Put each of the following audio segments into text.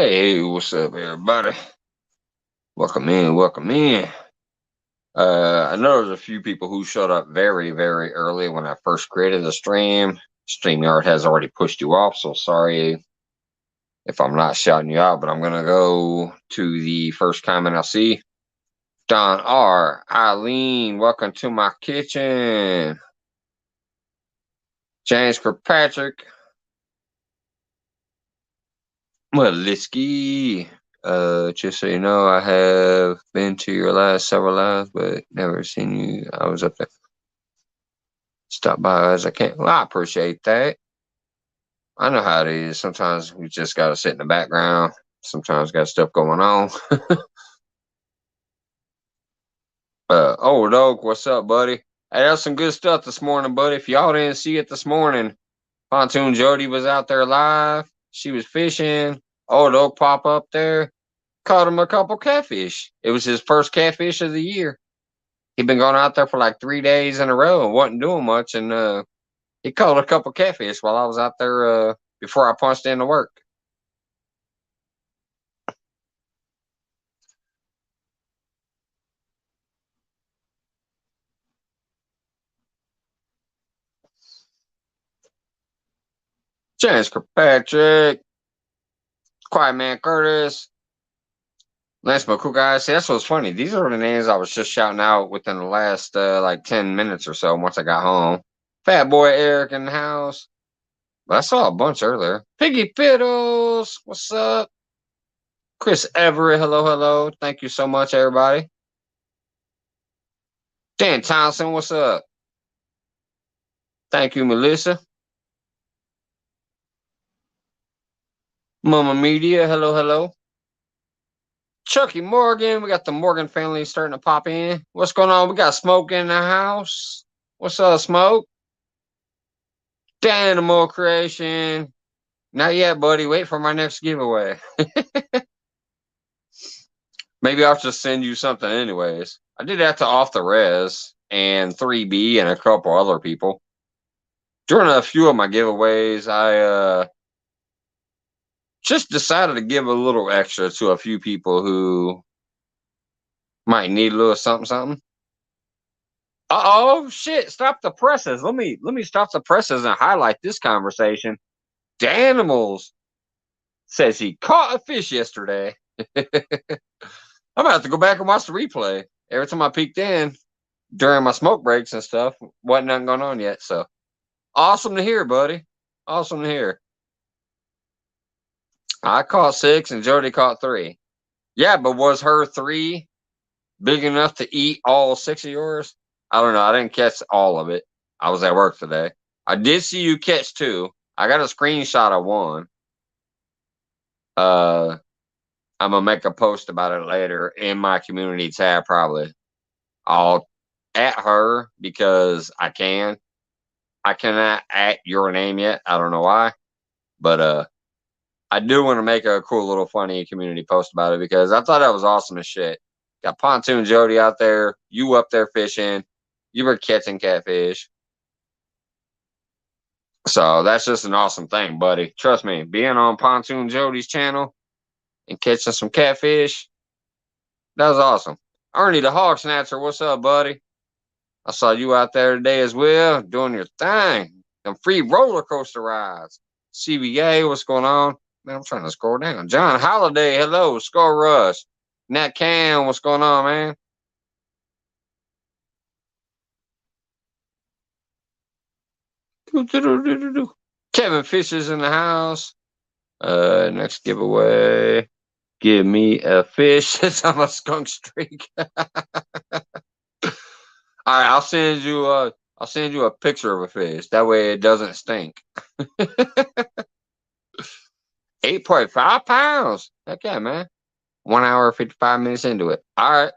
Hey, what's up, everybody? Welcome in, welcome in. I know there's a few people who showed up very, very early when I first created the stream. StreamYard has already pushed you off, so sorry if I'm not shouting you out, but I'm going to go to the first comment I see. Don R. Eileen, welcome to my kitchen. James Kirkpatrick. Melisky. Just so you know, I have been to your last several lives, but never seen you. I was up there. Stop by as I can. Well, I appreciate that. I know how it is. Sometimes we just gotta sit in the background. Sometimes got stuff going on. Old Oak, what's up, buddy? Hey, that's some good stuff this morning, buddy. If y'all didn't see it this morning, Pontoon Jody was out there live. She was fishing. Old Oak pop up there. Caught him a couple catfish. It was his first catfish of the year. He'd been going out there for like 3 days in a row and wasn't doing much, and he caught a couple catfish while I was out there before I punched into work. James Kirkpatrick, Quiet Man Curtis, Lance McCool, guys. See, that's what's funny. These are the names I was just shouting out within the last like 10 minutes or so once I got home. Fat Boy Eric in the house. But I saw a bunch earlier. Piggy Fiddles, what's up? Chris Everett, hello, hello. Thank you so much, everybody. Dan Thompson, what's up? Thank you, Melissa. Mama Media, hello, hello. Chucky Morgan, we got the Morgan family starting to pop in. What's going on? We got Smoke in the house. What's up, Smoke? Danimal Creation. Not yet, buddy. Wait for my next giveaway. Maybe I'll just send you something anyways. I did that to Off the Res and 3B and a couple other people. During a few of my giveaways, I just decided to give a little extra to a few people who might need a little something, something. Oh shit! Stop the presses. Let me stop the presses and highlight this conversation. Danimals says he caught a fish yesterday. I'm gonna have to go back and watch the replay. Every time I peeked in during my smoke breaks and stuff, wasn't nothing going on yet. So awesome to hear, buddy. Awesome to hear. I caught 6 and Jody caught 3. Yeah, but was her 3 big enough to eat all 6 of yours? I don't know. I didn't catch all of it. I was at work today. I did see you catch 2. I got a screenshot of 1. I'm gonna make a post about it later in my community tab. Probably I'll at her because I can. I cannot at your name yet. I don't know why, but I do want to make a cool little funny community post about it because I thought that was awesome as shit. Got Pontoon Jody out there, you up there fishing, you were catching catfish. So that's just an awesome thing, buddy. Trust me, being on Pontoon Jody's channel and catching some catfish, that was awesome. Ernie the Hog Snatcher, what's up, buddy? I saw you out there today as well, doing your thing. Some free roller coaster rides. CBA, what's going on? Man, I'm trying to scroll down. John Holiday, hello. Skull Rush. Nat Cam, what's going on, man? Kevin Fisher's in the house. Next giveaway. Give me a fish. It's on a skunk streak. All right, I'll send you a picture of a fish. That way it doesn't stink. 8.5 pounds. Heck yeah, man. 1 hour, 55 minutes into it. All right.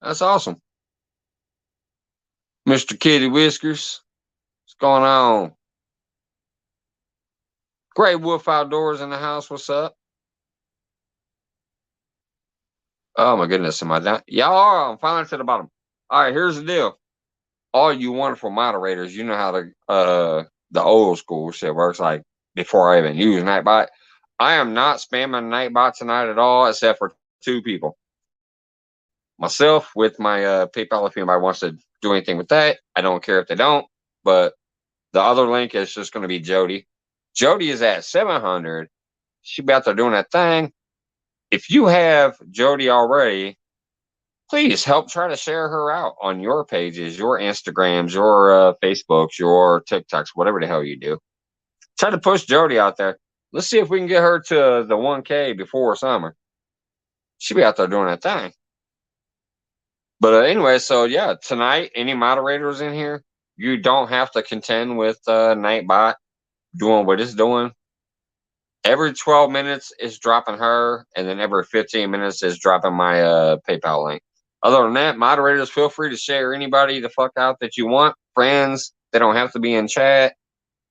That's awesome. Mr. Kitty Whiskers. What's going on? Gray Wolf Outdoors in the house. What's up? Oh my goodness, am I down? Y'all are. I'm finally to the bottom. All right, here's the deal. All you wonderful moderators, you know how the old school shit works. Like before I even use Nightbot, I am not spamming Nightbot tonight at all, except for 2 people. Myself with my PayPal, if anybody wants to do anything with that. I don't care if they don't, but the other link is just going to be Jody. Jody is at 700. She be out there doing that thing. If you have Jody already, please help try to share her out on your pages, your Instagrams, your Facebooks, your TikToks, whatever the hell you do. Try to push Jody out there. Let's see if we can get her to the 1K before summer. She'll be out there doing that thing. But anyway, so yeah, tonight, any moderators in here, you don't have to contend with Nightbot doing what it's doing. Every 12 minutes is dropping her, and then every 15 minutes is dropping my PayPal link. Other than that, moderators, feel free to share anybody the fuck out that you want. Friends, they don't have to be in chat,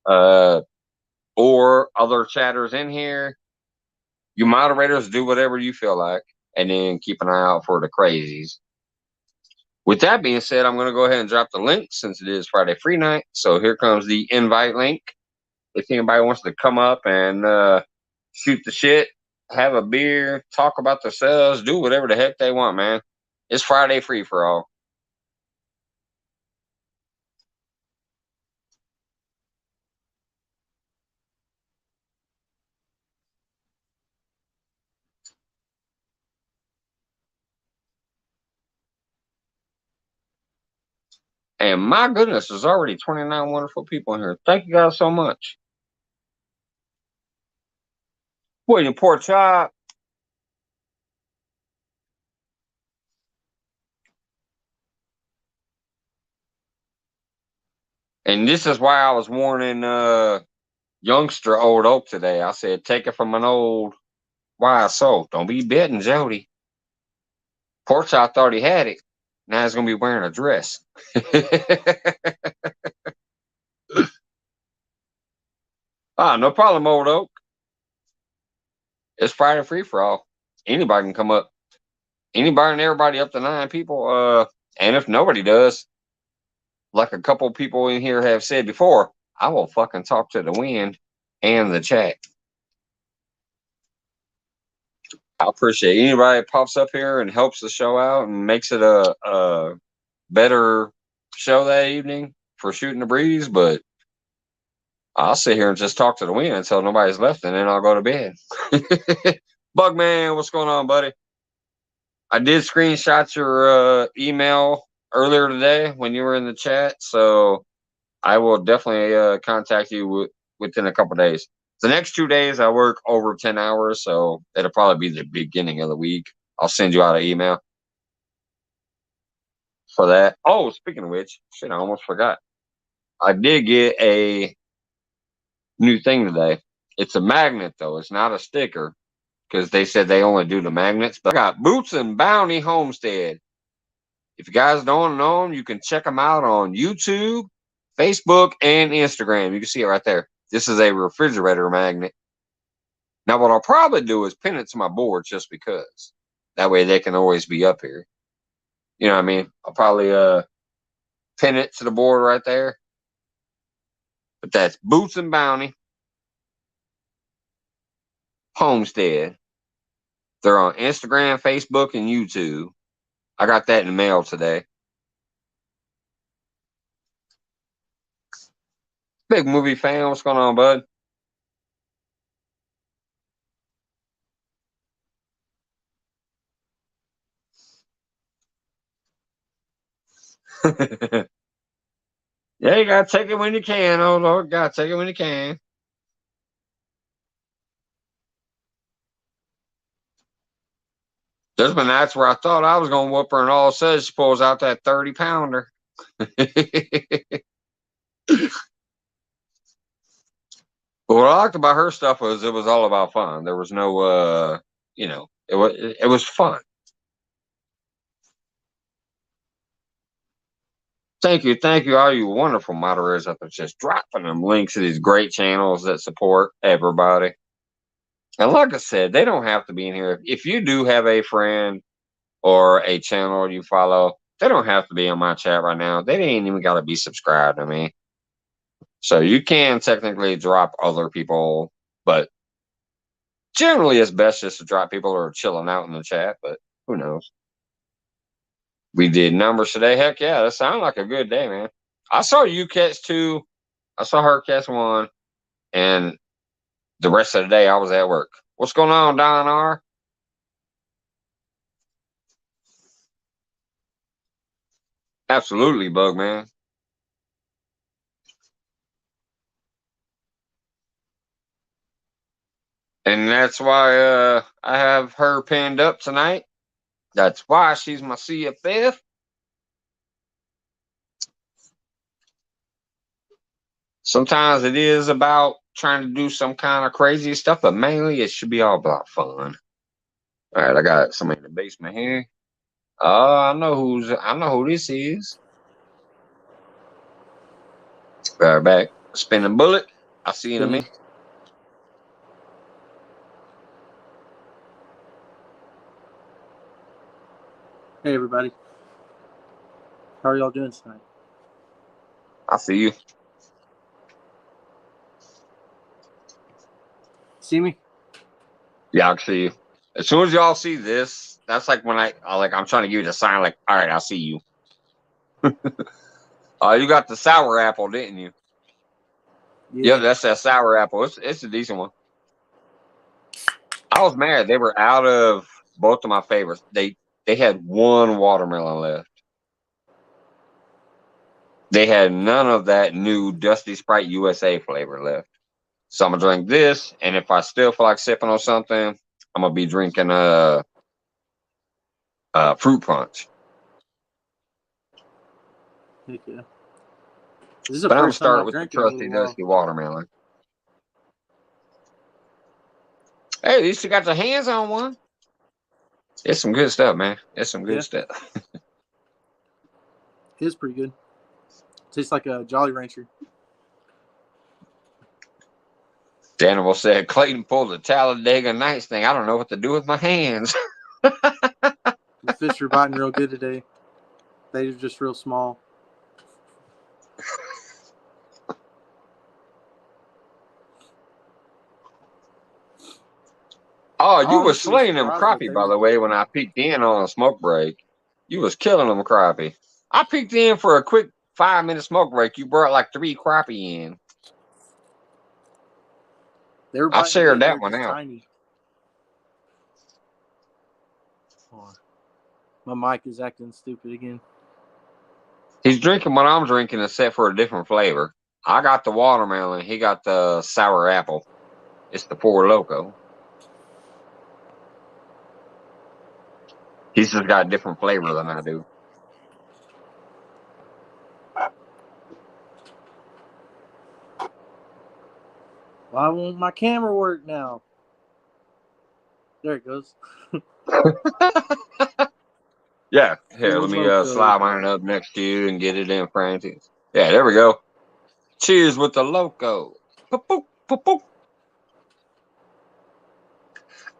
or other chatters in here. You moderators do whatever you feel like, and then keep an eye out for the crazies. With that being said, I'm going to go ahead and drop the link since it is Friday free night. So here comes the invite link. If anybody wants to come up and shoot the shit, have a beer, talk about themselves, do whatever the heck they want, man. It's Friday free for all. And my goodness, there's already 29 wonderful people in here. Thank you guys so much. William Pork Chop. And this is why I was warning youngster Old Oak today. I said, take it from an old wise soul. Don't be betting Jody. Pork Chop thought he had it. Now he's going to be wearing a dress. No problem, Old Oak. It's Friday free for all. Anybody can come up. Anybody and everybody up to 9 people. And if nobody does, like a couple people in here have said before, I will fucking talk to the wind and the chat. I appreciate anybody that pops up here and helps the show out and makes it a better show that evening for shooting the breeze. But I'll sit here and just talk to the wind until nobody's left, and then I'll go to bed. Bugman, what's going on, buddy? I did screenshot your email earlier today when you were in the chat, so I will definitely contact you within a couple days. The next 2 days, I work over 10 hours, so it'll probably be the beginning of the week. I'll send you out an email for that. Oh, speaking of which, shit, I almost forgot. I did get a new thing today. It's a magnet, though. It's not a sticker because they said they only do the magnets. But I got Boots and Bounty Homestead. If you guys don't know them, you can check them out on YouTube, Facebook, and Instagram. You can see it right there. This is a refrigerator magnet. Now, what I'll probably do is pin it to my board just because. That way they can always be up here. You know what I mean? I'll probably pin it to the board right there. But that's Boots and Bounty Homestead. They're on Instagram, Facebook, and YouTube. I got that in the mail today. Big movie fan. What's going on, bud? Yeah, you gotta take it when you can. Oh Lord, gotta take it when you can. There's been nights where I thought I was gonna whoop her, and all of a sudden she pulls out that 30-pounder. But what I liked about her stuff was it was all about fun. There was no, it was fun. Thank you, all you wonderful moderators up there, just dropping them links to these great channels that support everybody. And like I said, they don't have to be in here. If you do have a friend or a channel you follow, they don't have to be on my chat right now. They ain't even got to be subscribed to me. So you can technically drop other people, but Generally, it's best just to drop people who are chilling out in the chat, but who knows? We did numbers today. Heck yeah, that sounded like a good day, man. I saw you catch 2. I saw her catch 1, and the rest of the day I was at work. What's going on, Don R? Absolutely, Bug Man. And that's why I have her pinned up tonight. That's why she's my CFF. Sometimes it is about trying to do some kind of crazy stuff, but mainly it should be all about fun. All right, I got somebody in the basement here. I know who this is. Right back. Spinning bullet. I'll see you in a minute. Hey everybody. How are y'all doing tonight? I see you. See me? Yeah, I can see you. As soon as y'all see this, that's like when I'm trying to give you the sign, like, all right, I see you. You got the sour apple, didn't you? Yeah. Yep, that's that sour apple. It's a decent one. I was mad. They were out of both of my favorites. They had one watermelon left. They had none of that new Dusty Sprite USA flavor left. So I'm gonna drink this, and if I still feel like sipping on something, I'm gonna be drinking fruit punch. Heck yeah. This is the But I'm gonna first time start I've with the drank in a trusty little while. dusty watermelon. Hey, at least you got your hands on one. It's some good stuff, man. It's some good stuff. It is pretty good. Tastes like a Jolly Rancher. The animal said, Clayton pulled the Talladega Nights thing. I don't know what to do with my hands. The fish are biting real good today. They're just real small. Oh, you was slaying them crappie, by the way, when I peeked in on a smoke break. You was killing them crappie. I peeked in for a quick 5-minute smoke break. You brought like 3 crappie in. They were I shared good. that one out. Tiny. My mic is acting stupid again. He's drinking what I'm drinking, except for a different flavor. I got the watermelon. He got the sour apple. It's the Four Loko. He's just got a different flavor than I do. Why won't my camera work now? There it goes. Yeah, here, let me slide mine up next to you and get it in Francis. Yeah, there we go. Cheers with the Loco. Boop, boop, boop.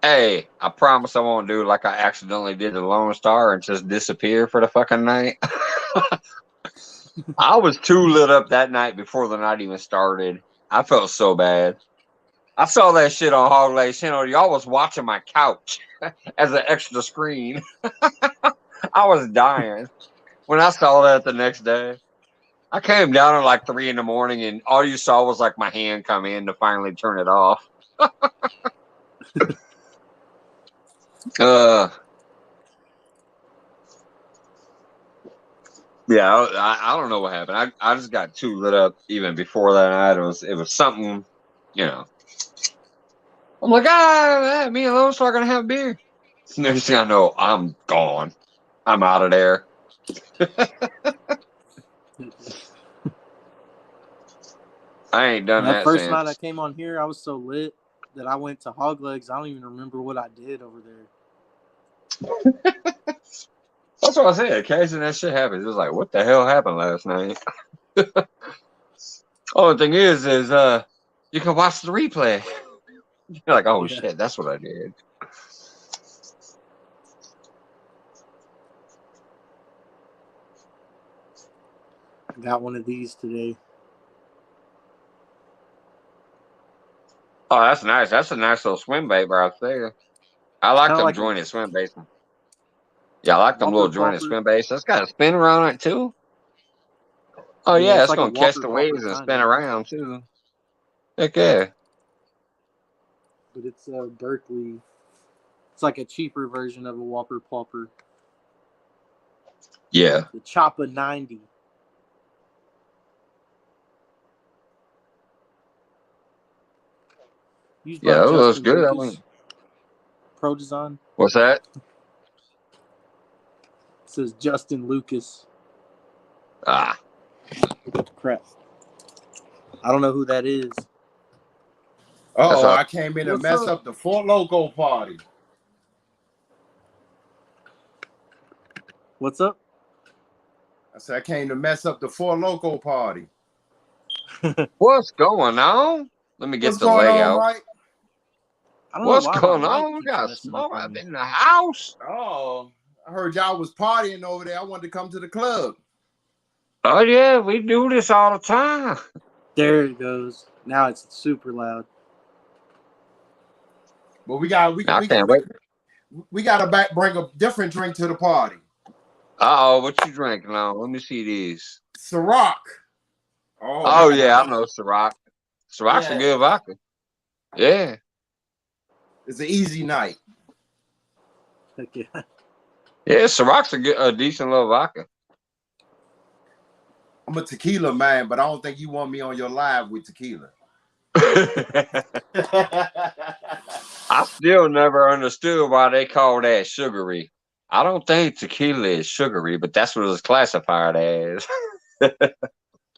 Hey, I promise I won't do like I accidentally did the Lone Star and just disappear for the fucking night. I was too lit up that night before the night even started. I felt so bad. I saw that shit on Hog Leg Channel. Y'all was watching my couch as an extra screen. I was dying when I saw that the next day. I came down at like 3 a.m, and all you saw was like my hand come in to finally turn it off. Yeah, I don't know what happened. I just got too lit up even before that night. It was something, you know. I'm like, me and Lone Star gonna have a beer. Next thing I know, I'm gone. I'm out of there. I ain't done that first since. night I came on here, I was so lit that I went to Hog Legs. I don't even remember what I did over there. That's what I said. Occasionally that shit happens. It was like, what the hell happened last night? Only thing is you can watch the replay. You're like, oh shit, that's what I did. I got one of these today. Oh, that's nice. That's a nice little swim bait right there. I It's like kind of them like a jointed swim baits. Yeah, I like them Whopper little jointed Plopper. swim baits. That's got a spinner on it too. Oh Yeah, yeah, it's it's like a gonna catch Whopper the Plopper waves and kind spin of, around too. Heck yeah. but it's Berkeley. It's like a cheaper version of a Whopper Plopper. Yeah. The Choppa 90. Used Yeah, by that looks Justin good. I Lucas. mean, Pro Design. what's that? It says Justin Lucas. Ah. Crap. I don't know who that is. That's Uh-oh, all. I came in to What's mess up? up the Four Loco party. What's up? I said I came to mess up the Four Loco party. What's going on? Let me What's get the going on, layout. Mike? I don't know What's why my going mic on? We keeps got messing up smoke on up me. in the house. Oh, I heard y'all was partying over there. I wanted to come to the club. Oh yeah, we do this all the time. There it goes. Now it's super loud. But we got I can't wait. we got to bring a different drink to the party. Uh-oh, what you drinking on? Let me see these. Ciroc. Oh, Oh that yeah, I one. know Ciroc. Ciroc's a Yeah, good vodka. Yeah. it's an easy night. Heck yeah. Yeah, Ciroc's a decent little vodka. I'm a tequila man, but I don't think you want me on your live with tequila. I still never understood why they call that sugary. I don't think tequila is sugary, but that's what it's classified as.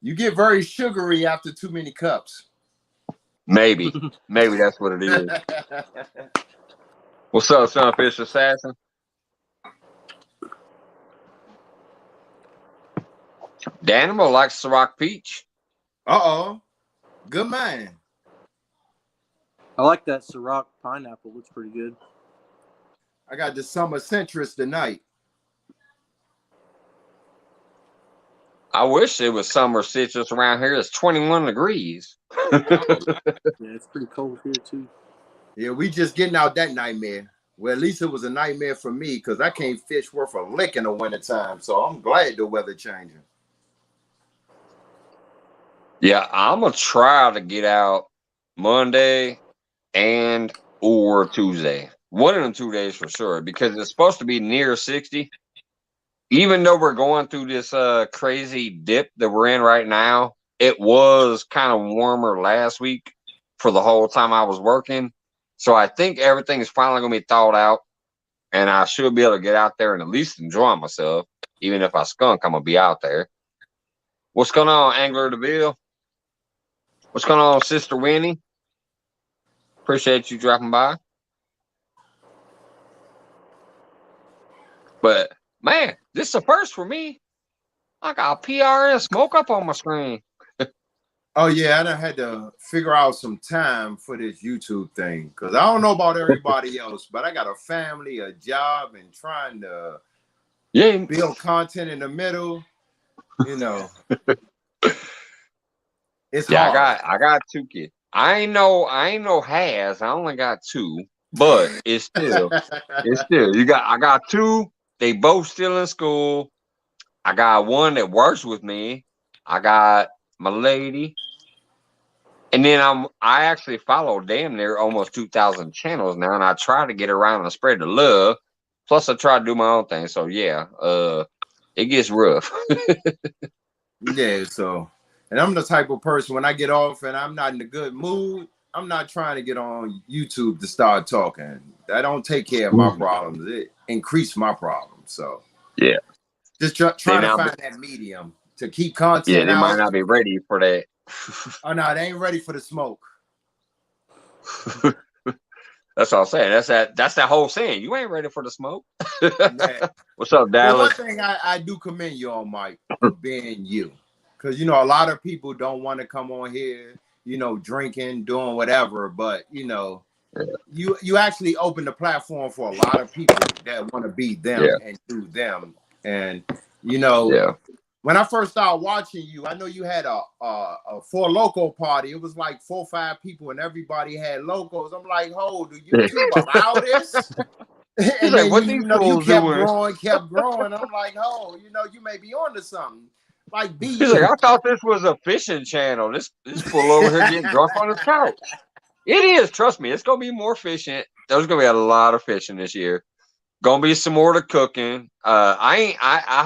You get very sugary after too many cups. Maybe that's what it is. What's up, Sunfish Assassin? Danimal likes Ciroc Peach. Uh-oh. Good man. I like that Ciroc pineapple. Looks pretty good. I got the summer centrist tonight. I wish it was summer citrus around here. It's 21 degrees. Yeah, it's pretty cold here too. Yeah, we just getting out that nightmare. Well, at least it was a nightmare for me because I can't fish worth a lick in the wintertime. So I'm glad the weather changing. Yeah, I'm gonna try to get out Monday and or Tuesday. One of them 2 days for sure, because it's supposed to be near 60. Even though we're going through this crazy dip that we're in right now, it was kind of warmer last week for the whole time I was working. So I think everything is finally gonna be thawed out, and I should be able to get out there and at least enjoy myself. Even if I skunk, I'm gonna be out there. What's going on, Angler DeVille? What's going on, Sister Winnie? Appreciate you dropping by. But man, this is a first for me. I got PRS smoke up on my screen. Oh yeah, I done had to figure out some time for this YouTube thing because I don't know about everybody else, but I got a family, a job, and trying to build content in the middle. You know, it's hard. I got 2 kids. I ain't no has. I only got 2, but it's still I got 2. They both still in school. I got one that works with me. I got my lady. And then I actually follow damn near almost 2,000 channels now, and I try to get around and spread the love. Plus, I try to do my own thing. So yeah, it gets rough. Yeah, so, and I'm the type of person when I get off and I'm not in a good mood, I'm not trying to get on YouTube to start talking. That don't take care of my problems. It increase my problems. So Yeah, just trying to find that medium to keep content they might out. not be ready for that. Oh no, they ain't ready for the smoke. That's all I'm saying. That's that whole saying. You ain't ready for the smoke. Yeah. What's up, Well, Dallas? one thing I do commend you on, Mike, for being you. Because, you know, a lot of people don't want to come on here, you know, drinking, doing whatever. But, you know, you actually open the platform for a lot of people that want to be them and do them. And, you know, when I first started watching you, I know you had a four loco party. It was like 4 or 5 people, and everybody had locos. I'm like, "Oh, do YouTube allow this?" He's And like, then what these you fools kept doing? growing. I'm like, "Oh, you may be onto something." Like, be He's you. like, I thought this was a fishing channel. This fool over here getting drunk on his couch. It is. Trust me, it's gonna be more fishing. There's gonna be a lot of fishing this year. Gonna be some more to cooking. I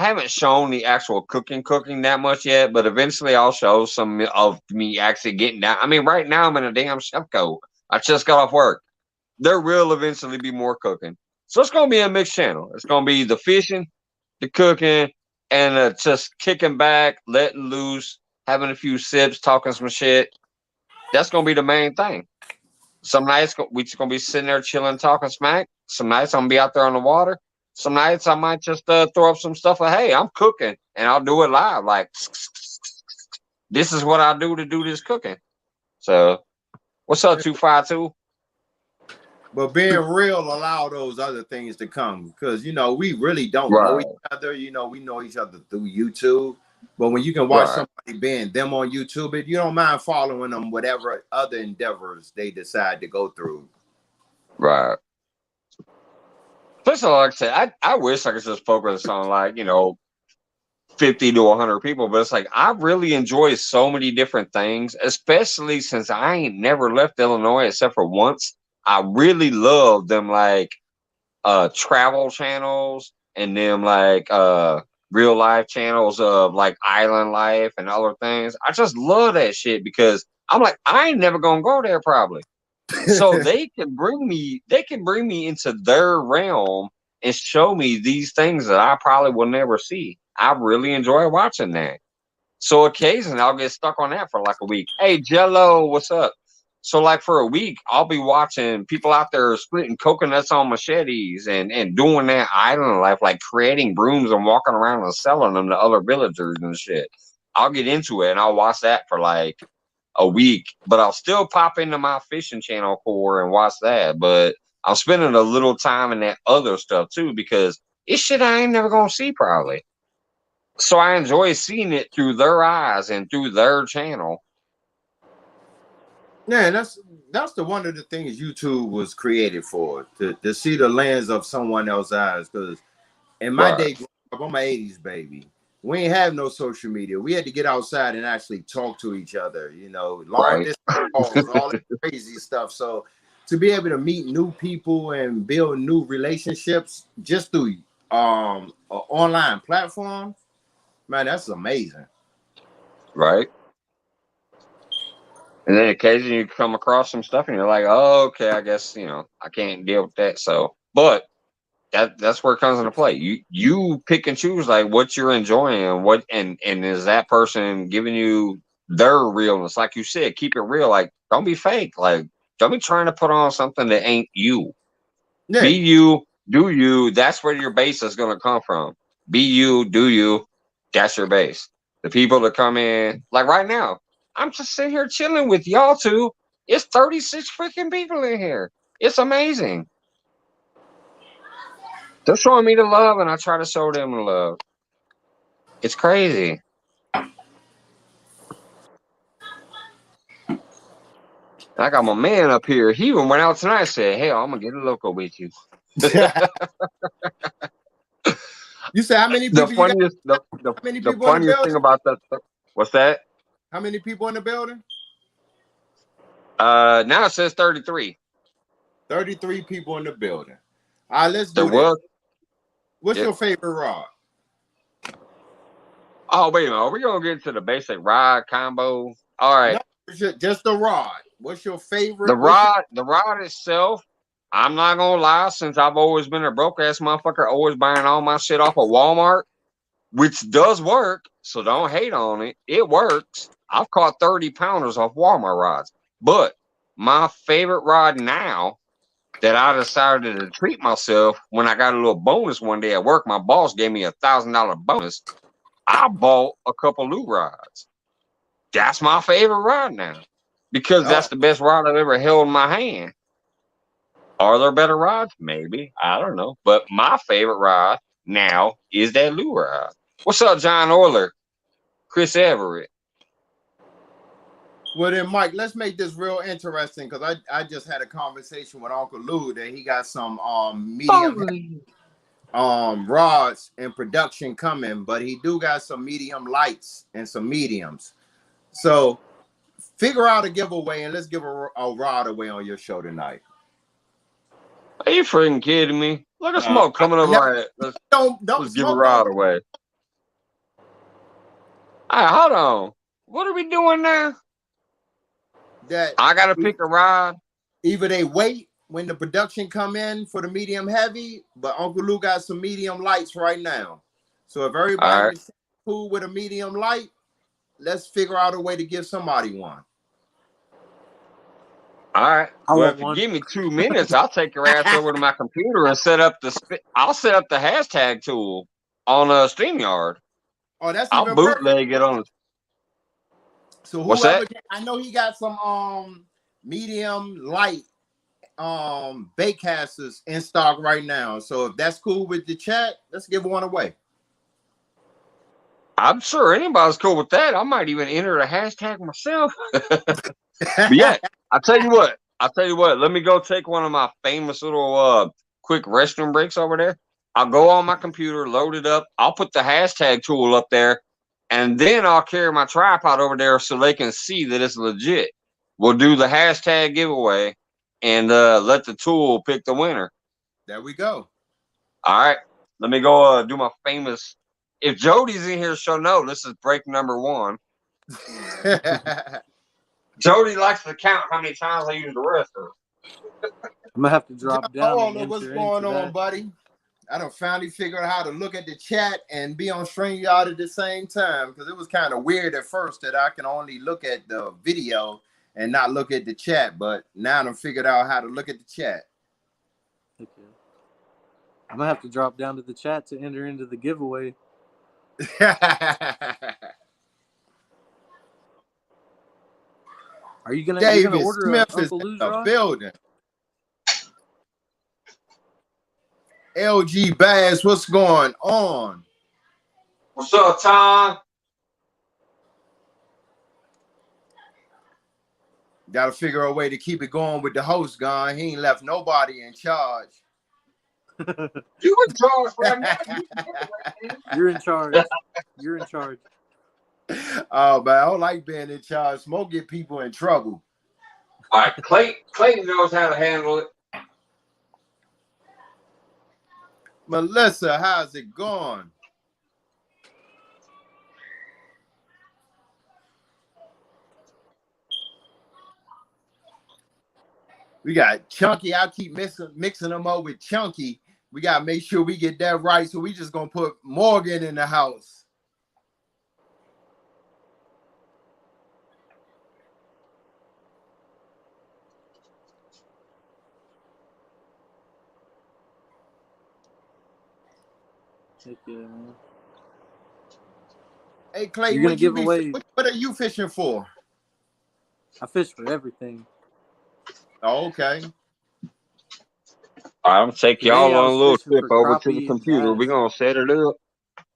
haven't shown the actual cooking that much yet, but eventually I'll show some of me actually getting down. I mean, right now I'm in a damn chef coat. I just got off work. There will eventually be more cooking. So it's gonna be a mixed channel. It's gonna be the fishing, the cooking, and just kicking back, letting loose, having a few sips, talking some shit. That's gonna be the main thing. Some nights we just gonna be sitting there chilling, talking smack. Some nights I'm gonna be out there on the water. Some nights I might just throw up some stuff like, hey, I'm cooking, and I'll do it live. Like, this is what I do to do this cooking. So, what's up, 252? But being real allow those other things to come, because we really don't know Right, each other. We know each other through YouTube. But when you can watch right, somebody being them on YouTube, you don't mind following them, whatever other endeavors they decide to go through. right. First of all, like I said, I wish I could just focus on 50 to 100 people, but it's like I really enjoy so many different things, especially since I ain't never left Illinois except for once. I really love them travel channels and them real life channels of like island life and other things. I just love that shit because I'm like, I ain't never gonna go there probably. So they can bring me into their realm and show me these things that I probably will never see. I really enjoy watching that. So occasionally I'll get stuck on that for like a week. Hey Jello, what's up? So like for a week, I'll be watching people out there splitting coconuts on machetes and doing that island life, like creating brooms and walking around and selling them to other villagers and shit. I'll get into it and I'll watch that for like a week, but I'll still pop into my fishing channel and watch that. But I'm spending a little time in that other stuff too because it's shit I ain't never gonna see probably. So I enjoy seeing it through their eyes and through their channel. Yeah, that's the one of the things YouTube was created for, to see the lens of someone else's eyes. Because in my day, I'm an 80s baby. We ain't have no social media. We had to get outside and actually talk to each other, long distance calls, all that crazy stuff. So to be able to meet new people and build new relationships just through an online platform, man, that's amazing. Right. And then occasionally you come across some stuff and you're like, oh, okay, I guess, I can't deal with that. So, but that's where it comes into play. You pick and choose like what you're enjoying and is that person giving you their realness? Like you said, keep it real. Like don't be fake. Like don't be trying to put on something that ain't you. Yeah. Be you, do you. That's where your base is going to come from. Be you, do you. That's your base. The people that come in, like right now, I'm just sitting here chilling with y'all two. It's 36 freaking people in here. It's amazing. They're showing me the love, and I try to show them the love. It's crazy. I got my man up here. He even went out tonight and said, hey, I'm going to get a loco with you. You said how many people? The funniest thing about that. What's that? How many people in the building? Now it says 33. 33 people in the building. All right, let's do this. What's your favorite rod? Oh, wait a minute. Are we going to get into the basic rod combo? All right. No, just the rod. What's your favorite? The rod itself, I'm not going to lie, since I've always been a broke-ass motherfucker, always buying all my shit off of Walmart, which does work, so don't hate on it. It works. I've caught 30-pounders off Walmart rods. But my favorite rod now that I decided to treat myself when I got a little bonus one day at work, my boss gave me $1,000 bonus. I bought a couple new rods. That's my favorite rod now because that's the best rod I've ever held in my hand. Are there better rods? Maybe. I don't know. But my favorite rod now is that lure rod. What's up, John Euler? Chris Everett. Well then, Mike, let's make this real interesting because I just had a conversation with Uncle Lou that he got some medium rods in production coming, but he do got some medium lights and some mediums. So figure out a giveaway and let's give a rod away on your show tonight. Are you freaking kidding me? Look at Smoke coming up right. Let's give a rod away. All right, hold on. What are we doing now? That I gotta pick a rod. Either they wait when the production come in for the medium heavy, but Uncle Lou got some medium lights right now. So if everybody is cool with a medium light, let's figure out a way to give somebody one. All right. Well, if you give me 2 minutes, I'll take your ass over to my computer and set up I'll set up the hashtag tool on StreamYard. Oh, that's I'll even bootleg it on. So whoever I know he got some medium light bait casters in stock right now. So if that's cool with the chat, let's give one away. I'm sure anybody's cool with that. I might even enter the hashtag myself. But yeah, I'll tell you what. Let me go take one of my famous little quick restroom breaks over there. I'll go on my computer, load it up. I'll put the hashtag tool up there, and then I'll carry my tripod over there so they can see that it's legit. We'll do the hashtag giveaway and let the tool pick the winner. There we go. All right. Let me go do my famous. If Jody's in here, she'll know this is break number 1. Jody likes to count how many times I use the restroom. I'm gonna have to drop down. Hold on, what's going on, buddy? I done finally figured out how to look at the chat and be on StreamYard at the same time because it was kind of weird at first that I can only look at the video and not look at the chat. But now I've figured out how to look at the chat. Okay. I'm gonna have to drop down to the chat to enter into the giveaway. Are you gonna? David you're gonna order Smith a is Uncle in Lou's the rod? building. LG Bass, what's going on? What's up, Tom? Got to figure a way to keep it going with the host gone. He ain't left nobody in charge. You in charge right now. You're in charge. You're in charge. Oh, but I don't like being in charge. Smoke get people in trouble. All right, Clayton knows how to handle it. Melissa, how's it going? We got Chunky. I keep mixing them up with Chunky. We got to make sure we get that right. So we just going to put Morgan in the house. Heck yeah, man. Hey, Clay, You're gonna give away. What are you fishing for? I fish for everything. Oh, okay. I'm gonna take y'all on a little trip over to the computer. We're gonna set it up.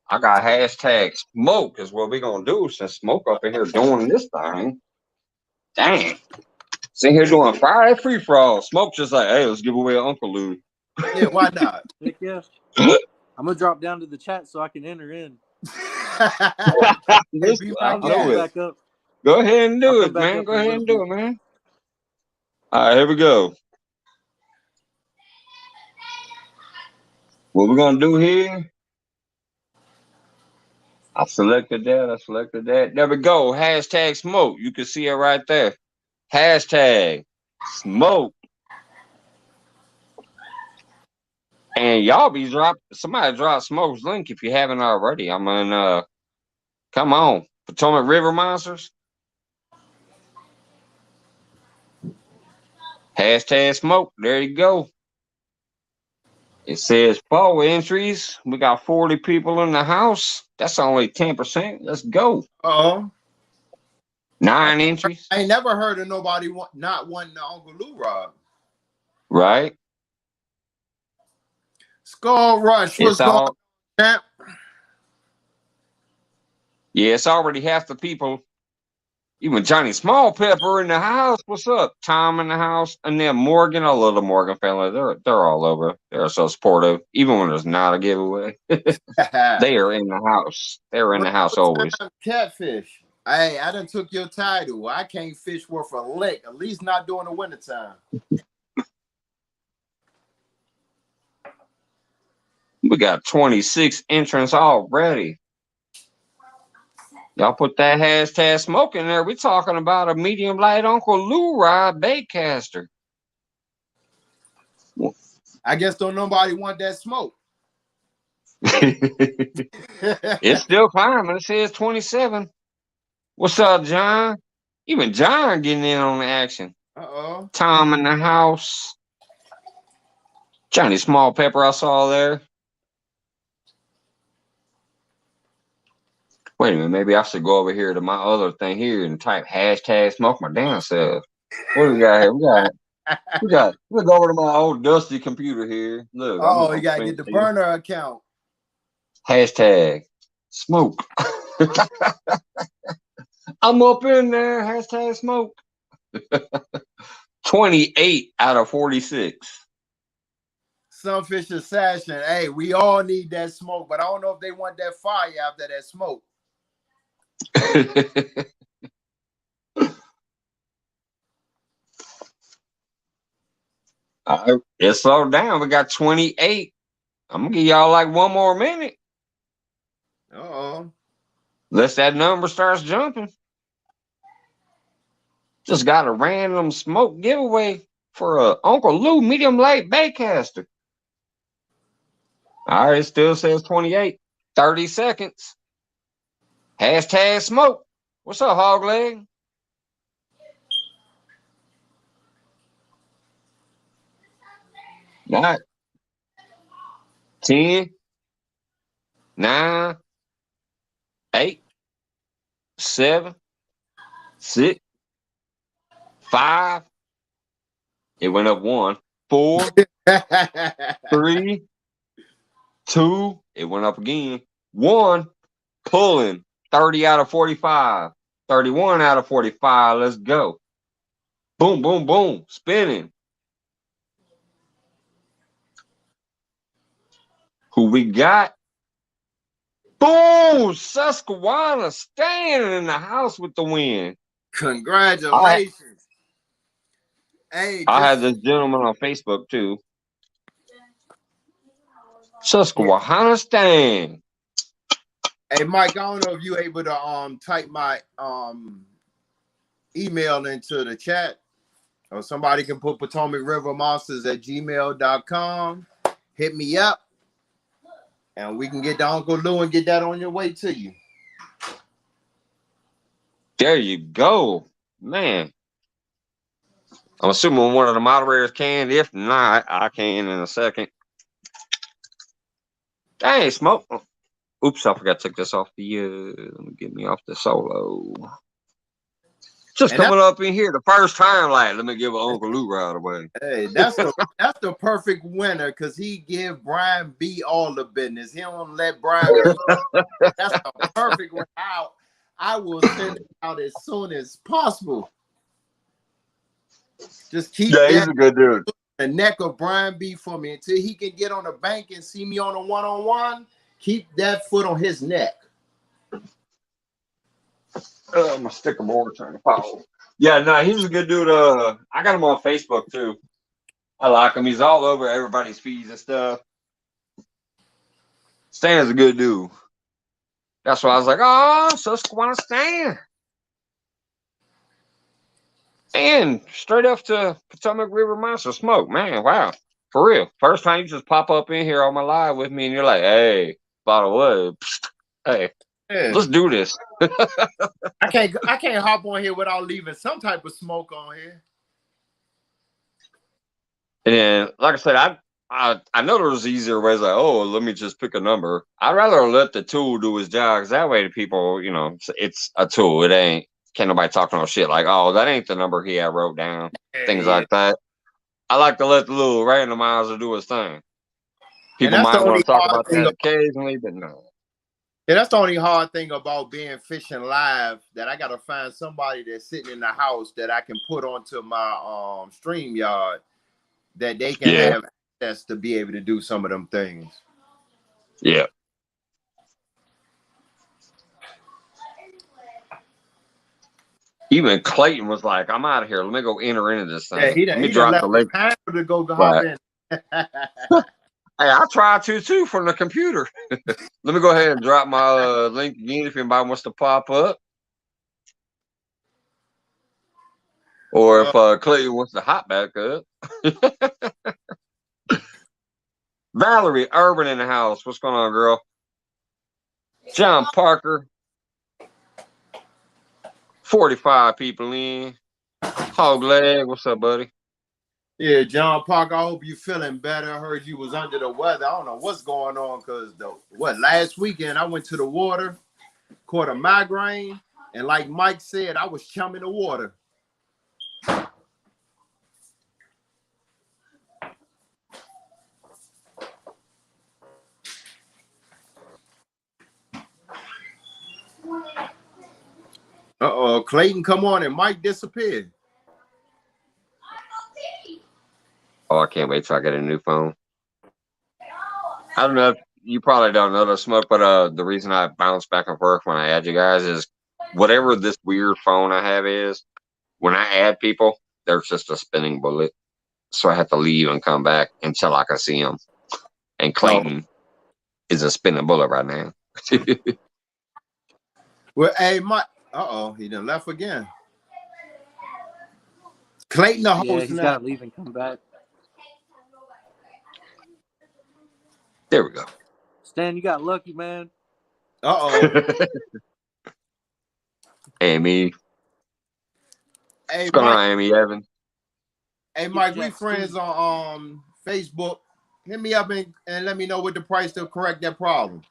I got hashtag smoke is what we're gonna do since Smoke up in here doing this thing. Dang. Sitting here doing fire free for all. Smoke just like, hey, let's give away Uncle Lou. Yeah, why not? Heck yeah. I'm gonna drop down to the chat so I can enter in. I'll do it. Back up. Go ahead and do it, man. Go ahead and do it, man. All right, here we go. What we're gonna do here? I selected that. There we go. Hashtag smoke. You can see it right there. Hashtag smoke. And y'all be somebody drop Smoke's link if you haven't already. I mean, come on. Potomac River Monsters. Hashtag smoke. There you go. It says 4 entries. We got 40 people in the house. That's only 10%. Let's go. 9 entries. I ain't never heard of nobody not wanting the Uncle Lou rod. Right. Skull Rush. What's going on, champ? Yeah, it's already half the people. Even Johnny Small Pepper in the house. What's up? Tom in the house. And then Morgan. I love the Morgan family. They're all over. They're so supportive. Even when there's not a giveaway. They are in the house. They're in the house always. Catfish. Hey, I done took your title. I can't fish worth a lick. At least not during the wintertime. We got 26 entrants already. Y'all put that hashtag smoke in there. We're talking about a medium light Uncle Lou rod baitcaster. I guess don't nobody want that smoke. It's still climbing. It says 27. What's up, John? Even John getting in on the action. Uh-oh. Tom in the house. Johnny Small Pepper I saw there. Wait a minute, maybe I should go over here to my other thing here and type hashtag smoke my damn self. What do we got here? Let's go over to my old dusty computer here. Look. Oh, you gotta get the burner account. Hashtag smoke. I'm up in there. Hashtag smoke. 28 out of 46. Sunfish Assassin. Hey, we all need that smoke, but I don't know if they want that fire after that smoke. It slowed down. We got 28. I'm gonna give y'all like one more minute. Uh-oh. Unless that number starts jumping. Just got a random smoke giveaway for a Uncle Lou medium light baitcaster. All right, it still says 28. 30 seconds. Hashtag smoke. What's up, hog leg? Not 10, 9, 8, 7, 6, 5. It went up 1. 4, 3, 2. It went up again. 1. Pulling. 30 out of 45. 31 out of 45. Let's go. Boom, boom, boom. Spinning. Who we got? Boom! Susquehanna staying in the house with the win. Congratulations. Hey, I had this gentleman on Facebook too. Susquehanna staying. Hey, Mike, I don't know if you're able to type my email into the chat, or somebody can put Potomac River Monsters at gmail.com. Hit me up, and we can get to Uncle Lou and get that on your way to you. There you go, man. I'm assuming one of the moderators can. If not, I can in a second. Dang, smoke. Oops, I forgot to take this off the, let me get me off the solo. Just coming up in here the first time, like, let me give an Uncle Lou right away. Hey, that's the perfect winner, because he give Brian B all the business. He don't let Brian B. That's the perfect winner. I will send it out as soon as possible. Just keep he's a good dude. The neck of Brian B for me until he can get on the bank and see me on a one-on-one. Keep that foot on his neck. My sticker board trying to pop. Yeah, no, he's a good dude. I got him on Facebook too. I like him. He's all over everybody's feeds and stuff. Stan's a good dude. That's why I was like, oh, Susquehanna Stan. And straight up to Potomac River Monster Smoke, man. Wow. For real. First time you just pop up in here on my live with me and you're like, hey, by the way, hey, let's do this. I can't hop on here without leaving some type of smoke on here. And then, like I said, I know there's easier ways, like, oh, let me just pick a number. I'd rather let the tool do his job, because that way the people, you know, it's a tool. It ain't, can't nobody talk no shit like, oh, that ain't the number he had wrote down. Things like that. I like to let the little randomizer do his thing. People might want to talk about that occasionally, but no. Yeah, that's the only hard thing about being fishing live, that I gotta find somebody that's sitting in the house that I can put onto my stream yard, that they can have access to be able to do some of them things. Yeah. Even Clayton was like, "I'm out of here. Let me go enter into this thing. Yeah, Let me drop the left link to go to hop in." Hey, I tried to too from the computer. Let me go ahead and drop my link again if anybody wants to pop up. Or if Clayton wants to hop back up. Valerie Urban in the house. What's going on, girl? John Parker. 45 people in. Hog Leg, what's up, buddy? Yeah, John Parker, I hope you feeling better. I heard you was under the weather. I don't know what's going on, because last weekend I went to the water, caught a migraine, and like Mike said, I was chumming the water. Clayton, come on, and Mike disappeared. Oh, I can't wait till I get a new phone. I don't know if you probably don't know the smoke, but the reason I bounce back and forth when I add you guys is whatever this weird phone I have is, when I add people, there's just a spinning bullet. So I have to leave and come back until I can see them. And Clayton is a spinning bullet right now. Well, hey, Mike. He done left again. Clayton, the host. Yeah, he's got to leave and come back. There we go. Stan, you got lucky, man. Amy. Hey, what's going on, Amy Evans? Hey, Mike, we friends on Facebook. Hit me up and let me know what the price to correct that problem.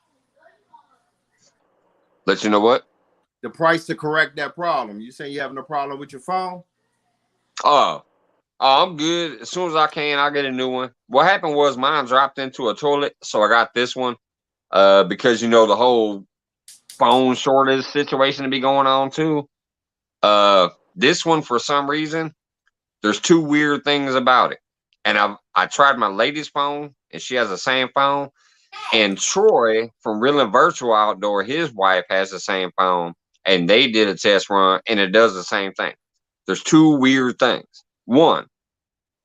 Let you know what? The price to correct that problem. You say you having a problem with your phone? Oh, I'm good. As soon as I can, I'll get a new one. What happened was mine dropped into a toilet, so I got this one. Because the whole phone shortage situation to be going on too. This one, for some reason, there's two weird things about it. And I tried my lady's phone, and she has the same phone. And Troy from Real and Virtual Outdoor, his wife has the same phone, and they did a test run, and it does the same thing. There's two weird things. One,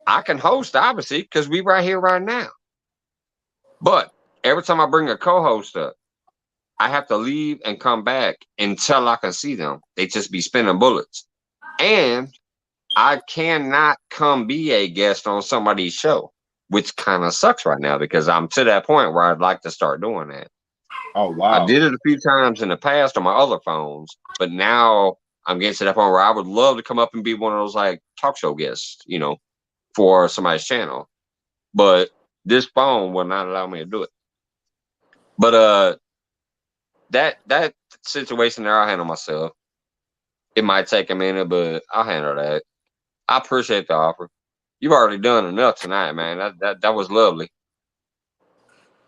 I can host, obviously, because we right here right now. But every time I bring a co-host up, I have to leave and come back until I can see them. They just be spinning bullets. And I cannot come be a guest on somebody's show, which kind of sucks right now, because I'm to that point where I'd like to start doing that. Oh, wow. I did it a few times in the past on my other phones, but now I'm getting to that point where I would love to come up and be one of those like talk show guests, for somebody's channel. But this phone will not allow me to do it. But that situation there, I'll handle myself. It might take a minute, but I'll handle that. I appreciate the offer. You've already done enough tonight, man. That was lovely.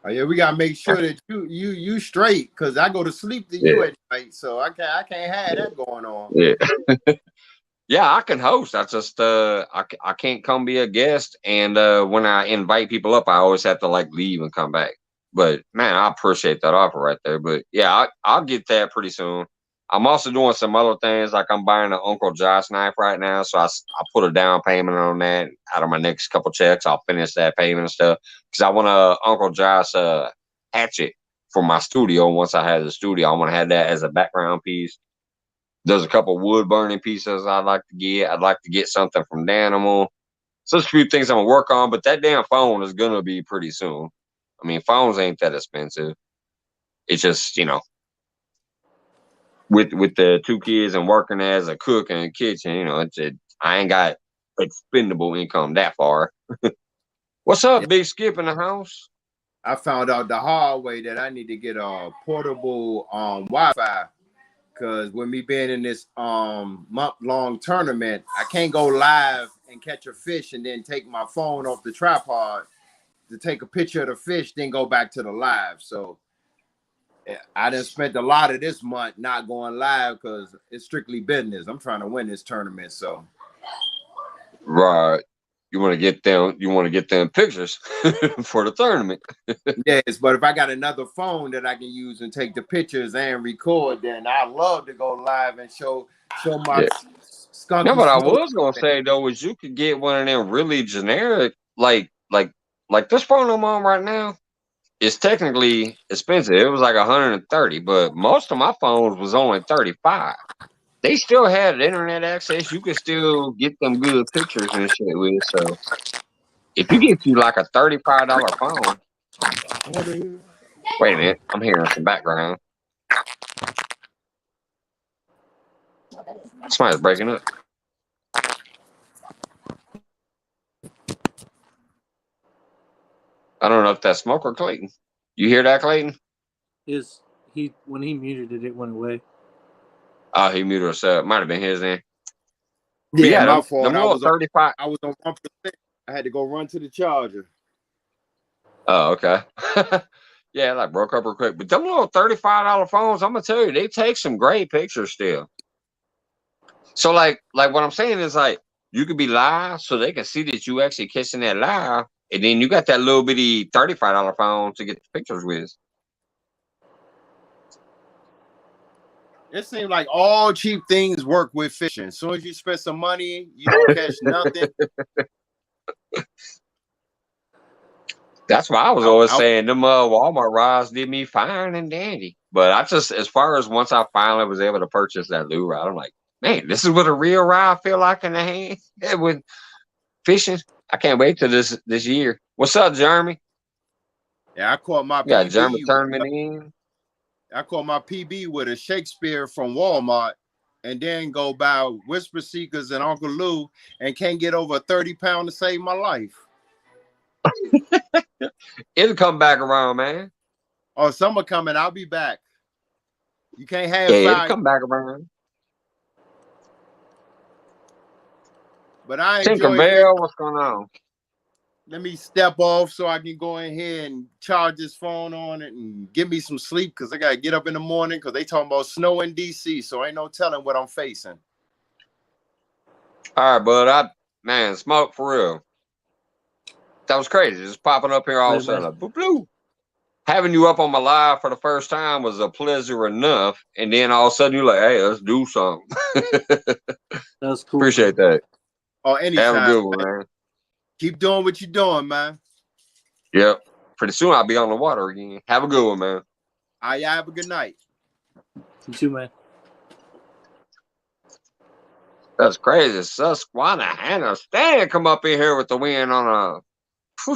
Oh, yeah, we gotta make sure that you straight, because I go to sleep to you at night, so I can't have that going on. Yeah. Yeah, I can host. I just I can't come be a guest, and when I invite people up, I always have to like leave and come back. But man, I appreciate that offer right there. But yeah, I'll get that pretty soon. I'm also doing some other things, like I'm buying an Uncle Josh knife right now, so I put a down payment on that. Out of my next couple checks, I'll finish that payment and stuff, because I want a Uncle Josh hatchet for my studio. Once I have the studio, I want to have that as a background piece. There's a couple wood burning pieces I'd like to get. I'd like to get something from Danimal. So there's a few things I'm gonna work on, but that damn phone is gonna be pretty soon. I mean, phones ain't that expensive. It's just, with the two kids and working as a cook in the kitchen, I ain't got expendable income that far. What's up, Big Skip in the house? I found out the hard way that I need to get a portable Wi-Fi. Because with me being in this month-long tournament, I can't go live and catch a fish and then take my phone off the tripod to take a picture of the fish, then go back to the live. So I done spent a lot of this month not going live because it's strictly business. I'm trying to win this tournament, so. Right. You want to get them. You want to get them pictures for the tournament. Yes, but if I got another phone that I can use and take the pictures and record, then I love to go live and show my skunky. No, but I was gonna say though is you could get one of them really generic, like this phone I'm on right now. It's technically expensive. It was like 130, but most of my phones was only 35. They still had internet access. You could still get them good pictures and shit with. So if you get you like a $35 phone, wait a minute, I'm hearing some background. Somebody's breaking up. I don't know if that's Smoke or Clayton. You hear that, Clayton? When he muted it, it went away. Oh, he muted us up. Might have been his then. Yeah, my fault. I was 35. I was on 1%. I had to go run to the charger. Oh, okay. Yeah, like broke up real quick. But them little $35 phones, I'm gonna tell you, they take some great pictures still. So like what I'm saying is like you could be live so they can see that you actually catching that live, and then you got that little bitty $35 phone to get the pictures with. It seems like all cheap things work with fishing. As soon as you spend some money, you don't catch nothing. That's why I was always saying them Walmart rides did me fine and dandy. But I just, as far as once I finally was able to purchase that lure rod, I'm like, man, this is what a real ride feel like in the hand with fishing. I can't wait till this year. What's up, Jeremy? Yeah, I caught my PB. Jeremy tournament in. I caught my PB with a Shakespeare from Walmart, and then go buy Whisper Seekers and Uncle Lou, and can't get over 30 pounds to save my life. It'll come back around, man. Oh, summer coming, I'll be back. You can't have it'll come back around. But I enjoy Tinkerbell, what's going on? Let me step off so I can go in here and charge this phone on it and give me some sleep because I got to get up in the morning because they talking about snow in D.C., so ain't no telling what I'm facing. All right, bud. Man, Smoke for real. That was crazy. Just popping up here all of a sudden. Like, bloop. Having you up on my live for the first time was a pleasure enough. And then all of a sudden you're like, hey, let's do something. That's cool. Appreciate that. Oh, anytime. Have a good one, man. Keep doing what you're doing, man. Yep. Pretty soon I'll be on the water again. Have a good one, man. All right, have a good night. You too, man. That's crazy. Susquehanna Hannah Stan come up in here with the win on a. All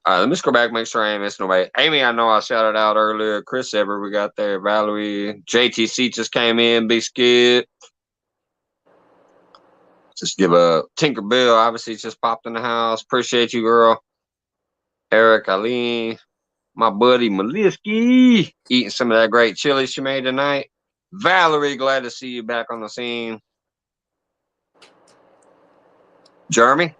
right, let me scroll back, make sure I ain't missing nobody. Amy, I know I shouted out earlier. Chris Ever, we got there. Valerie, JTC just came in. Big Skid. Just give a Tinkerbell, obviously, just popped in the house. Appreciate you, girl. Eric, Eileen, my buddy Maliski, eating some of that great chili she made tonight. Valerie, glad to see you back on the scene. Jeremy,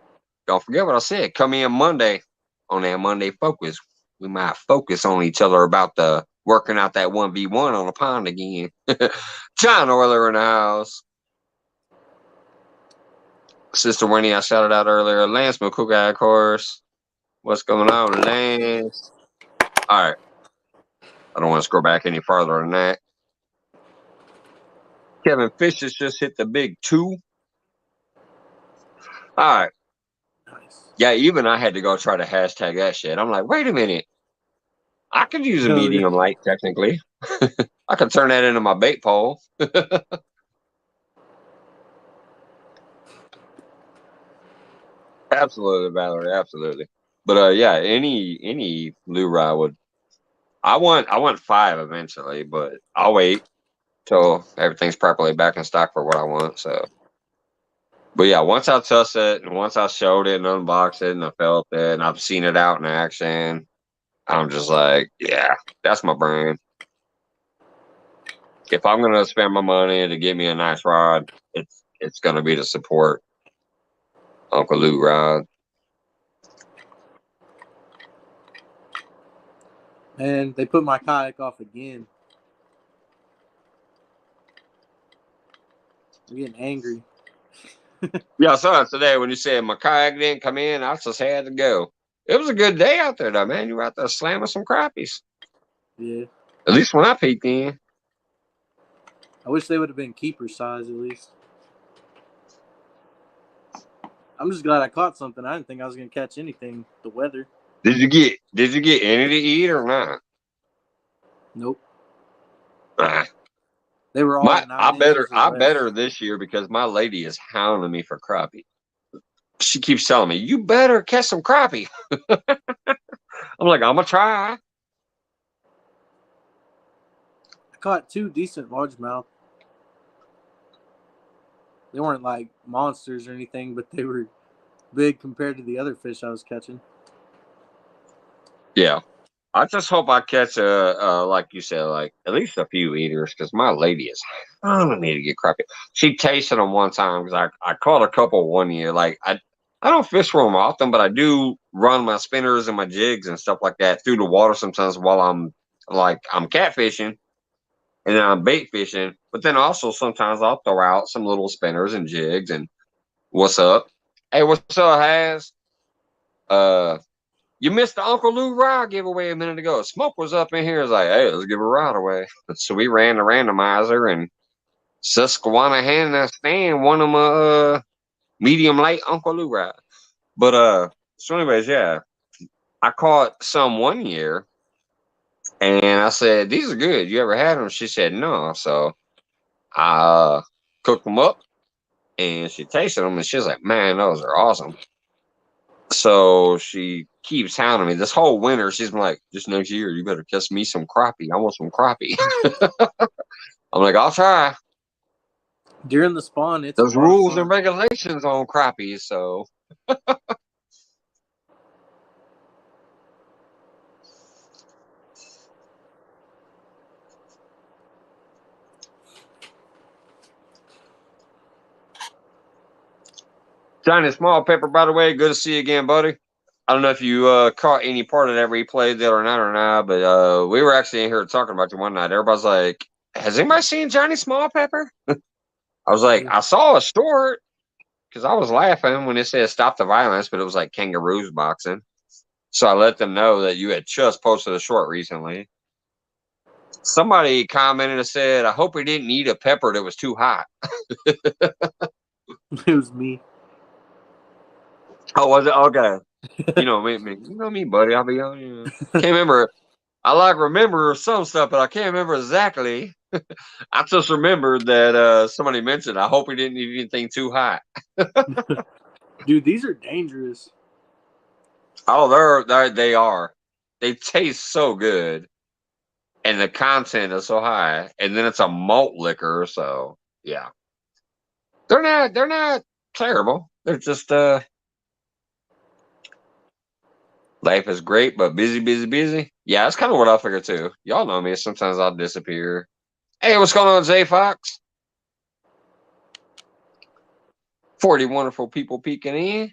don't forget what I said. Come in Monday on that Monday Focus. We might focus on each other about the working out that 1v1 on the pond again. John Euler in the house. Sister Winnie, I shouted out earlier. Lance McCook, of course. What's going on, Lance? All right. I don't want to scroll back any farther than that. Kevin Fish has just hit the big 2. All right. Nice. Yeah, even I had to go try to hashtag that shit. I'm like, wait a minute. I could use a medium light, technically. I could turn that into my bait pole. Absolutely, Valerie. Absolutely. But yeah, any lure would. I want 5 eventually, but I'll wait till everything's properly back in stock for what I want. So, but yeah, once I touched it and once I showed it and unboxed it and I felt it and I've seen it out in action, I'm just like, yeah, that's my brand. If I'm gonna spend my money to get me a nice rod, it's gonna be to support Uncle Luke rod. And they put my kayak off again. I'm getting angry. Yeah, I saw it today when you said my kayak didn't come in. I just had to go. It was a good day out there, though, man. You were out there slamming some crappies. Yeah. At least when I peeked in. I wish they would have been keeper size at least. I'm just glad I caught something. I didn't think I was gonna catch anything. The weather. Did you get any to eat or not? Nope. Ah. They were all 9 inches or I less. better this year because my lady is hounding me for crappie. She keeps telling me, you better catch some crappie. I'm like, I'm gonna try. I caught 2 decent largemouth. They weren't like monsters or anything, but they were big compared to the other fish I was catching. Yeah. I just hope I catch like you said, like at least a few eaters because my lady is hounding me to get crappie. She tasted them one time because I caught a couple one year. Like I don't fish for them often, but I do run my spinners and my jigs and stuff like that through the water sometimes while I'm catfishing and then I'm bait fishing. But then also sometimes I'll throw out some little spinners and jigs and what's up? Hey, what's up, Has? You missed the Uncle Lou ride giveaway a minute ago. Smoke was up in here. It's like, hey, let's give a ride away. So we ran the randomizer and Susquehanna Stan won him a medium light Uncle Lou ride. But so anyways, yeah. I caught some one year and I said, these are good. You ever had them? She said no. So I cooked them up and she tasted them and she's like, man, those are awesome. So she keeps hounding me this whole winter. She's been like, just next year, you better catch me some crappie. I want some crappie. I'm like, I'll try. During the spawn, it's There's rules and regulations on crappie, so. Johnny Small Pepper, by the way, good to see you again, buddy. I don't know if you caught any part of that replay there or not, but we were actually in here talking about you one night. Everybody's like, has anybody seen Johnny Small Pepper? I was like, I saw a short because I was laughing when it said stop the violence, but it was like kangaroos boxing. So I let them know that you had just posted a short recently. Somebody commented and said, I hope we didn't eat a pepper that was too hot. It was me. Oh, was it? Okay. You know me, buddy. I'll be on you. Can't remember. I remember some stuff, but I can't remember exactly. I just remembered that somebody mentioned, I hope we didn't eat anything too hot. Dude, these are dangerous. Oh, they are. They taste so good. And the content is so high. And then it's a malt liquor, so yeah. They're not terrible. They're just life is great, but busy. Yeah, that's kind of what I figure too. Y'all know me. Sometimes I'll disappear. Hey, what's going on, Zay Fox? 40 wonderful people peeking in.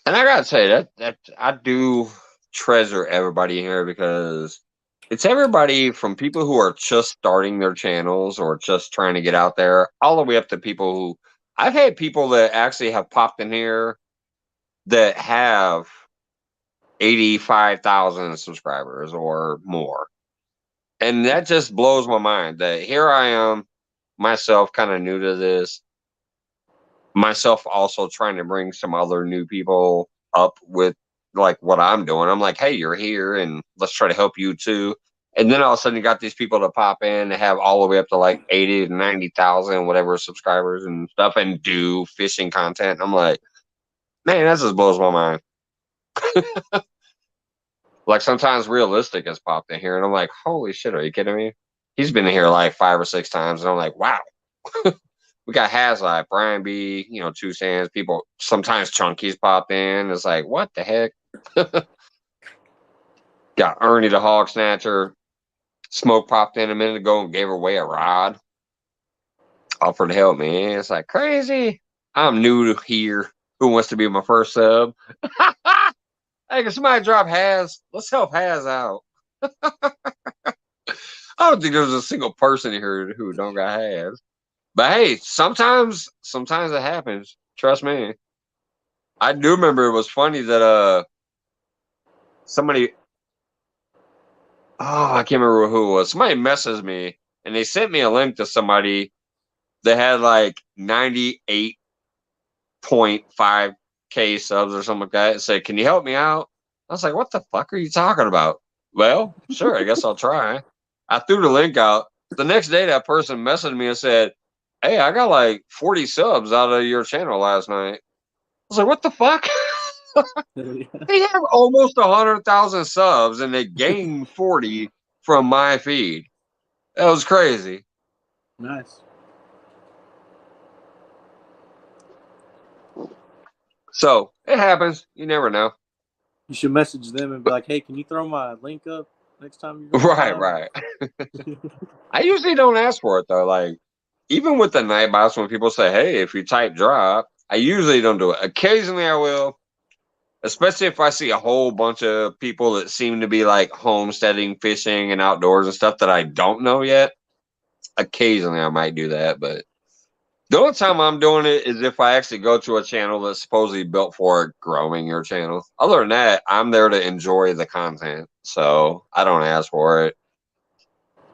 And I gotta say that I do treasure everybody here because it's everybody from people who are just starting their channels or just trying to get out there, all the way up to people who I've had people that actually have popped in here that have 85,000 subscribers or more. And that just blows my mind that here I am, myself kind of new to this, myself also trying to bring some other new people up with like what I'm doing. I'm like, hey, you're here and let's try to help you too. And then all of a sudden you got these people to pop in and have all the way up to like 80 to 90,000, whatever subscribers and stuff and do fishing content. I'm like, man, that just blows my mind. Like sometimes Realistic has popped in here and I'm like, holy shit, are you kidding me? He's been in here like 5 or 6 times and I'm like, wow. We got Hazlight, Brian B, 2 Sands, people, sometimes Chunky's popped in. It's like, what the heck? Got Ernie the Hog Snatcher. Smoke popped in a minute ago and gave away a rod. Offered to help me. It's like crazy. I'm new to here. Who wants to be my first sub? Hey, can somebody drop Haz? Let's help Haz out. I don't think there's a single person here who don't got Haz. But hey, sometimes it happens. Trust me. I do remember it was funny that somebody, I can't remember who it was. Somebody messaged me and they sent me a link to somebody that had like 98.5K subs or something like that. And said, "Can you help me out?" I was like, "What the fuck are you talking about?" Well, sure, I guess I'll try. I threw the link out. The next day, that person messaged me and said, "Hey, I got like 40 subs out of your channel last night." I was like, "What the fuck?" They have almost 100,000 subs and they gained 40 from my feed. That was crazy. Nice. So it happens. You never know. You should message them and be like, "Hey, can you throw my link up next time you're Right. I usually don't ask for it though. Like even with the Nightbots, when people say, "Hey, if you type drop," I usually don't do it. Occasionally I will, especially if I see a whole bunch of people that seem to be like homesteading, fishing, and outdoors and stuff that I don't know yet. Occasionally I might do that, but the only time I'm doing it is if I actually go to a channel that's supposedly built for growing your channel. Other than that, I'm there to enjoy the content, so I don't ask for it.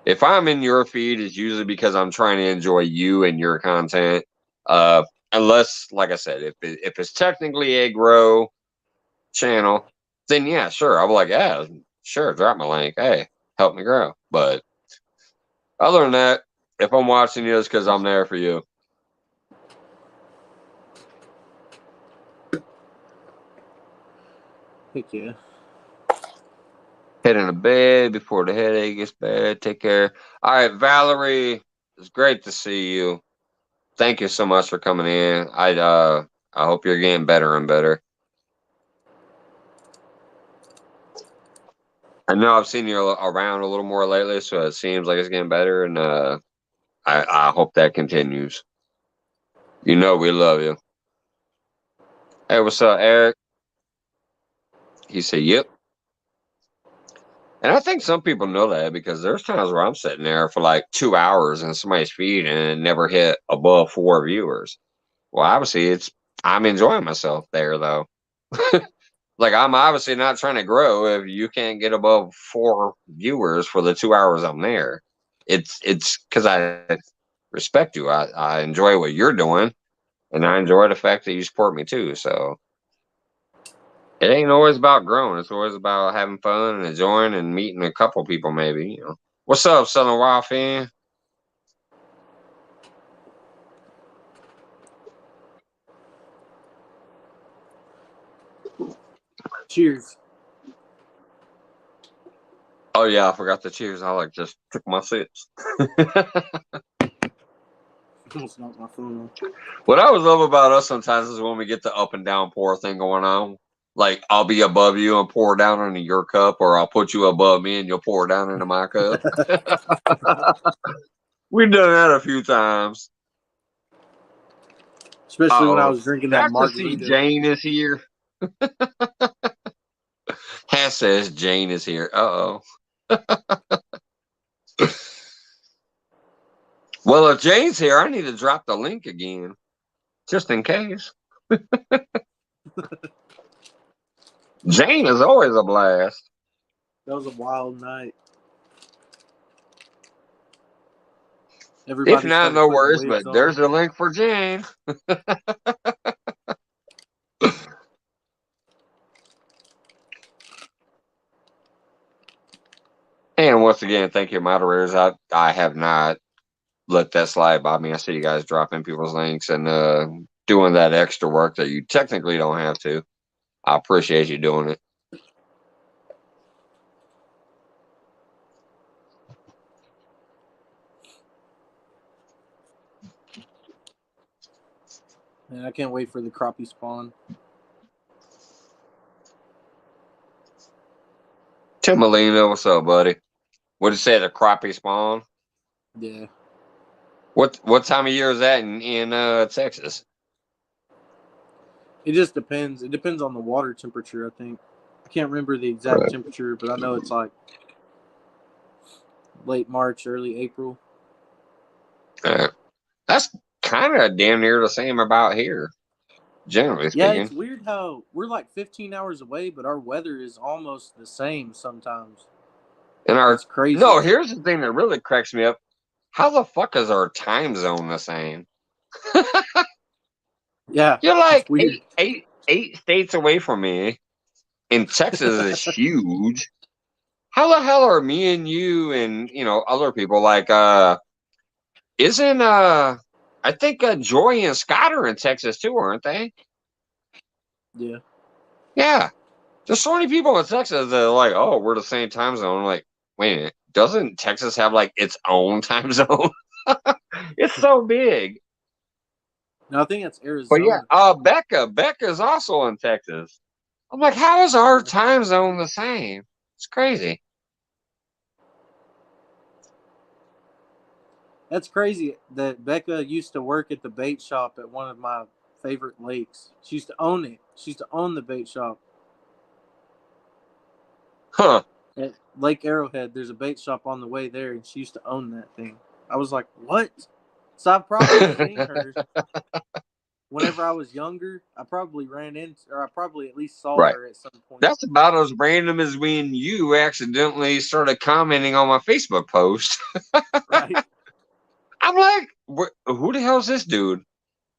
If I'm in your feed, it's usually because I'm trying to enjoy you and your content. Unless, like I said, if it's technically a grow channel, then yeah, sure. I'll be like, yeah, sure, drop my link. Hey, help me grow. But other than that, if I'm watching you, it's because I'm there for you. Heck yeah. Head in the bed before the headache gets bad. Take care. All right, Valerie, it's great to see you. Thank you so much for coming in. I hope you're getting better and better. I know I've seen you around a little more lately, so it seems like it's getting better, and I hope that continues. You know we love you. Hey, what's up, Eric? He said, "Yep." And I think some people know that because there's times where I'm sitting there for like 2 hours in somebody's feed and it never hit above 4 viewers. Well, obviously I'm enjoying myself there though. Like I'm obviously not trying to grow if you can't get above 4 viewers for the 2 hours I'm there. It's because I respect you. I enjoy what you're doing, and I enjoy the fact that you support me too. So it ain't always about growing. It's always about having fun and enjoying and meeting a couple people, maybe. You know. What's up, Southern Wild fan? Cheers. Oh yeah, I forgot the cheers. I like just took my sips. Almost knocked my phone off. What I always love about us sometimes is when we get the up and down pour thing going on. Like I'll be above you and pour down into your cup, or I'll put you above me and you'll pour down into my cup. We've done that a few times. Especially when I was drinking that margarita. Jane is here. Hass says Jane is here. Uh-oh. Well, if Jane's here, I need to drop the link again. Just in case. Jane is always a blast. That was a wild night. Everybody if not, no worries, but on. there's a link for Jane. And once again, thank you, moderators. I have not let that slide by me. I see you guys dropping people's links and doing that extra work that you technically don't have to. I appreciate you doing it. Man, I can't wait for the crappie spawn. Tim Molina, what's up, buddy? What did you say, the crappie spawn? Yeah. What time of year is that in Texas? It just depends. It depends on the water temperature, I think. I can't remember the exact temperature, but I know it's like late March, early April. That's kind of damn near the same about here, generally Yeah, speaking. it's weird how we're like 15 hours away, but our weather is almost the same sometimes. And It's crazy. No, here's the thing that really cracks me up. How the fuck is our time zone the same? Yeah, You're it's like weird. eight states away from me, and Texas is huge. How the hell are me and you and other people like isn't I think Joy and Scott are in Texas too, aren't they? Yeah. Yeah. There's so many people in Texas that are like, oh, we're the same time zone. I'm like, wait a minute, doesn't Texas have like its own time zone? It's so big. No, I think that's But Arizona. yeah, Becca's also in Texas. I'm like, how is our time zone the same? It's crazy. That's crazy that Becca used to work at the bait shop at one of my favorite lakes. She used to own it. She used to own the bait shop. Huh. At Lake Arrowhead, there's a bait shop on the way there, and she used to own that thing. I was like, what? So I've probably seen her whenever I was younger. I probably ran into, or I probably at least saw Right. her at some point. That's about as random as when you accidentally started commenting on my Facebook post. Right? I'm like, who the hell is this dude?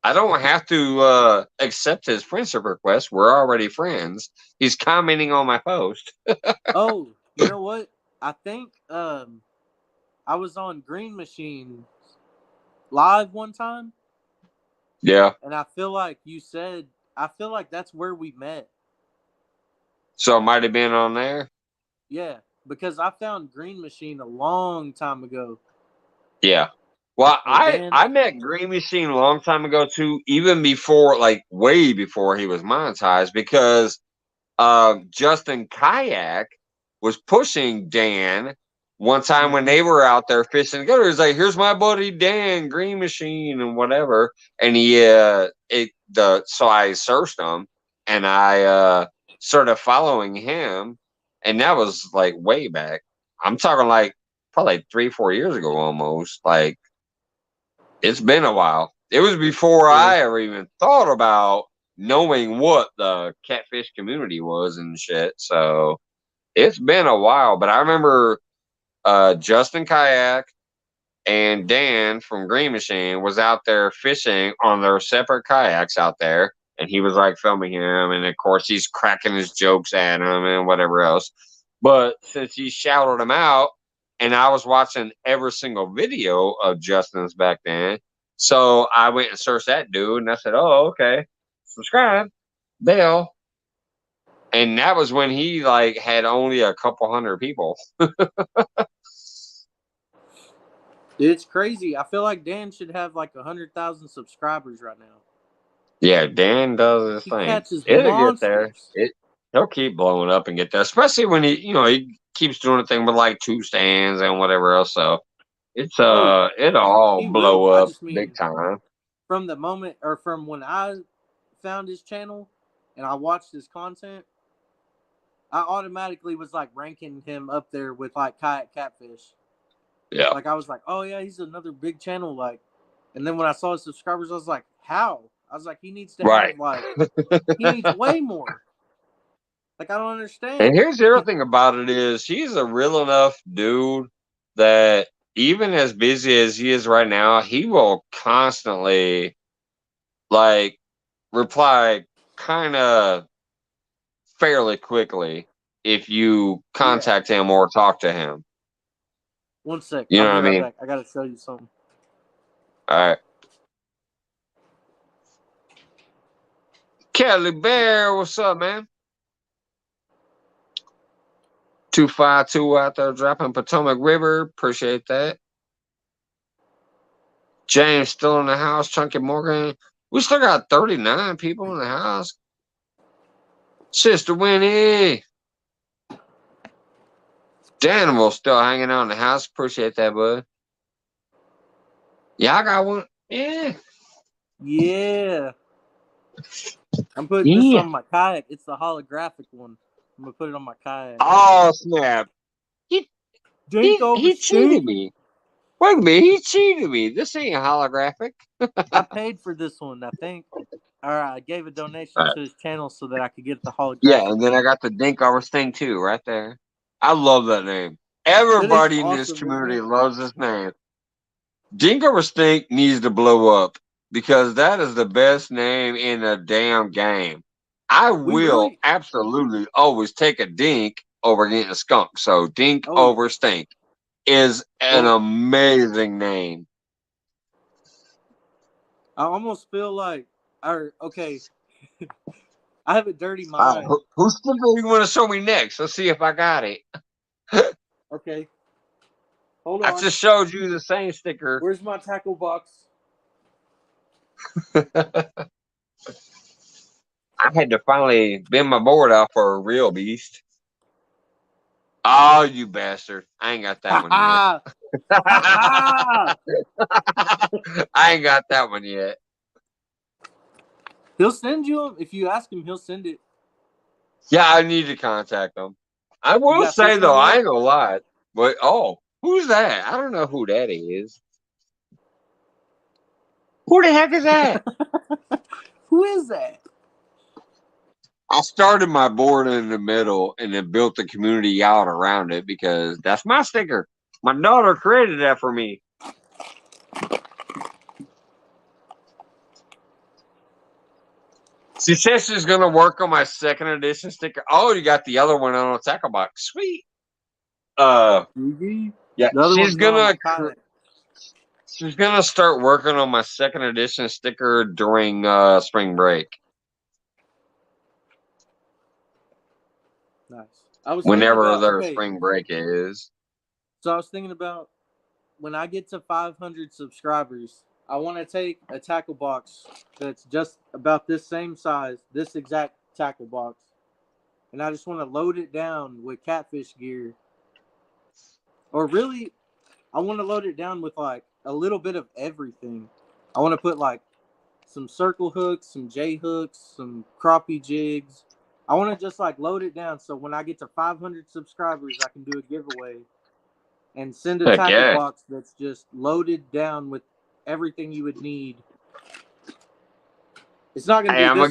I don't have to accept his friendship request. We're already friends. He's commenting on my post. Oh, you know what? I think I was on Green Machine live one time. Yeah. And I feel like you said, I feel like that's where we met. So it might have been on there. Yeah, because I found Green Machine a long time ago. Yeah. Well, Dan, I met Green Machine a long time ago too, even before, like way before he was monetized, because Justin Kayak was pushing Dan one time when they were out there fishing together. He's like, "Here's my buddy Dan, Green Machine, and whatever." And so I searched him and I started following him, and that was like way back. I'm talking like probably 3-4 years ago almost. Like it's been a while. It was before I ever even thought about knowing what the catfish community was and shit. So it's been a while. But I remember Justin Kayak and Dan from Green Machine was out there fishing on their separate kayaks out there. And he was like filming him. And of course, he's cracking his jokes at him and whatever else. But since he shouted him out, and I was watching every single video of Justin's back then, so I went and searched that dude, and I said, "Oh, okay, subscribe, bell." And that was when he like had only a couple hundred people. it's crazy. I feel like Dan should have like 100,000 subscribers right now. Yeah, Dan does his He thing. catches It'll get there. monsters. He'll keep blowing up and get there, especially when he keeps doing a thing with like two stands and whatever else. So it's it'll all He blow will. I up just mean big time. from the moment or from when I found his channel and I watched his content, I automatically was like ranking him up there with like Kayak Catfish. Yeah. Like I was like, oh yeah, he's another big channel. Like, and then when I saw his subscribers, I was like, how? I was like, he needs to have like, he needs way more. Like I don't understand. And here's the other thing about it is he's a real enough dude that even as busy as he is right now, he will constantly like reply kind of fairly quickly if you contact him or talk to him. One sec. You know I'll what be I right mean? back. I gotta show you something. All right. Kelly Bear, what's up, man? 252 out there dropping Potomac River. Appreciate that. James still in the house. Chunky Morgan. We still got 39 people in the house. Sister Winnie. Danimal still hanging out in the house. Appreciate that, bud. Yeah, I got one. Yeah. Yeah. I'm putting this on my kayak. It's the holographic one. I'm gonna put it on my kayak. Oh snap! He He cheated me. Wait a minute, he cheated me. This ain't holographic. I paid for this one, I think. All right, I gave a donation to his channel so that I could get the holographic. Yeah, and then I got the Dink Over Stink too, right there. I love that name. Everybody in this community loves this name. Dink Over Stink needs to blow up because that is the best name in the damn game. I will absolutely always take a dink over getting a skunk. So Dink Over Stink is an amazing name. I almost feel like, okay, I have a dirty mind. Whose sticker you want to show me next? Let's see if I got it. Okay. Hold on. I just showed you the same sticker. Where's my tackle box? I had to finally bend my board out for a real beast. Oh, you bastard. I ain't got that one yet. I ain't got that one yet. He'll send you them. If you ask him, he'll send it. Yeah, I need to contact him. I will say, though, I ain't gonna lie. But, who's that? I don't know who that is. Who the heck is that? Who is that? I started my board in the middle and then built the community out around it because that's my sticker. My daughter created that for me. She says she's going to work on my second edition sticker. Oh, you got the other one on a tackle box. Sweet. Yeah, she's going to start working on my second edition sticker during spring break. Nice. Whenever their spring break is. So I was thinking about when I get to 500 subscribers, I want to take a tackle box that's just about this same size, this exact tackle box, and I just want to load it down with Catfish gear. Or really, I want to load it down with like a little bit of everything. I want to put like some circle hooks, some J hooks, some crappie jigs. I want to just like load it down so when I get to 500 subscribers, I can do a giveaway and send a tackle box that's just loaded down with everything you would need. It's not going to be I'm gonna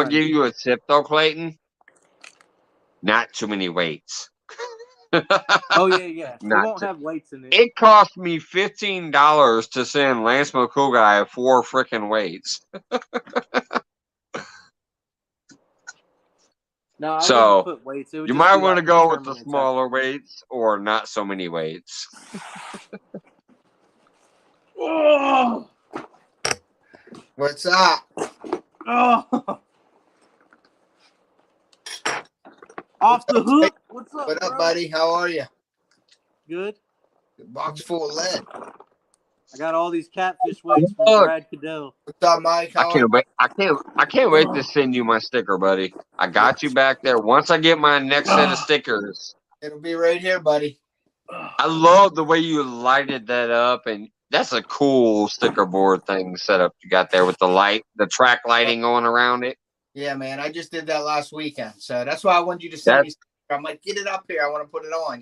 give you a tip though, Clayton. Not too many weights. Oh yeah. It won't have weights in it. It cost me $15 to send Lance McCool 4 freaking weights. No, so put weights. you might want to go with the smaller weights or not so many weights. Oh, what's up? Oh, off the hook. What's up? What up, buddy? How are you? Good. The box full of lead. I got all these Catfish weights from Brad Cadell. What's up, Mike? I can't wait to send you my sticker, buddy. I got you back there. Once I get my next set of stickers, it'll be right here, buddy. I love the way you lighted that up, and that's a cool sticker board thing setup you got there with the track lighting going around it. Yeah, man. I just did that last weekend, so that's why I wanted you to send me. I'm like, get it up here. I want to put it on.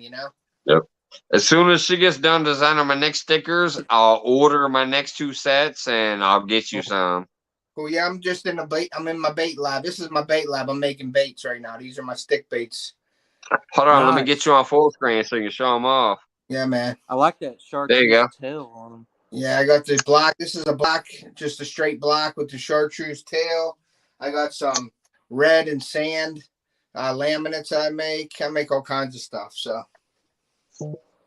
Yep. As soon as she gets done designing my next stickers, I'll order my next 2 sets and I'll get you some. Cool. Yeah, I'm just in the bait. I'm in my bait lab. This is my bait lab. I'm making baits right now. These are my stick baits. Hold on, let me get you on full screen so you can show them off. Yeah, man. I like that shark tail on them. Yeah, I got the black. This is a black, just a straight black with the chartreuse tail. I got some red and sand laminates I make. I make all kinds of stuff. So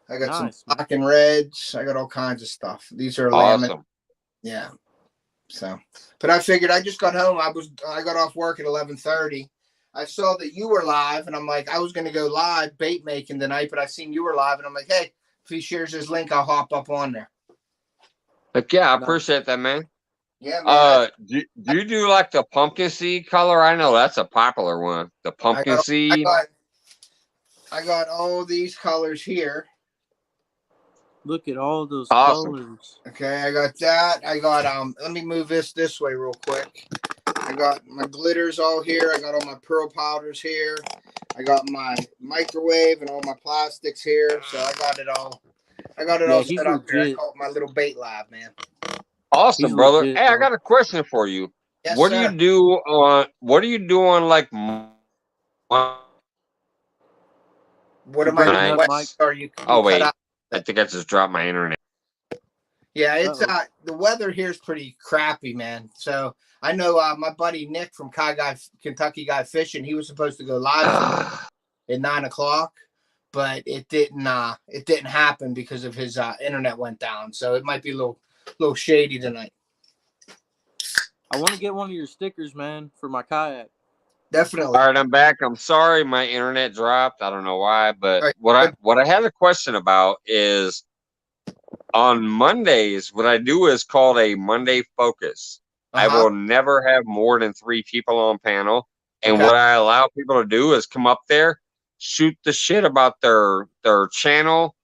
I got some black and reds. I got all kinds of stuff. These are laminates. Yeah. So, but I figured I just got home. I got off work at 11:30. I saw that you were live, and I'm like, I was going to go live bait making tonight, but I seen you were live, and I'm like, hey, if he shares his link, I'll hop up on there. Like, yeah, I appreciate that, man. Yeah, man. Do you do like the pumpkin seed color? I know that's a popular one. The pumpkin seed. I got all these colors here. Look at all those colors. Okay, I got that. I got let me move this way real quick. I got my glitters all here. I got all my pearl powders here. I got my microwave and all my plastics here. So I got it all. I got it all set up here. I call it my little bait lab, man. Awesome, brother. Hey, I got a question for you. Yes, what sir. do you do on? What do you do on like? What am I doing? What are you? Oh wait, I think I just dropped my internet. Yeah, it's the weather here is pretty crappy, man. So I know my buddy Nick from Kentucky Guy Fishing. He was supposed to go live at 9:00, but it didn't happen because of his internet went down. So it might be a little shady tonight. I want to get one of your stickers, man, for my kayak. Definitely. All right, I'm back. I'm sorry my internet dropped. I don't know why, but what I had a question about is on Mondays, what I do is called a Monday focus. I will never have more than 3 people on panel. And what I allow people to do is come up there, shoot the shit about their channel,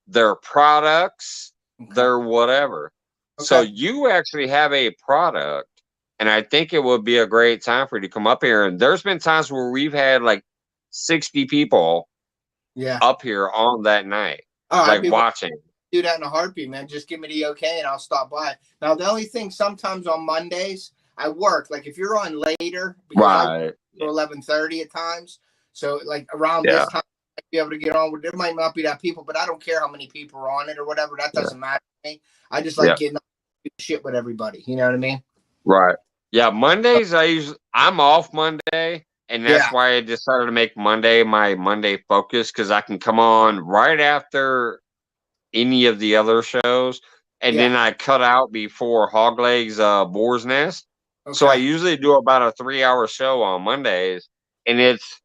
their products, their whatever. So you actually have a product, and I think it would be a great time for you to come up here. And there's been times where we've had like 60 people up here on that night, like watching. Do that in a heartbeat, man. Just give me the okay and I'll stop by. Now, the only thing sometimes on Mondays, I work. Like if you're on later, because I go 11:30 at times. So like around this time, I might be able to get on. There might not be that people, but I don't care how many people are on it or whatever. That doesn't matter to me. I just like getting shit with everybody. You know what I mean? Right. Yeah. Mondays, I'm off Monday. And that's why I decided to make Monday my Monday focus, because I can come on right after any of the other shows, and then I cut out before Hogleg's Boar's Nest. So I usually do about a 3-hour show on Mondays, and it's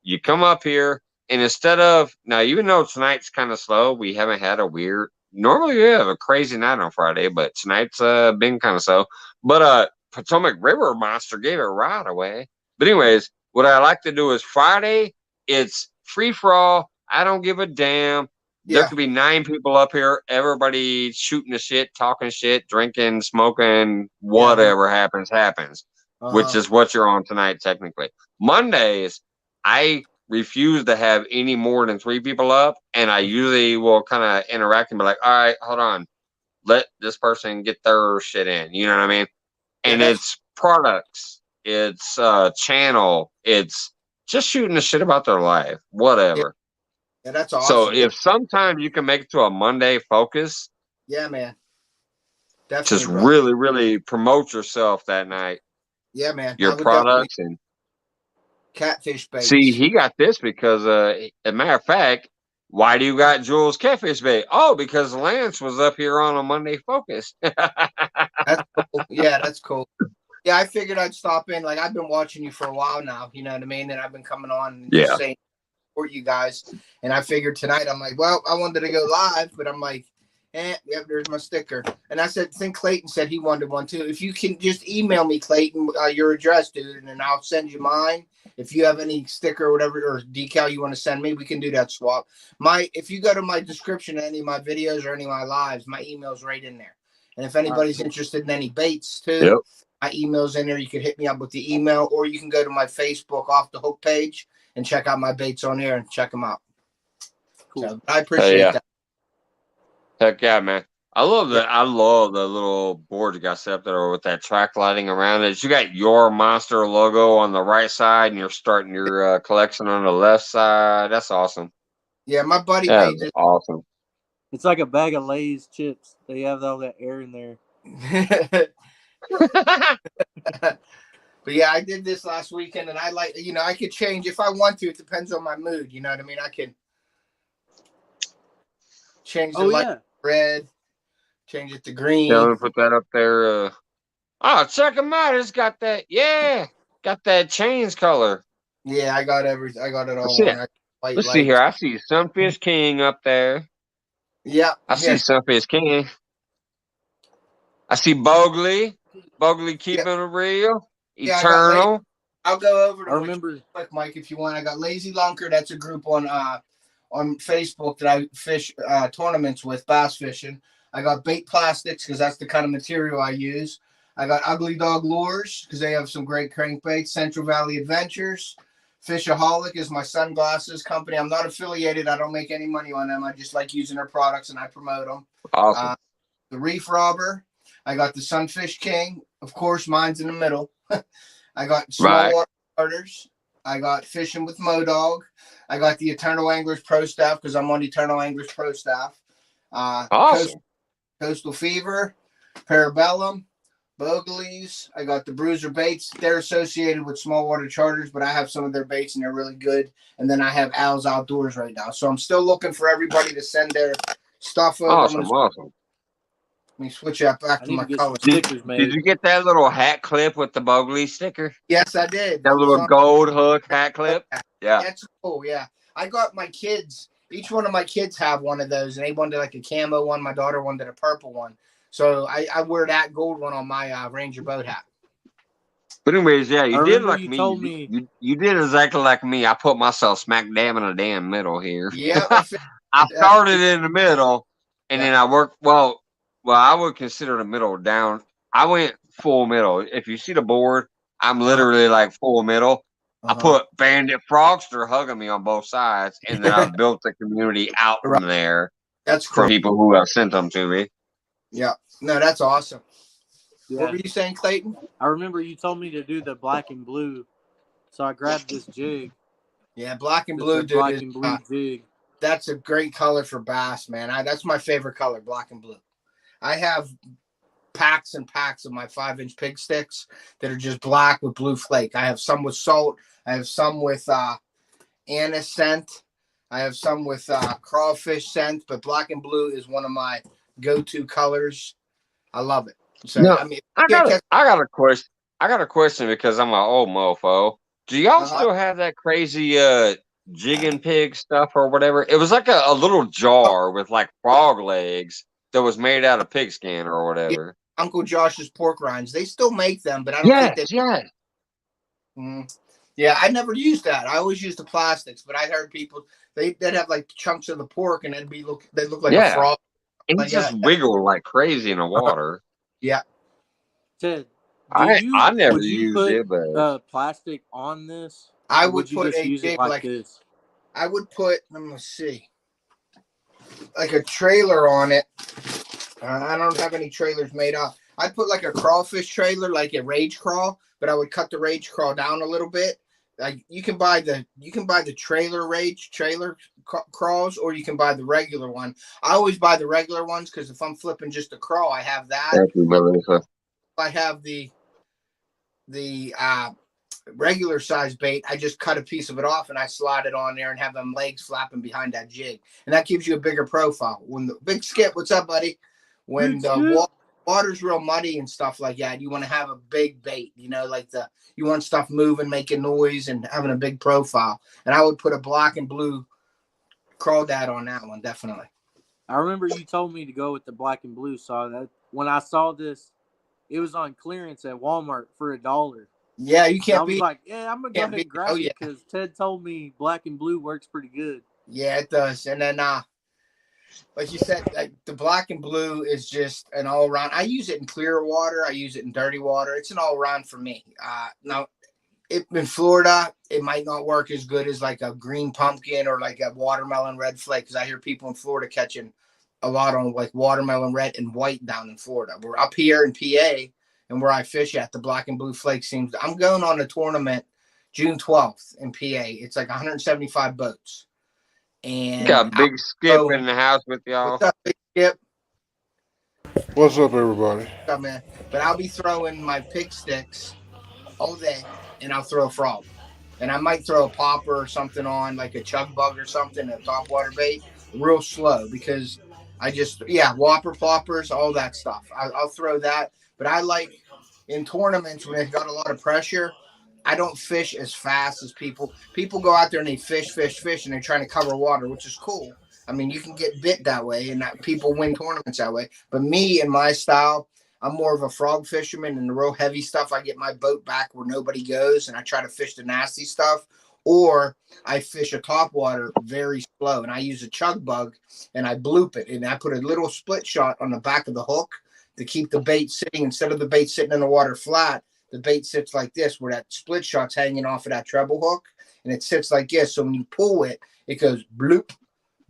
you come up here, and instead of now, even though tonight's kind of slow, we haven't had a weird. Normally we have a crazy night on Friday, but tonight's been kind of slow. But Potomac River Monster gave it right away. But anyways, what I like to do is Friday, it's free for all. I don't give a damn. There could be 9 people up here, everybody shooting the shit, talking shit, drinking, smoking, whatever happens, which is what you're on tonight, technically. Mondays, I refuse to have any more than 3 people up, and I usually will kind of interact and be like, all right, hold on. Let this person get their shit in. You know what I mean? And it's products, it's channel, it's just shooting the shit about their life, whatever. Yeah, that's awesome. So if sometimes you can make it to a Monday focus, yeah, man, definitely, just really, really promote yourself that night. Yeah, man, your products and catfish bait. See, he got this because, as a matter of fact, why do you got Jules catfish bait? Oh, because Lance was up here on a Monday focus. That's cool. Yeah, that's cool. Yeah, I figured I'd stop in. Like I've been watching you for a while now. You know what I mean? And I've been coming on and just saying. You guys, and I figured tonight I'm like, well, I wanted to go live, but I'm like, there's my sticker. And I think Clayton said he wanted one too. If you can just email me, Clayton, your address, dude, and I'll send you mine. If you have any sticker or whatever or decal you want to send me, we can do that swap. If you go to my description of any of my videos or any of my lives, my email's right in there. And if anybody's interested in any baits too, my email's in there. You can hit me up with the email, or you can go to my Facebook Off the Hook page and check out my baits on there and check them out. Cool. So I appreciate that. Heck yeah, man. I love that. I love the little board you got set up there with that track lighting around it. You got your monster logo on the right side, and you're starting your collection on the left side. That's awesome. Yeah, my buddy made this. Awesome. It's like a bag of Lay's chips. They have all that air in there. But yeah, I did this last weekend, and I I could change if I want to. It depends on my mood. You know what I mean? I can change the light red, change it to green. Yeah, put that up there. Check them out. It's got that. Yeah, got that chains color. Yeah, I got everything. I got it all. Let's see here. I see Sunfish King up there. Yeah, I see Sunfish King. I see Bogley. Bogley keeping it real. Eternal. I'll go over to remember quick, Mike, if you want. I got Lazy Lunker. That's a group on Facebook that I fish tournaments with, bass fishing. I got Bait Plastics because that's the kind of material I use. I got Ugly Dog Lures because they have some great crankbaits. Central Valley Adventures. Fishaholic is my sunglasses company. I'm not affiliated. I don't make any money on them. I just like using their products and I promote them. Awesome. The Reef Robber. I got the Sunfish King. Of course, mine's in the middle. I got Small Water Starters. I got Fishing with Modog. I got the Eternal Anglers Pro Staff because I'm on the Eternal Anglers Pro Staff. Awesome. Coastal Fever, Parabellum, Bogleys. I got the Bruiser Baits. They're associated with Small Water Charters, but I have some of their baits and they're really good. And then I have Al's Outdoors right now. So I'm still looking for everybody to send their stuff over. Awesome. Let me switch that back to my colors. Did you get that little hat clip with the Bogey sticker? Yes, I did. That little gold hook hat clip? Yeah. That's cool, yeah. I got my kids, each one of my kids have one of those, and they wanted like a camo one. My daughter wanted a purple one. So I wear that gold one on my Ranger boat hat. But anyways, yeah, you did like me. You did exactly like me. I put myself smack dab in the damn middle here. Yeah. I started in the middle, and then I worked, well, I would consider the middle down. I went full middle. If you see the board, I'm literally like full middle. I put Bandit Frogster hugging me on both sides, and then I built the community out from there. That's cool. For people who have sent them to me. Yeah. No, that's awesome. Yeah. What were you saying, Clayton? I remember you told me to do the black and blue, so I grabbed this jig. Yeah, black and blue, dude. Black and blue jig. That's a great color for bass, man. That's my favorite color, black and blue. I have packs and packs of my 5-inch pig sticks that are just black with blue flake. I have some with salt. I have some with anise scent. I have some with crawfish scent. But black and blue is one of my go-to colors. I love it. So no, I mean, I got a question. I got a question because I'm an old mofo. Do y'all still have that crazy jigging pig stuff or whatever? It was like a little jar with like frog legs that was made out of pig skin or whatever. Yeah, Uncle Josh's pork rinds. They still make them, but I don't think they. Yeah, I never used that. I always used the plastics, but I heard people they'd have like chunks of the pork and they look like a frog. It just wiggle like crazy in the water. Yeah. Ted, I never used it, but plastic on this. I would put a jig like this. I would put. Let me see. Like a trailer on it. I don't have any trailers made up. I'd put like a crawfish trailer, like a rage crawl, but I would cut the rage crawl down a little bit. Like you can buy the trailer crawls, or you can buy the regular one. I always buy the regular ones because if I'm flipping just a crawl, I have that. I have the regular size bait. I just cut a piece of it off and I slide it on there and have them legs flapping behind that jig, and that gives you a bigger profile. When the Big Skip, what's up, buddy? When the water's real muddy and stuff like that, you want to have a big bait, like you want stuff moving, making noise, and having a big profile. And I would put a black and blue crawdad on that one, definitely. I remember you told me to go with the black and blue. So that when I saw this, it was on clearance at Walmart for $1. Yeah, you can't. I was like, yeah, I'm gonna go ahead and grab it because Ted told me black and blue works pretty good. Yeah, it does. And then, like you said, like the black and blue is just an all around. I use it in clear water. I use it in dirty water. It's an all around for me. Now, in Florida, it might not work as good as like a green pumpkin or like a watermelon red flake, because I hear people in Florida catching a lot on like watermelon red and white down in Florida. We're up here in PA, and where I fish at, the black and blue flake seems. I'm going on a tournament June 12th in PA. It's like 175 boats. And got Big Skip in the house with y'all. What's up, Big Skip? What's up, everybody? What's up, man? But I'll be throwing my pig sticks all day, and I'll throw a frog. And I might throw a popper or something on, like a chug bug or something, a topwater bait, real slow, because whopper ploppers, all that stuff. I'll throw that. But I like in tournaments when they've got a lot of pressure, I don't fish as fast as people. People go out there and they fish, and they're trying to cover water, which is cool. I mean, you can get bit that way, and people win tournaments that way. But me and my style, I'm more of a frog fisherman, and the real heavy stuff, I get my boat back where nobody goes, and I try to fish the nasty stuff. Or I fish a topwater very slow, and I use a chug bug, and I bloop it, and I put a little split shot on the back of the hook to keep the bait sitting. Instead of the bait sitting in the water flat, the bait sits like this, where that split shot's hanging off of that treble hook, and it sits like this. So when you pull it, it goes bloop,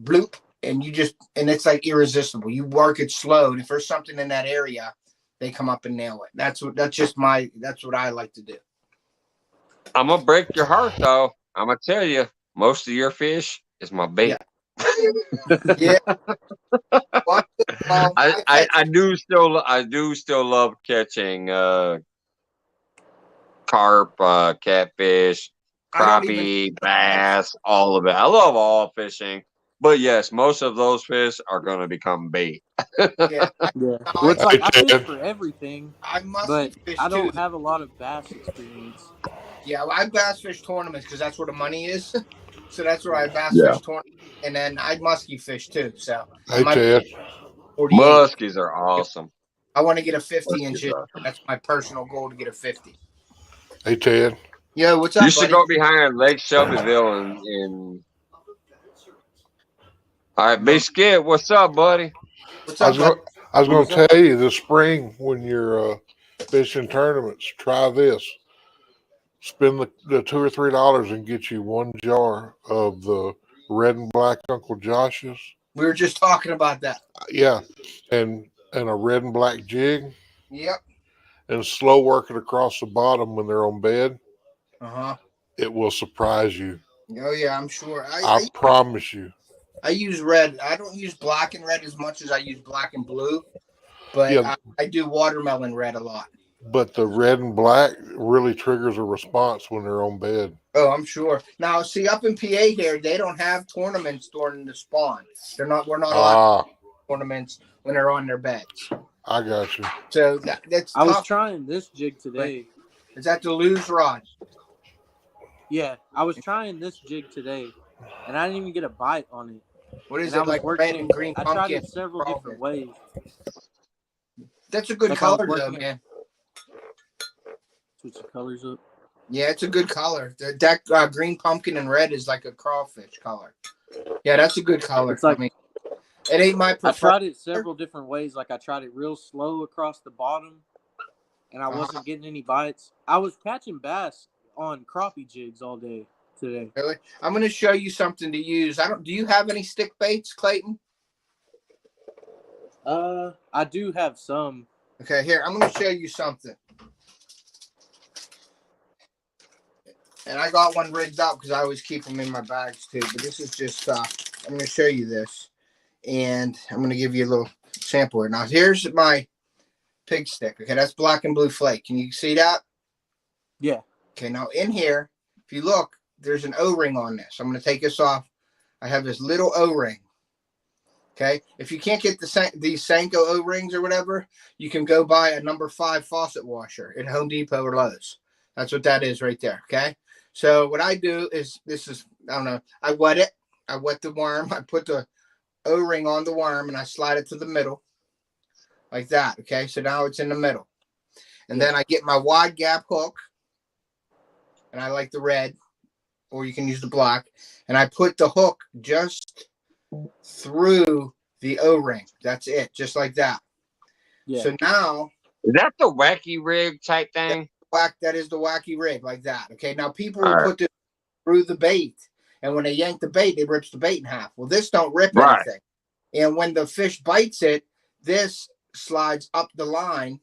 bloop, and it's like irresistible. You work it slow, and if there's something in that area, they come up and nail it. That's what I like to do. I'm gonna break your heart though. I'm gonna tell you, most of your fish is my bait. Yeah. I do still love catching carp, catfish, crappie, bass, all of it. I love all fishing, but yes, most of those fish are gonna become bait. Yeah. Well, it's like I fish for everything, but I don't have a lot of bass experience. Yeah, well, I bass fish tournaments because that's where the money is. So that's where I bass fish tournaments, and then I muskie fish too. So hey, Ted. Muskies are awesome. I want to get a 50-inch. That's my personal goal, to get a 50. Hey, Ted. Yeah, what's up, You should buddy? go behind Lake Shelbyville and all right, Big Skid, what's up, buddy? What's up, buddy? I was going to tell you this spring when you're fishing tournaments, try this. Spend the $2 or $3 and get you one jar of the red and black Uncle Josh's. We were just talking about that. Yeah, and a red and black jig. Yep. And slow work it across the bottom when they're on bed. It will surprise you. Oh yeah, I'm sure. I promise you. I use red. I don't use black and red as much as I use black and blue, but I do watermelon red a lot. But the red and black really triggers a response when they're on bed. Oh, I'm sure. Now, see, up in PA here, they don't have tournaments during the spawn. We're not allowed to tournaments when they're on their beds. I got you. So that's I was trying this jig today. Is that the loose rod? Yeah, I was trying this jig today, and I didn't even get a bite on it. What is it, like red and green pumpkin? I tried it several different ways. That's a good color, though, man. Switch the colors up. Yeah, it's a good color. That green pumpkin and red is like a crawfish color. Yeah, that's a good color. It's like, I mean, it ain't my preferred. I tried it several different ways. Like I tried it real slow across the bottom, and I wasn't getting any bites. I was catching bass on crappie jigs all day today. Really? I'm going to show you something to use. Do you have any stick baits, Clayton? I do have some. Okay, here, I'm going to show you something. And I got one rigged up because I always keep them in my bags too. But this is just, I'm going to show you this. And I'm going to give you a little sample here. Now, here's my pig stick. Okay, that's black and blue flake. Can you see that? Yeah. Okay, now in here, if you look, there's an O-ring on this. I'm going to take this off. I have this little O-ring. Okay, if you can't get these Senko O-rings or whatever, you can go buy a number 5 faucet washer at Home Depot or Lowe's. That's what that is right there. Okay, so what I do is I don't know. I wet it. I wet the worm. I put the O-ring on the worm and I slide it to the middle like that. Okay, so now it's in the middle. And then I get my wide gap hook, and I like the red, or you can use the black, and I put the hook just through the O-ring. That's it, just like that. Yeah. So now, is that the wacky rig type thing? That is the wacky rig, like that. Okay, now people will put this through the bait, and when they yank the bait, it rips the bait in half. Well, this don't rip anything. And when the fish bites it, this slides up the line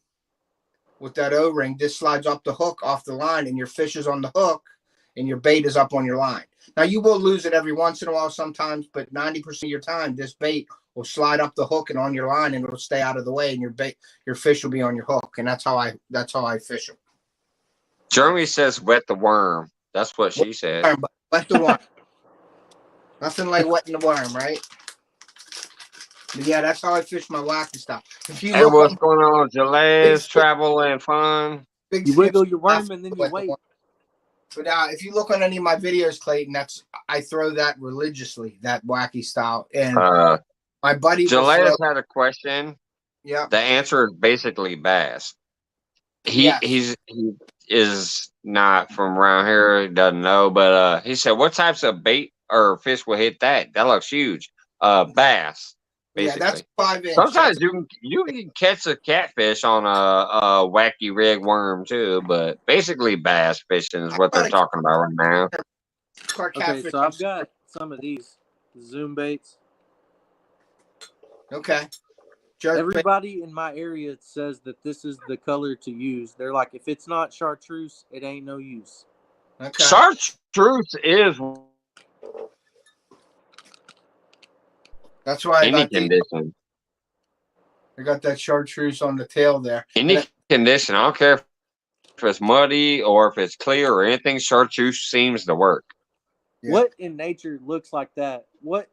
with that O-ring. This slides up the hook off the line, and your fish is on the hook, and your bait is up on your line. Now, you will lose it every once in a while sometimes, but 90% of your time, this bait will slide up the hook and on your line, and it'll stay out of the way, and your fish will be on your hook. And that's how I fish them. Jeremy says wet the worm. That's what she said. Wet the worm. Nothing like wetting the worm, right? But yeah, that's how I fish my wacky stuff. Hey, what's going on, Jalez? Travel and fun. You wiggle your worm and then you wait. But if you look on any of my videos, Clayton, I throw that religiously, that wacky style. And my buddy Jalez had a question. Yeah. The answer is basically bass. He is not from around here. He doesn't know, but he said, "What types of bait or fish will hit that? That looks huge." Bass. basically. Yeah, that's 5 inch. Sometimes you can catch a catfish on a wacky rig worm too, but basically bass fishing is what they're talking about right now. Okay, so I've got some of these Zoom baits. Okay. Jerk Everybody in my area says that this is the color to use. They're like, if it's not chartreuse, it ain't no use. Okay. Chartreuse is That's why I any got condition. I got that chartreuse on the tail there. Any condition. I don't care if it's muddy or if it's clear or anything. Chartreuse seems to work. Yeah. What in nature looks like that? What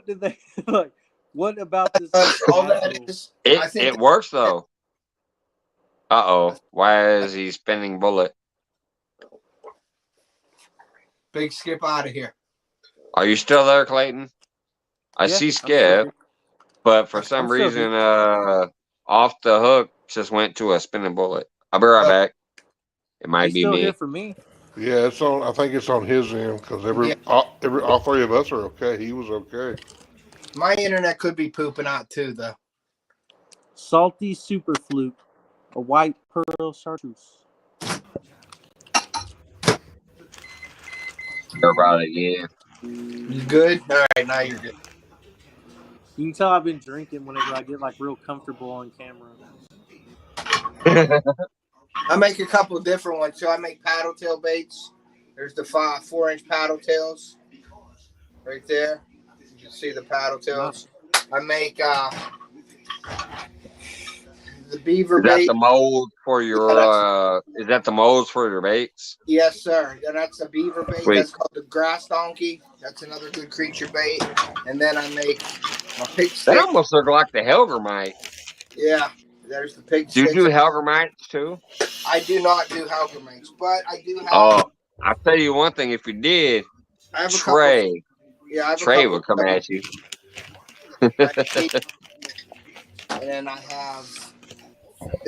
did they like? What about this? All that is, it works though. Why is he spinning bullet? Big Skip out of here. Are you still there, Clayton? I see Skip, but for some reason, off the hook just went to a spinning bullet. I'll be right back. It might be still me. Here for me. Yeah, it's on. I think it's on his end because all three of us are okay. He was okay. My internet could be pooping out too, though. Salty super fluke, a white pearl chartreuse. About it again. You good? All right, now you're good. You can tell I've been drinking whenever I get like real comfortable on camera. I make a couple different ones. So I make paddle tail baits. There's the 4-inch paddle tails right there. You can see the paddle tails. I make the beaver bait. Is that the mold for your? Is that the molds for your baits? Yes, sir. And that's the beaver bait. Sweet. That's called the grass donkey. That's another good creature bait. And then I make my pig stick. That almost looks like the Helgermite. Yeah, there's the pig Do you sticks. do Helgermites too? I do not do Helgermites, but I do have. Oh, I'll tell you one thing. If you did, I have Trey. Trey would come at you. And then I have.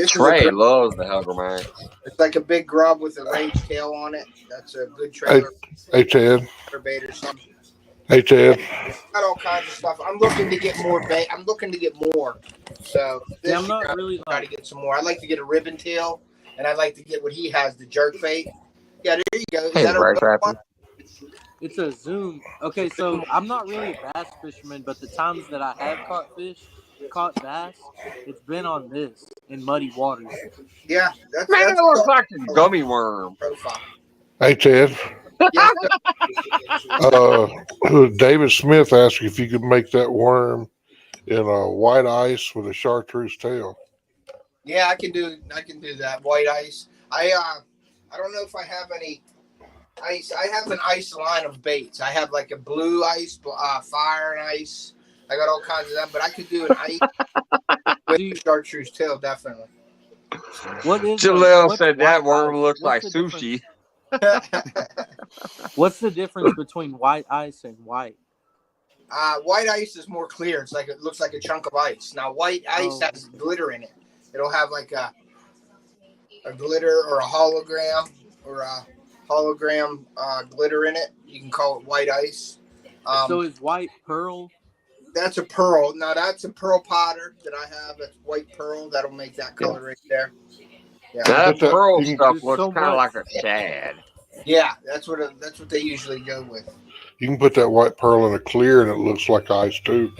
Trey loves the Helgermite. It's like a big grub with a range tail on it. That's a good trailer. Hey, Chad. Bait or something. Hey, Chad. Got all kinds of stuff. I'm looking to get more bait. I'm looking to get more. So this I'm not really try to get some more. I'd like to get a ribbon tail, and I'd like to get what he has, the jerk bait. Yeah, there you go. Is that a one? It's a Zoom. Okay, so I'm not really a bass fisherman, but the times that I have caught bass, it's been on this in muddy waters. Yeah, that's it looks like a gummy worm. Profile. Hey, Ted. Yes, David Smith asked if you could make that worm in a white ice with a chartreuse tail. Yeah, I can do that. White ice. I don't know if I have any ice. I have an ice line of baits. I have like a blue ice, fire and ice. I got all kinds of them, but I could do an ice with a chartreuse tail, definitely. What is Jaleel said that worm looks like sushi. What's the difference between white ice and white? White ice is more clear. It's like it looks like a chunk of ice. Now white ice has glitter in it. It'll have like a glitter or a hologram glitter in it. You can call it white ice. So is white pearl? That's a pearl. Now that's a pearl powder that I have. That's white pearl. That'll make that color right there. Yeah. That pearl stuff looks kind of like a shad. Yeah, that's what they usually go with. You can put that white pearl in a clear, and it looks like ice too.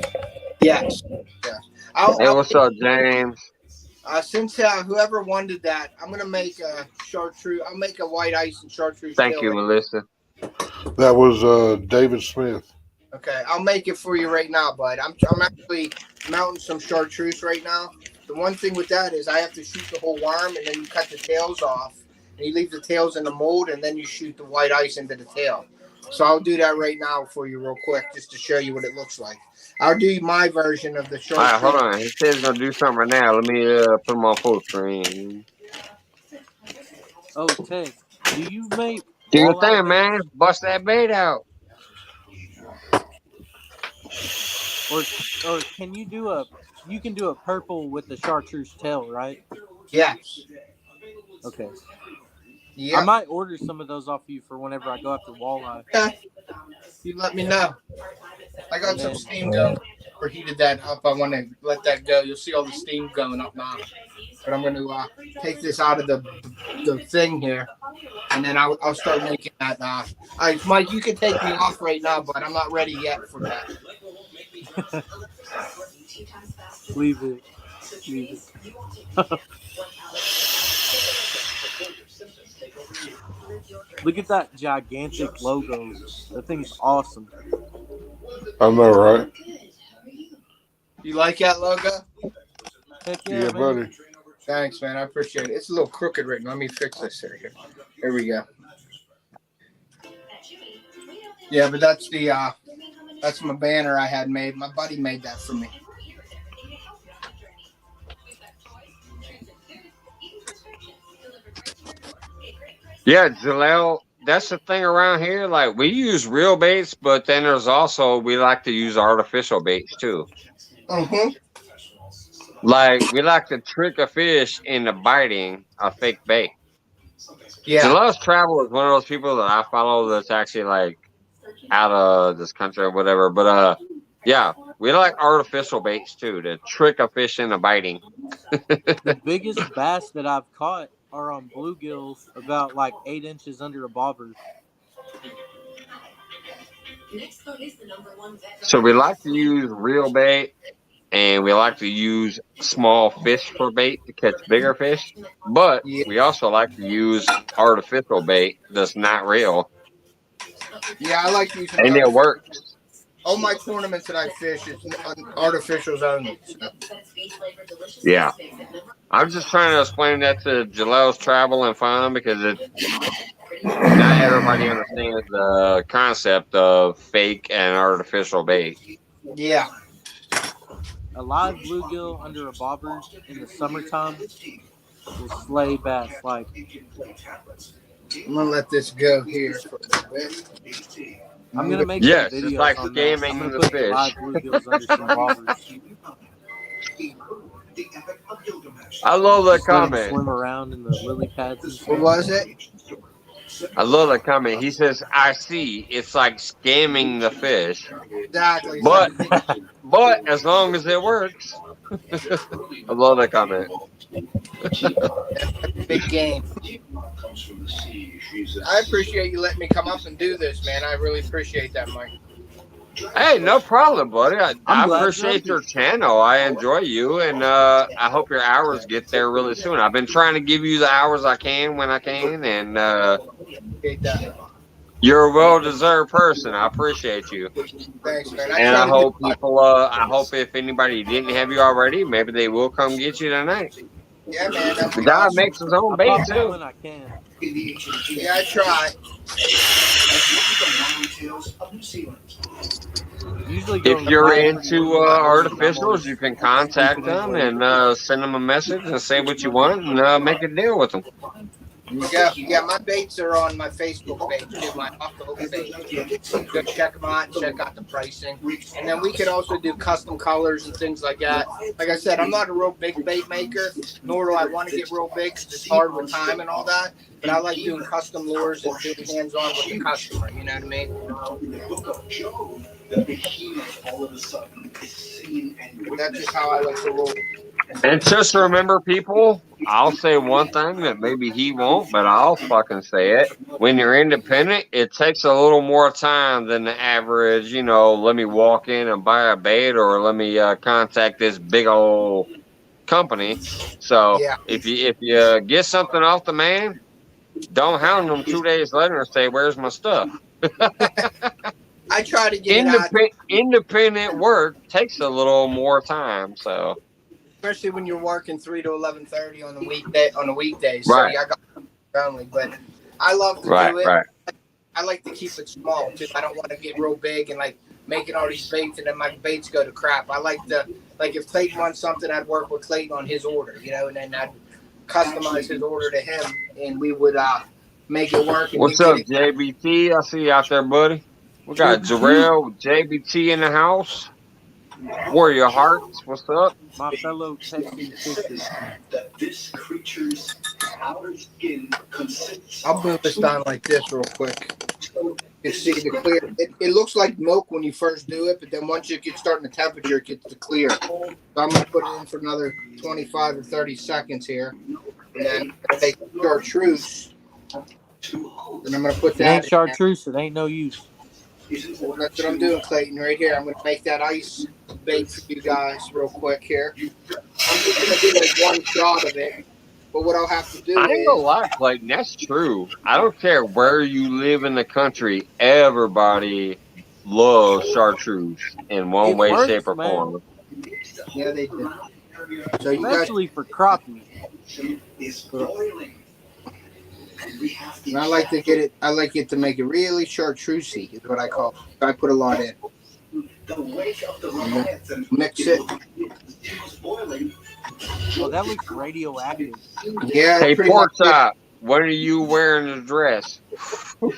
Yes. Yeah. Hey, what's up, James? Since whoever wanted that, I'm gonna make a chartreuse. I'll make a white ice and chartreuse. Thank you, Melissa. That was David Smith. Okay, I'll make it for you right now, bud. I'm actually mounting some chartreuse right now. The one thing with that is I have to shoot the whole worm, and then you cut the tails off, and you leave the tails in the mold, and then you shoot the white ice into the tail. So I'll do that right now for you real quick, just to show you what it looks like. I'll do my version of the chartreuse. All right, hold on. He says he's gonna do something right now. Let me put him on full screen. Oh, Ted, do you make? Do your thing, man. Bust that bait out. Or can you do a? You can do a purple with the chartreuse tail, right? Yes. Okay. Yeah. I might order some of those off you for whenever I go after walleye. Okay. You let me know. I got some steam going. overheated that up. I want to let that go. You'll see all the steam going up now. But I'm going to take this out of the thing here, and then I'll start making that. Mike, you can take me off right now, but I'm not ready yet for that. Leave it. Look at that gigantic logo. That thing's awesome. I know, right? You like that logo? Heck Yeah, man. buddy. Thanks, man. I appreciate it. It's a little crooked right now. Let me fix this here. Here we go. Yeah, but that's my banner I had made. My buddy made that for me. Yeah, Jaleel, that's the thing around here. Like, we use real baits, but then there's also, we like to use artificial baits too. Mm-hmm. Like, we like to trick a fish into biting a fake bait. Yeah. Jaleel's Travel is one of those people that I follow that's actually like out of this country or whatever. But yeah, we like artificial baits too to trick a fish into biting. The biggest bass that I've caught are on bluegill, about like 8 inches under a bobber. So we like to use real bait, and we like to use small fish for bait to catch bigger fish. But we also like to use artificial bait that's not real. Yeah, I like using and it works. All my tournaments that I fish is artificials only. So. Yeah. I'm just trying to explain that to Jaleel's Travel and Fun because not everybody understands the concept of fake and artificial bait. Yeah. A live bluegill under a bobber in the summertime will slay bass. Like, I'm gonna let this go here for a bit. I'm gonna make yes, some videos it's like on that. I'm scamming gonna the put fish. live bluegills under some bobbers. I love that Just let 'em comment. swim around in the lily pads and stuff. What was it? I love that comment. He says, "I see. It's like scamming the fish, Exactly. but as long as it works." I love that comment. Big game. I appreciate you letting me come up and do this, man. I really appreciate that, Mike. Hey, no problem, buddy. I glad appreciate you're your channel. I enjoy you, and I hope your hours get there really soon. I've been trying to give you the hours I can when I can, and Appreciate that. you're a well-deserved person. I appreciate you. Thanks, man. And I hope people, I hope if anybody didn't have you already, maybe they will come get you tonight. Yeah, man. The guy makes his own bait, too. When I can. Yeah, I try. Usually If you're into artificials, you can contact them and send them a message and say what you want and make a deal with them. Yeah, my baits are on my Facebook page too, my off-the-hook page. Go check them out, check out the pricing. And then we can also do custom colors and things like that. Like I said, I'm not a real big bait maker, nor do I want to get real big because it's hard with time and all that. But I like doing custom lures and being hands-on with the customer, you know what I mean? That's just how I like to roll. And just remember, people, I'll say one thing that maybe he won't, but I'll fucking say it. When you're independent, it takes a little more time than the average, let me walk in and buy a bait or let me contact this big old company. So if you get something off the man, don't hound them 2 days later and say, "Where's my stuff?" I try to get independent work takes a little more time, so especially when you're working 3 to 11:30 on a weekday. So right. I got family, but I love to do it. Right. I like to keep it small too. I don't want to get real big and like making all these baits and then my baits go to crap. I like to if Clayton wants something, I'd work with Clayton on his order, and then I'd customize his order to him, and we would make it work. And what's up, JBT? I see you out there, buddy. We got Jarrell, JBT in the house. Warrior Hearts, what's up? My fellow Texan fishers. I'll move this down like this real quick. You can see the clear. It looks like milk when you first do it, but then once you get starting the temperature, it gets the clear. So I'm going to put it in for another 25 or 30 seconds here. And then I'm going to take chartreuse. And I'm going to put If it that ain't chartreuse, it ain't no use. That's what I'm doing, Clayton, right here. I'm going to make that ice bait for you guys real quick here. I'm just going to do like one shot of it. But what I'll have to do I ain't gonna is... lie, like that's true. I don't care where you live in the country. Everybody loves chartreuse in one It way, shape, works, or man. form. Yeah, they do. So you guys... Especially for crappie. And I like to get it. I like it to make it really chartreusey. Is what I call it. I put a lot in. Mix it. Oh, that looks radioactive. Yeah, Hey, pretty much. pork chop, when are you wearing the dress? And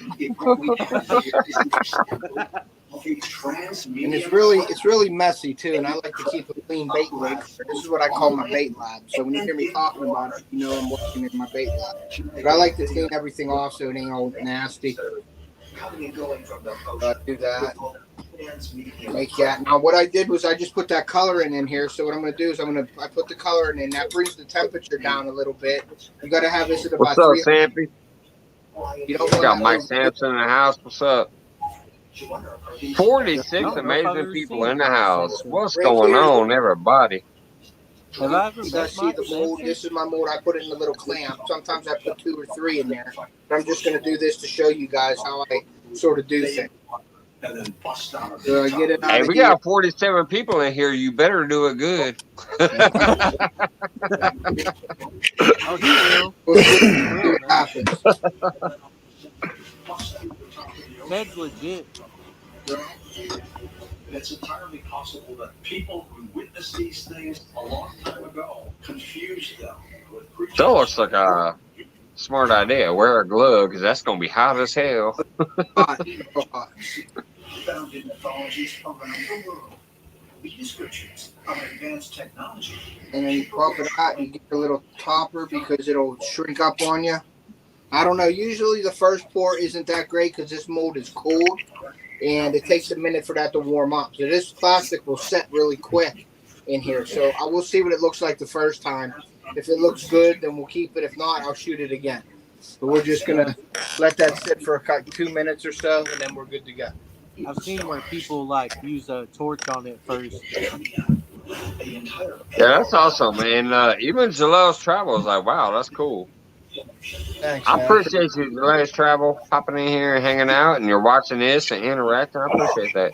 it's really messy too. And I like to keep a clean bait lab. This is what I call my bait lab. So when you hear me talking about it, you know I'm working in my bait lab. But I like to clean everything off so it ain't all nasty. Do that. Make that. Now what I did was I just put that coloring in here. So what I'm going to do is I put the coloring in. That brings the temperature down a little bit. You got to have this at about What's up, 300. Sampy? You don't We got want Mike to Sampson in the house. What's up? 46 I don't know if I've amazing ever people seen in the Mike house. Sampson. What's Right going here. on, everybody? Have I ever You met guys see Mike the mold? Sampson? This is my mold. I put it in a little clamp. Sometimes I put 2 or 3 in there. But I'm just going to do this to show you guys how I sort of do things. So I get it out Hey, of we here. got 47 people in here. You better do it good. Oh, he will. We'll see He will, what man. happens. Ted's legit. It's entirely possible that people who witnessed these things a long time ago confused them with creatures. That looks like a smart idea. Wear a glove because that's going to be hot as hell. Hot. Found in mythologies around the world. With descriptions of advanced technology. And then you pop it out. You get a little topper because it'll shrink up on you. I don't know. Usually the first pour isn't that great because this mold is cold. And it takes a minute for that to warm up. So this plastic will set really quick in here. So I will see what it looks like the first time. If it looks good, then we'll keep it. If not, I'll shoot it again. But we're just going to let that sit for 2 minutes or so, and then we're good to go. I've seen where people like use a torch on it first. Yeah, that's awesome, man. Even Jalal's travel is like, wow, that's cool. Thanks, I man. appreciate you, Jalal's travel, popping in here and hanging out, and you're watching this and interacting. I appreciate that.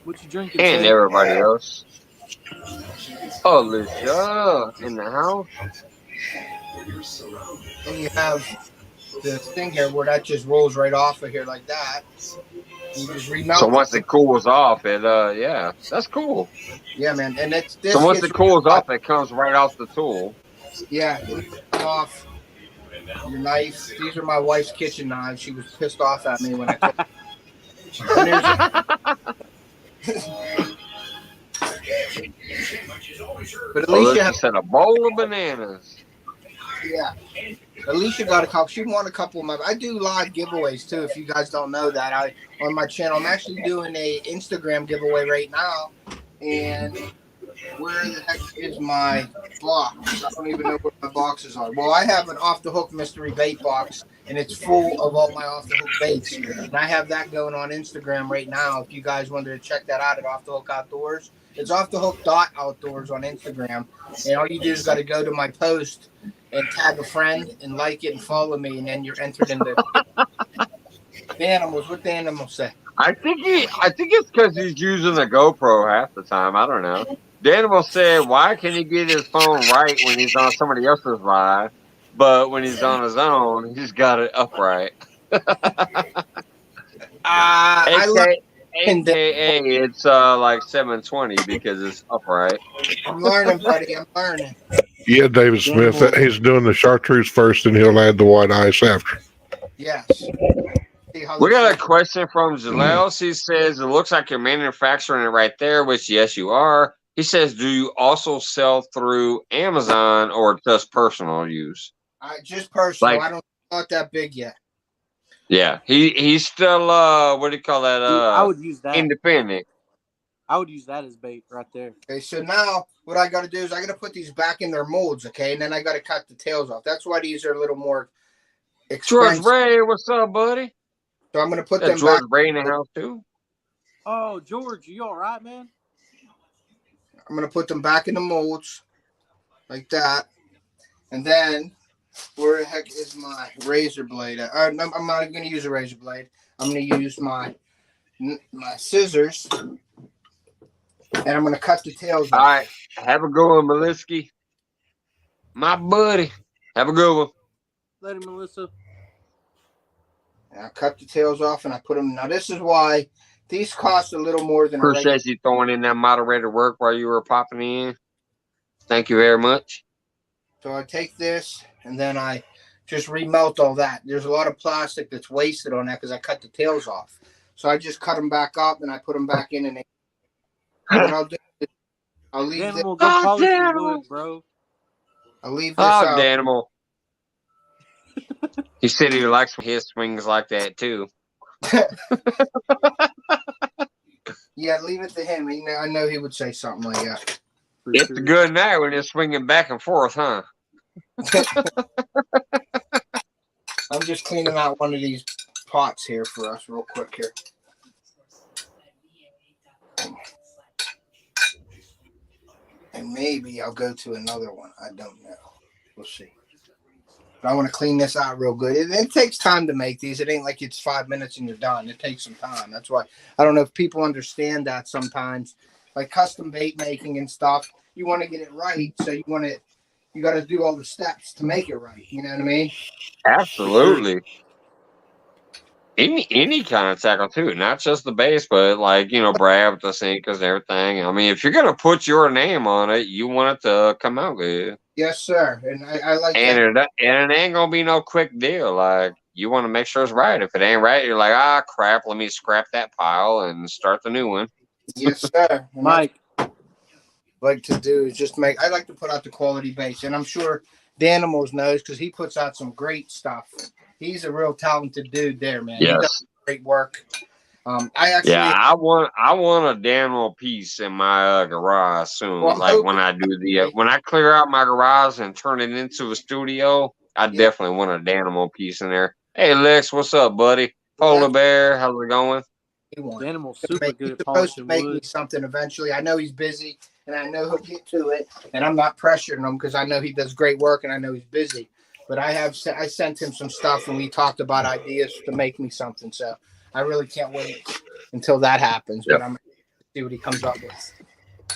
What you drinking, And Ted? everybody else. Oh, Alicia in the house. And you have the thing here where that just rolls right off of here like that. You just remelt So once it. it cools off, yeah, that's cool. Yeah, man. And it's this. So once gets it cools off, it comes right off the tool. Yeah, it comes off your knife. These are my wife's kitchen knives. She was pissed off at me when I took. But Alicia said a bowl of bananas. Yeah. Alicia got a couple. She won a couple of my. I do live giveaways too. If you guys don't know that, on my channel, I'm actually doing a Instagram giveaway right now. And where the heck is my box? I don't even know where my boxes are. Well, I have an off the hook mystery bait box, and it's full of all my off the hook baits. And I have that going on Instagram right now. If you guys wanted to check that out at Off the Hook Outdoors, it's off the hook .outdoors on Instagram. And all you do is got to go to my post and tag a friend and like it and follow me, and then you're entered in the animals. What the animals say? I think it's because he's using the GoPro half the time. I don't know. The animal said, "Why can he get his phone right when he's on somebody else's live, but when he's on his own, he's got it upright?" AKA, it's like 720 because it's upright. I'm learning, buddy. I'm learning. Yeah, David Smith. He's doing the chartreuse first, and he'll add the white ice after. Yes. We got a question from Jalel. She says, "It looks like you're manufacturing it right there," which yes, you are. He says, "Do you also sell through Amazon or just personal use?" Just personal. Like, I don't not that big yet. Yeah, he's still what do you call that? I would use that. Independent. I would use that as bait right there. Okay, so now what I got to do is I got to put these back in their molds, okay, and then I got to cut the tails off. That's why these are a little more George expensive. Ray, what's up, buddy? So I'm going to put That them George back. Ray in the house too. Oh, George, you all right, man? I'm going to put them back in the molds like that. And then where the heck is my razor blade? I'm not going to use a razor blade. I'm going to use my scissors, and I'm going to cut the tails off. All right, have a good one, Melisky. My buddy, have a good one. Later, Melissa. And I cut the tails off, and I put them. Now this is why these cost a little more than a regular. Appreciate you throwing in that moderator work while you were popping in. Thank you very much. So I take this, and then I just remelt all that. There's a lot of plastic that's wasted on that because I cut the tails off. So I just cut them back up, and I put them back in. And what I'll do is I'll leave this. Danimal, go polish some wood, bro. I'll leave this out. Danimal. He said he likes his swings like that too. Yeah, leave it to him. I know he would say something like that. It's a good night when you're swinging back and forth, huh? I'm just cleaning out one of these pots here for us real quick here. And maybe I'll go to another one. I don't know. We'll see. But I want to clean this out real good. It takes time to make these. It ain't like it's 5 minutes and you're done. It takes some time. That's why I don't know if people understand that sometimes. Like custom bait making and stuff, you want to get it right. So you got to do all the steps to make it right. You know what I mean? Absolutely. Any kind of tackle too, not just the base, but like Brad with the sinkers and everything. I mean, if you're gonna put your name on it, you want it to come out good. Yes, sir. And I like and that. It ain't gonna be no quick deal. Like you want to make sure it's right. If it ain't right, you're like, crap, let me scrap that pile and start the new one. Yes, sir. And Mike. like to do is just I like to put out the quality base, and I'm sure Danimals knows because he puts out some great stuff. He's a real talented dude there, man. Yes. He does great work. I want a Danimal piece in my garage soon. Well, like when I do when I clear out my garage and turn it into a studio, I definitely want a Danimal piece in there. Hey Lex, what's up, buddy? Polar Bear, how's it going? Danimal's super good at supposed polishing to make wood. me something eventually. I know he's busy, and I know he'll get to it. And I'm not pressuring him because I know he does great work, and I know he's busy. But I sent him some stuff, and we talked about ideas to make me something. So I really can't wait until that happens. But I'm going to see what he comes up with.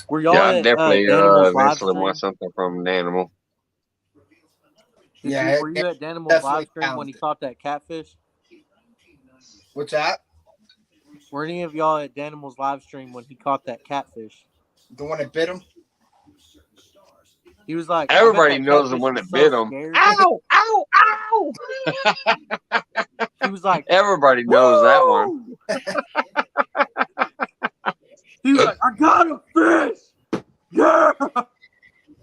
Were y'all at definitely Danimal's live eventually stream? want something from Danimal. Were you at Danimal's live stream when he caught that catfish? What's that? Were any of y'all at Danimal's live stream when he caught that catfish? The one that bit him? He was like, everybody knows the one that bit him. Ow! Ow! Ow! He was like, everybody knows that one. He was like, I got a fish! Yeah!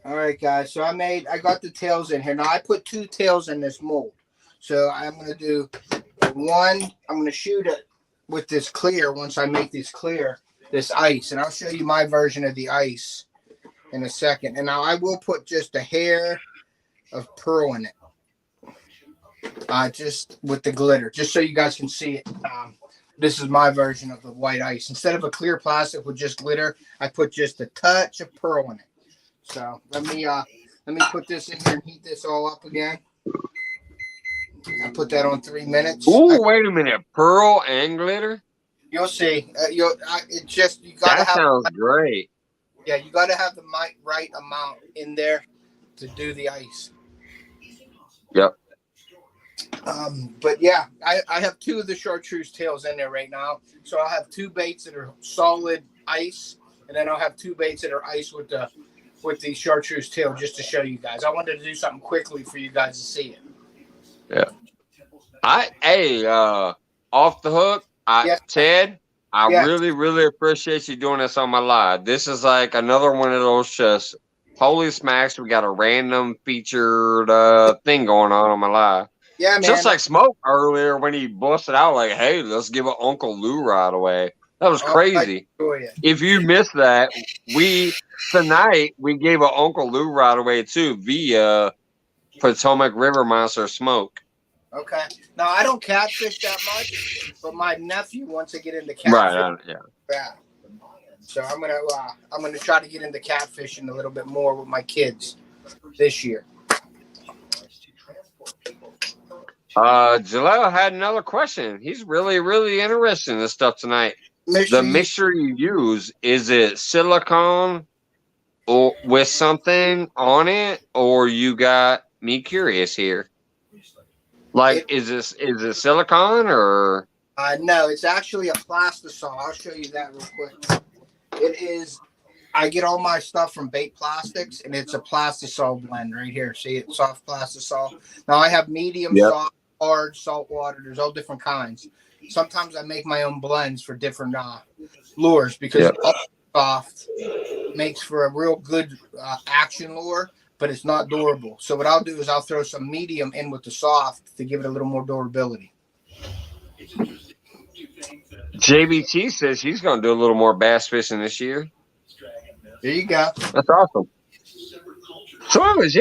All right, guys. So I got the tails in here. Now I put 2 tails in this mold. So I'm going to do one. I'm going to shoot it with this clear once I make this clear, this ice. And I'll show you my version of the ice in a second. And now I will put just a hair of pearl in it. Just with the glitter, just so you guys can see it. This is my version of the white ice. Instead of a clear plastic with just glitter, I put just a touch of pearl in it. So let me put this in here and heat this all up again. I put that on 3 minutes. Ooh, wait a minute, pearl and glitter. You'll see. You gotta that have. Sounds great. Yeah, you gotta have the right amount in there to do the ice. Yep. But yeah, I have 2 of the chartreuse tails in there right now. So I'll have 2 baits that are solid ice, and then I'll have 2 baits that are ice with the chartreuse tail, just to show you guys. I wanted to do something quickly for you guys to see it. Yeah. Off the hook, Ted, I really, really appreciate you doing this on my live. This is like another one of those just holy smacks. We got a random featured thing going on my live. Yeah, man. Just like Smoke earlier when he busted out like, hey, let's give an Uncle Lou right away. That was crazy. If you missed that, tonight we gave an Uncle Lou right away too via Potomac River Monster Smoke. Okay. Now I don't catfish that much, but my nephew wants to get into catfish. Right. Yeah. So I'm gonna try to get into catfishing a little bit more with my kids this year. Jaleel had another question. He's really, really interested in this stuff tonight. The mixture you use, is it silicone or with something on it, or you got me curious here? Like, is it silicone or? No, it's actually a plastisol. I'll show you that real quick. It is. I get all my stuff from Bait Plastics, and it's a plastisol blend right here. See it, soft plastisol. Now I have medium, soft, hard, salt water. There's all different kinds. Sometimes I make my own blends for different lures because soft makes for a real good action lure, but it's not durable. So what I'll do is I'll throw some medium in with the soft to give it a little more durability. JBT says he's going to do a little more bass fishing this year. There you go. That's awesome. So anyways,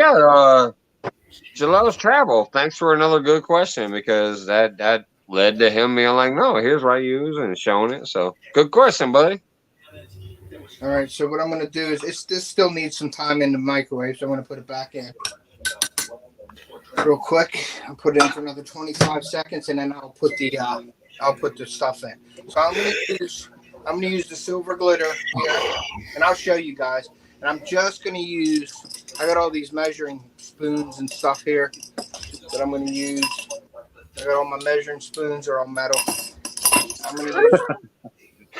Jaleel's travel. Thanks for another good question, because that led to him being like, no, here's what I use, and showing it. So good question, buddy. All right, so what I'm going to do is this still needs some time in the microwave, so I'm going to put it back in real quick. I'll put it in for another 25 seconds, and then I'll put the stuff in. So I'm going to use the silver glitter here, and I'll show you guys. And I'm just going to use, I got all these measuring spoons and stuff here that I'm going to use. I got all my measuring spoons are all metal. I'm going to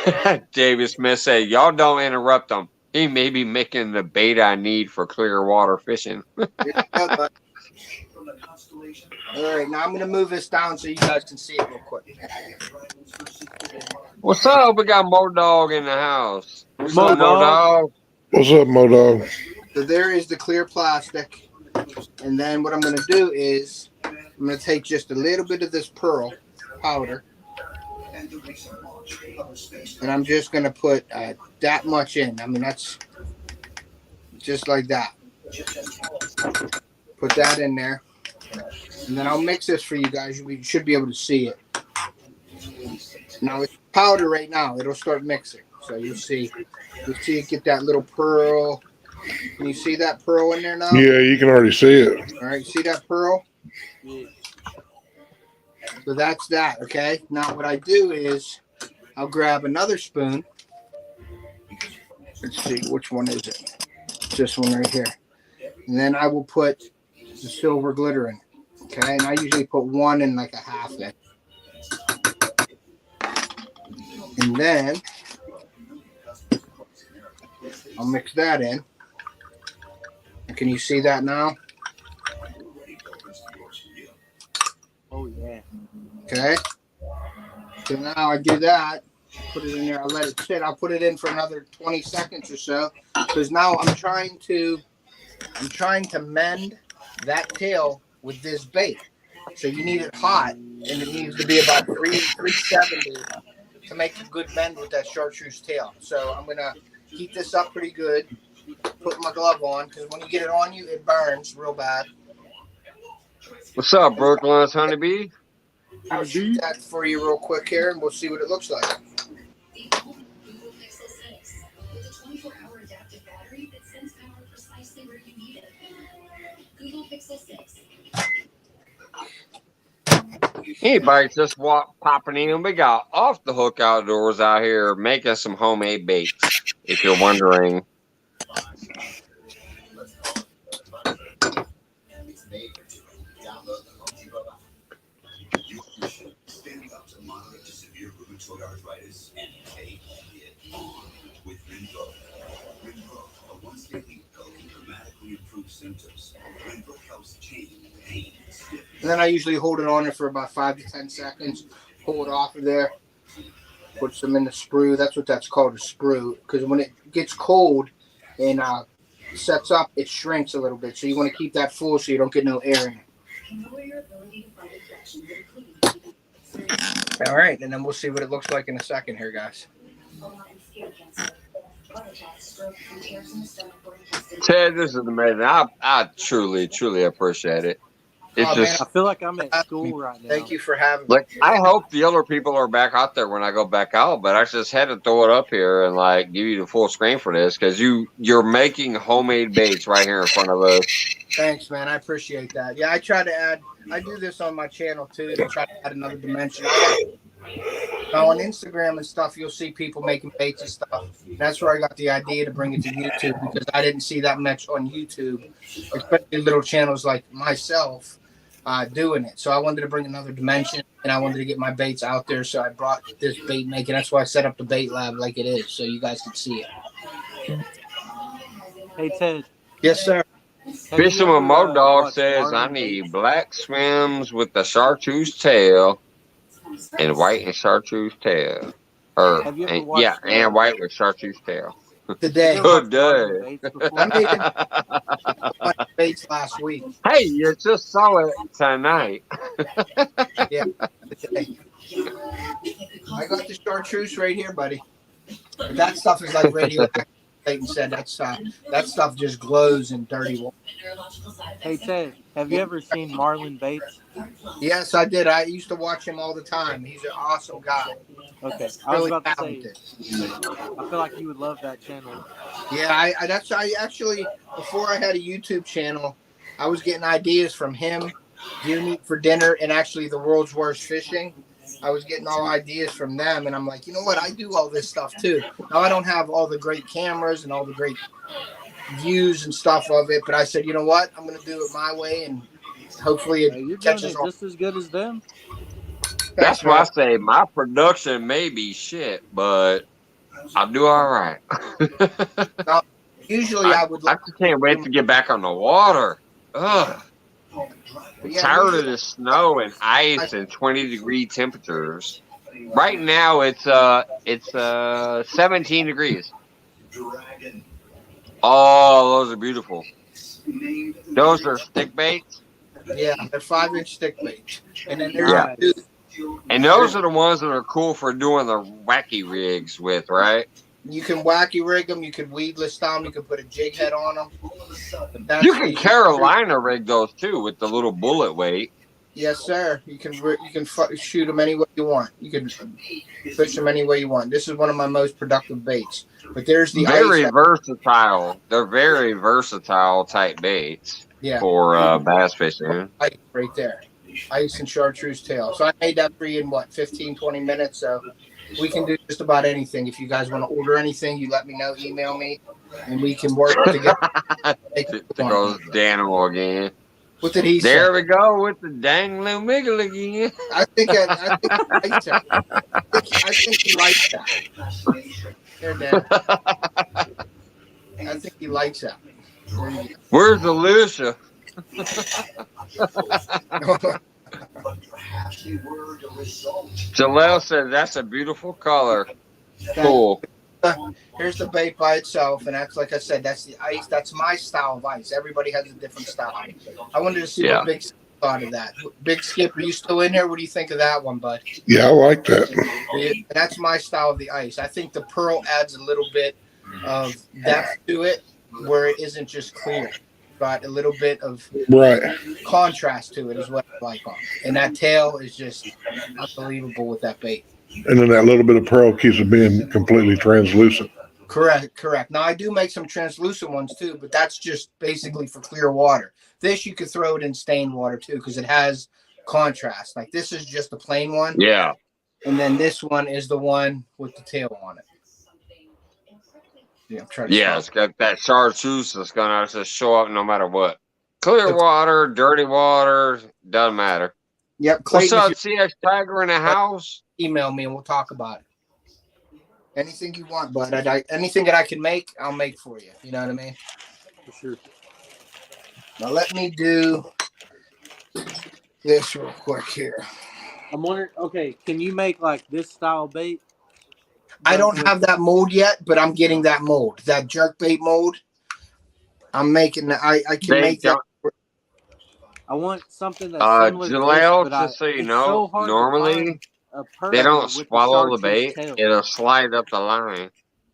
use. David Smith said, y'all don't interrupt him. He may be making the bait I need for clear water fishing. All right, now I'm going to move this down so you guys can see it real quick. What's up? We got Mo-Dog in the house. What's up, Mo-Dog? What's up, Mo-Dog? So there is the clear plastic. And then what I'm going to do is I'm going to take just a little bit of this pearl powder. And I'm just going to put that much in. I mean, that's just like that. Put that in there. And then I'll mix this for you guys. You should be able to see it. Now it's powder right now. It'll start mixing. So you see it get that little pearl. Can you see that pearl in there now? Yeah, you can already see it. All right, see that pearl? So that's that, okay? Now what I do is I'll grab another spoon. Let's see, which one is it? It's this one right here. And then I will put the silver glitter in, okay? And I usually put one and like a half in. And then I'll mix that in. And can you see that now? Oh, yeah. Okay. So now I do that. Put it in there. I'll let it sit. I'll put it in for another 20 seconds or so. Because now I'm trying to mend that tail with this bait. So you need it hot, and it needs to be about 370 to make a good bend with that chartreuse tail. So I'm gonna heat this up pretty good. Put my glove on, because when you get it on you, it burns real bad. What's up, Brooklyn's Honeybee? I'll shoot that for you real quick here, and we'll see what it looks like. Anybody just popping in? We got Off the Hook Outdoors out here making some homemade baits, if you're wondering. And then I usually hold it on there for about 5 to 10 seconds. Pull it off of there. Put some in the sprue. That's what that's called, a sprue. Because when it gets cold and sets up, it shrinks a little bit. So you want to keep that full so you don't get no air in it. All right, and then we'll see what it looks like in a second here, guys. Ted, this is amazing. I truly appreciate it. It's Oh man, just I feel like I'm at school right now. thank you for having me. like I hope the other people are back out there when I go back out, but I just had to throw it up here and like give you the full screen for this because you're making homemade baits right here in front of us. Thanks, man. I appreciate that. Yeah, I try to add. I do this on my channel too to try to add another dimension. Now on Instagram and stuff, you'll see people making baits and stuff. That's where I got the idea to bring it to YouTube because I didn't see that much on YouTube, especially little channels like myself doing it. So I wanted to bring another dimension, and I wanted to get my baits out there. So I brought this bait making. That's why I set up the bait lab like it is, so you guys can see it. Hey Ted. Yes, sir. Fishing with Mo Dog watched says I Marlin need Bates? black swims with the chartreuse tail and white and chartreuse tail. Have you ever watched, and white with chartreuse tail. Today, Have you ever Good watched Marlin day. Bates before? I made a bunch of baits last week. Hey, you just saw it tonight. Yeah, today. I got the chartreuse right here, buddy. But that stuff is like radioactive. Clayton said that stuff just glows in dirty water. Hey Ted, have you ever seen Marlin Bates? Yes, I did. I used to watch him all the time. He's an awesome guy. Okay, He's I was really about to talented. say, I feel like you would love that channel. Yeah, I actually before I had a YouTube channel, I was getting ideas from him, Deer Meat for Dinner, and actually the World's Worst Fishing. I was getting all ideas from them, and I'm like, you know what? I do all this stuff too. Now I don't have all the great cameras and all the great views and stuff of it, but I said, you know what? I'm going to do it my way, and hopefully it You're doing catches it on. just as good as them. That's why I say my production may be shit, but I'll do all right. Usually I would. I just can't wait to get back on the water. Ugh. Yeah, Tired of the snow and ice and 20-degree temperatures. Right now it's 17 degrees. Oh, those are beautiful. Those are stick baits. Yeah, they're 5-inch stick baits, and then there's Yeah. And those are the ones that are cool for doing the wacky rigs with, right? You can wacky rig them. You can weedless them. You can put a jig head on them. You can Carolina rig those too with the little bullet weight. Yes, sir. You can shoot them any way you want. You can fish them any way you want. This is one of my most productive baits. But there's the very ice. versatile. They're very versatile type baits for bass fishing. Ice right there. Ice and chartreuse tail. So I made that for you in 15, 20 minutes. So we can do just about anything. If you guys want to order anything, you let me know, email me, and we can work together. There goes Daniel again. What did he say? There we go with the dang little wiggle again. I think he likes that. I think he likes that. There, Dan. I think he likes that. Where's Alicia? Jaleel said that's a beautiful color. Cool. Here's the bait by itself, and that's like I said, that's the ice. That's my style of ice. Everybody has a different style. I wanted to see what Big Skip thought of that. Big Skip, are you still in here? What do you think of that one, bud? Yeah, I like that. That's my style of the ice. I think the pearl adds a little bit of depth to it, where it isn't just clear, but a little bit of contrast to it is what I like on it. And that tail is just unbelievable with that bait. And then that little bit of pearl keeps it being completely translucent. Correct. Now I do make some translucent ones too, but that's just basically for clear water. This you could throw it in stained water too because it has contrast. Like this is just a plain one. Yeah. And then this one is the one with the tail on it. Yeah, I'm trying to it's got that chartreuse that's gonna just show up no matter what. Clear water, dirty water, doesn't matter. Yep. What's up, CX Tiger in the house? Email me and we'll talk about it. Anything you want, bud. Anything that I can make, I'll make for you. You know what I mean? For sure. Now let me do this real quick here. I'm wondering, okay, can you make like this style bait? I don't have that mold yet, but I'm getting that mold. That jerk bait mold. I'm making that. I can make that. I want something that's similar to this, Jaleel, but just so you it's know, so hard to normally find a they perch don't with the swallow the chartreuse bait. tail. It'll slide up the line,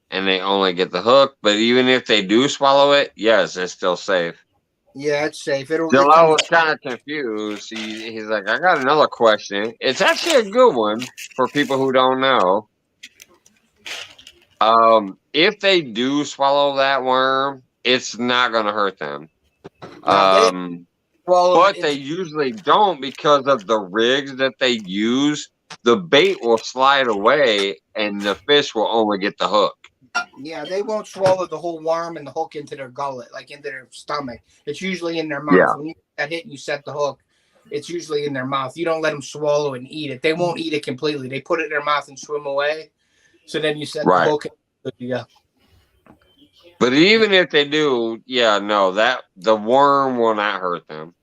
and they only get the hook. But even if they do swallow it, yes, it's still safe. Yeah, it's safe. It Jaleel comes. was kind of confused. He's like, I got another question. It's actually a good one for people who don't know. If they do swallow that worm, it's not going to hurt them. Now they swallow But it. they usually don't because of the rigs that they use. The bait will slide away, and the fish will only get the hook. Yeah, they won't swallow the whole worm and the hook into their gullet, like into their stomach. It's usually in their mouth. Yeah. When you get that hit and you set the hook, it's usually in their mouth. You don't let them swallow and eat it. They won't eat it completely. They put it in their mouth and swim away. So then you set the hook. And you go. But even if they do, yeah, no, that the worm will not hurt them.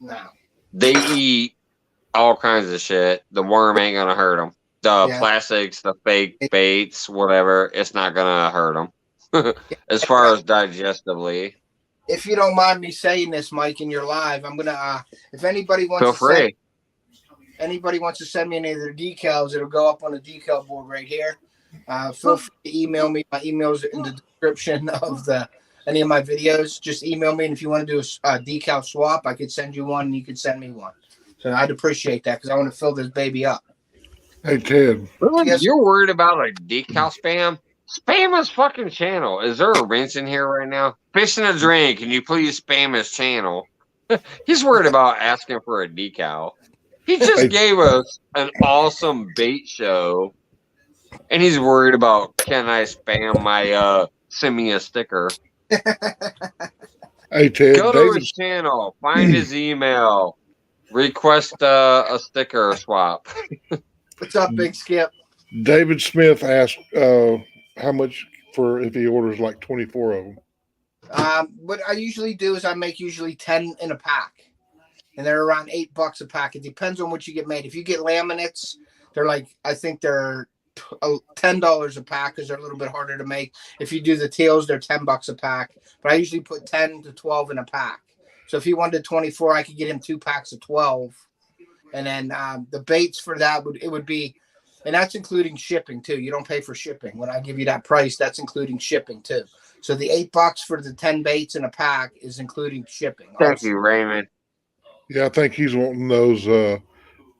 No. They eat all kinds of shit. The worm ain't gonna hurt them. The plastics, the fake baits, whatever, it's not gonna hurt them. As far as digestively. If you don't mind me saying this, Mike, in your live, I'm gonna. If anybody wants Feel to free. anybody wants to send me any of their decals, it'll go up on the decal board right here. Feel free to email me. My email's in the description of any of my videos. Just email me, and if you want to do a decal swap, I could send you one, and you could send me one. So I'd appreciate that because I want to fill this baby up. Hey, Ted. Yes. You're worried about like decal spam? Spam his fucking channel. Is there a rinse in here right now? Fish and a drink. Can you please spam his channel? He's worried about asking for a decal. He just gave us an awesome bait show, and he's worried about, can I spam my send me a sticker? Hey, Ted. Go to his channel, find his email, request a sticker swap. What's up, Big Skip? David Smith asked how much for if he orders like 24 of them. What I usually do is I make usually 10 in a pack, and they're around $8 a pack. It depends on what you get made. If you get laminates, they're like, I think they're $10 a pack because they're a little bit harder to make. If you do the tails, they're $10 a pack. But I usually put 10 to 12 in a pack. So if he wanted 24, I could get him 2 packs of 12. And then the baits for that would be, and that's including shipping too. You don't pay for shipping. When I give you that price, that's including shipping too. So the $8 for the 10 baits in a pack is including shipping. Thank you, Raymond. Yeah, I think he's wanting those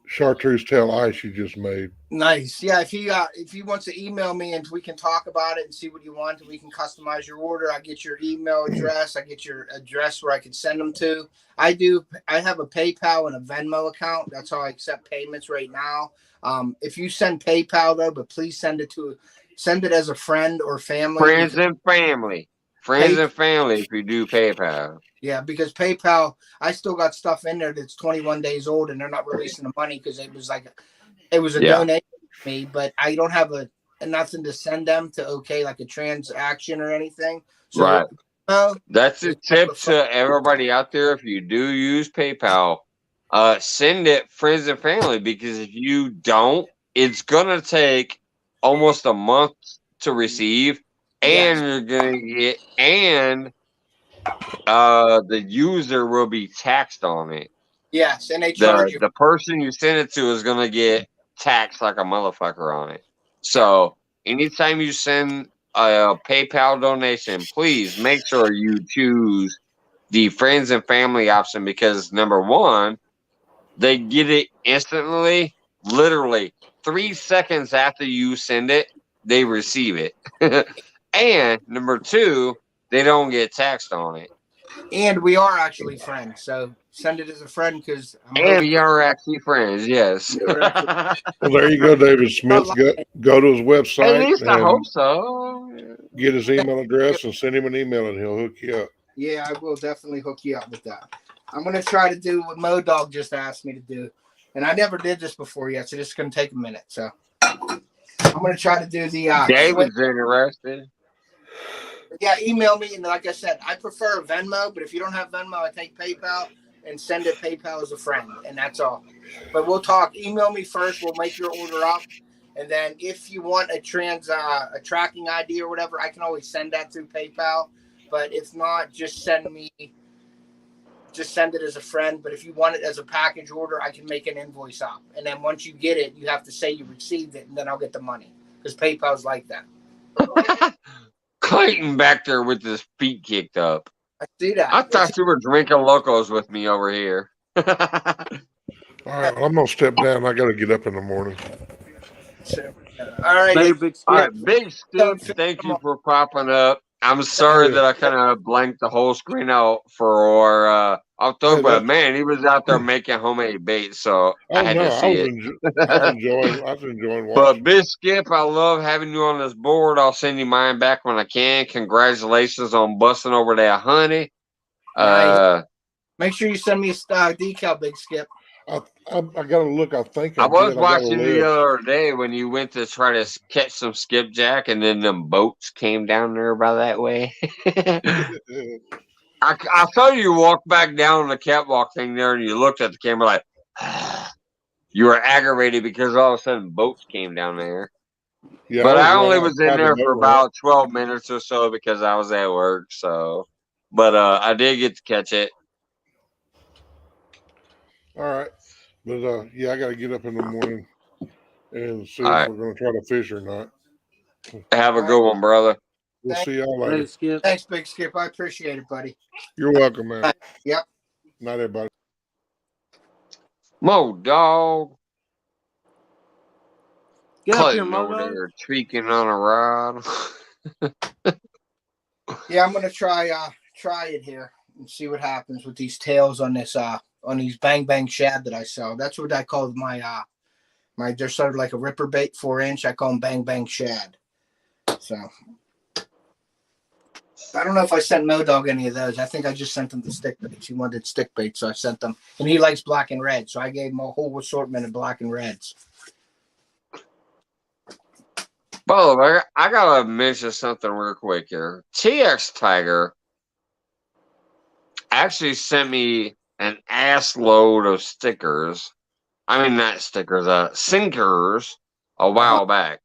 chartreuse tail ice you just made. Nice. Yeah, if he wants to email me and we can talk about it and see what you want, and we can customize your order. I get your email address. I get your address where I can send them to. I have a PayPal and a Venmo account. That's how I accept payments right now. If you send PayPal though, but please send it as a friend or family. Friends and family. Friends and family if you do PayPal. Yeah, because PayPal, I still got stuff in there that's 21 days old, and they're not releasing the money because it was a donation to me, but I don't have nothing to send them to like a transaction or anything. So, right. That's a tip to everybody out there. If you do use PayPal, send it friends and family, because if you don't, it's gonna take almost a month to receive, and you're gonna get the user will be taxed on it. Yes, and they charge you. The person you send it to is gonna get taxed like a motherfucker on it. So anytime you send a PayPal donation, please make sure you choose the friends and family option, because number one, they get it instantly, literally 3 seconds after you send it, they receive it. And number two, they don't get taxed on it. And we are actually friends, so send it as a friend because we are actually friends. Yes. Well, there you go, David Smith. Go to his website. At least I hope so. Get his email address and send him an email, and he'll hook you up. Yeah, I will definitely hook you up with that. I'm gonna try to do what MoDog just asked me to do, and I never did this before yet, so this is gonna take a minute. So I'm gonna try to do the. David's interested. Yeah, email me, and like I said, I prefer Venmo, but if you don't have Venmo, I take PayPal and send it PayPal as a friend, and that's all. But we'll talk. Email me first. We'll make your order up, and then if you want a tracking ID or whatever, I can always send that through PayPal. But if not, just send me just send it as a friend. But if you want it as a package order, I can make an invoice up. And then once you get it, you have to say you received it, and then I'll get the money. Because PayPal's like that. Clayton back there with his feet kicked up. I see that. I thought you were drinking locos with me over here. All right, well, I'm gonna step down. I got to get up in the morning. All right, Later, Big Skip. All right, Big Skip, thank you for popping up. I'm sorry that I kind of blanked the whole screen out for October, but man, he was out there making homemade bait, so I had to see it. I was enjoying watching. But Big Skip, I love having you on this board. I'll send you mine back when I can. Congratulations on busting over that honey. Nice. Make sure you send me a decal, Big Skip. I got to look. I think I was watching the other day when you went to try to catch some skipjack, and then them boats came down there by that way. I saw you walk back down the catwalk thing there, and you looked at the camera like you were aggravated because all of a sudden boats came down there. Yeah, but I only was in there for about 12 minutes or so because I was at work. So, but I did get to catch it. All right. But yeah, I got to get up in the morning and see if we're going to try to fish or not. Have a good one, brother. We'll see y'all later. Skip. Thanks, Big Skip. I appreciate it, buddy. You're welcome, man. Yep. Not everybody. Mo dog. Get up here, Mo dog. There, tweaking on a rod. Yeah, I'm gonna try it here and see what happens with these tails on this on these bang bang shad that I sell. That's what I call my they're sort of like a ripper bait 4-inch. I call them bang bang shad. So I don't know if I sent Mo Dog any of those. I think I just sent him the stick baits. He wanted stick baits, so I sent them. And he likes black and red, so I gave him a whole assortment of black and reds. By the way, I gotta mention something real quick here. TX Tiger actually sent me an ass load of stickers. I mean, not stickers, sinkers a while back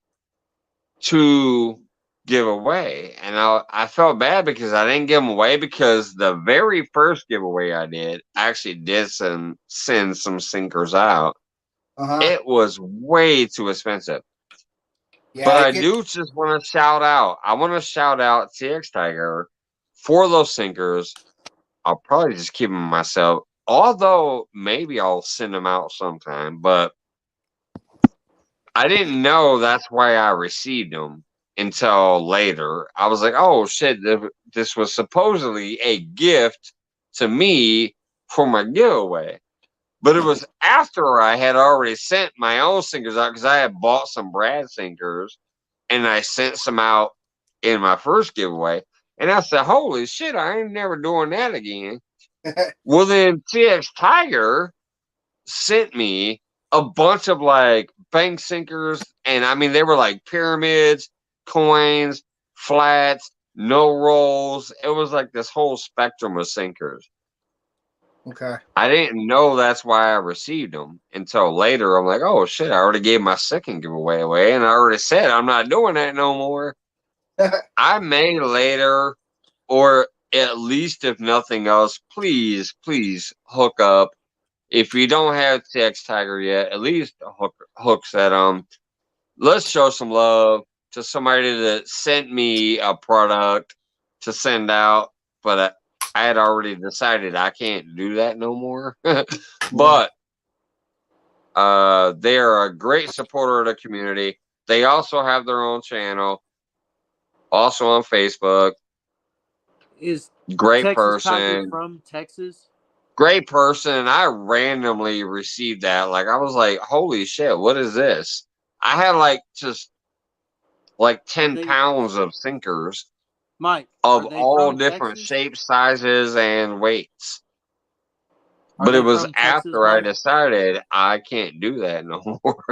to give away. And I felt bad because I didn't give them away because the very first giveaway I did, I actually did send some sinkers out. It was way too expensive. Yeah, but I do just want to shout out. I want to shout out TX Tiger for those sinkers. I'll probably just keep them myself. Although maybe I'll send them out sometime, but I didn't know that's why I received them until later. I was like, oh shit, this was supposedly a gift to me for my giveaway. But it was after I had already sent my own sinkers out because I had bought some Brad sinkers and I sent some out in my first giveaway. And I said, holy shit, I ain't never doing that again. Well, then TX Tiger sent me a bunch of like bank sinkers. And I mean, they were like pyramids, coins, flats, no rolls. It was like this whole spectrum of sinkers. Okay. I didn't know that's why I received them until later. I'm like, oh shit, I already gave my second giveaway away, and I already said I'm not doing that no more. I may later, or at least if nothing else, please hook up. If you don't have TX Tiger yet, at least hooks at let's show some love to somebody that sent me a product to send out, but I had already decided I can't do that no more. But they are a great supporter of the community. They also have their own channel, also on Facebook. Is great Texas person Tiger from Texas? Great person. And I randomly received that. Like, I was like, holy shit, what is this? I had like just like 10 pounds of sinkers. Mike, of all different Texas? shapes, sizes, and weights. But it was after I decided I can't do that no more.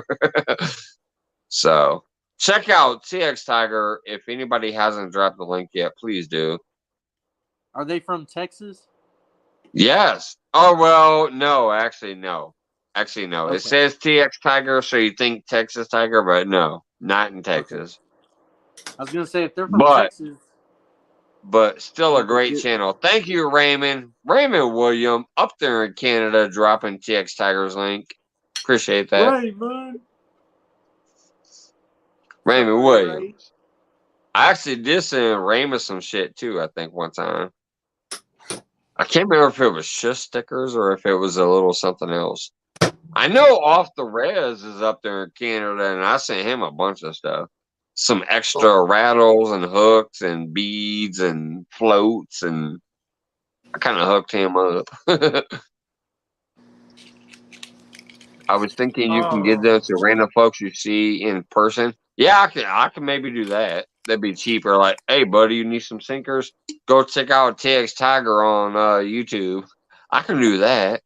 So check out TX Tiger. If anybody hasn't dropped the link yet, please do. Are they from Texas? Yes. Oh, well, no. Actually, no. Okay. It says TX Tiger, so you think Texas Tiger, but no, not in Texas. I was going to say, if they're from Texas. but still a great channel. Thank you, Raymond William, up there in Canada, dropping TX Tiger's link. Appreciate that. Raymond Williams. I actually did send Raymond some shit too, I think, one time. I can't remember if it was shush stickers or if it was a little something else. I know Off the Res is up there in Canada, and I sent him a bunch of stuff. Some extra rattles and hooks and beads and floats, and I kind of hooked him up. I was thinking you can get them to random folks you see in person. Yeah, I can maybe do that. That'd be cheaper. Like, hey, buddy, you need some sinkers? Go check out TX Tiger on YouTube. I can do that.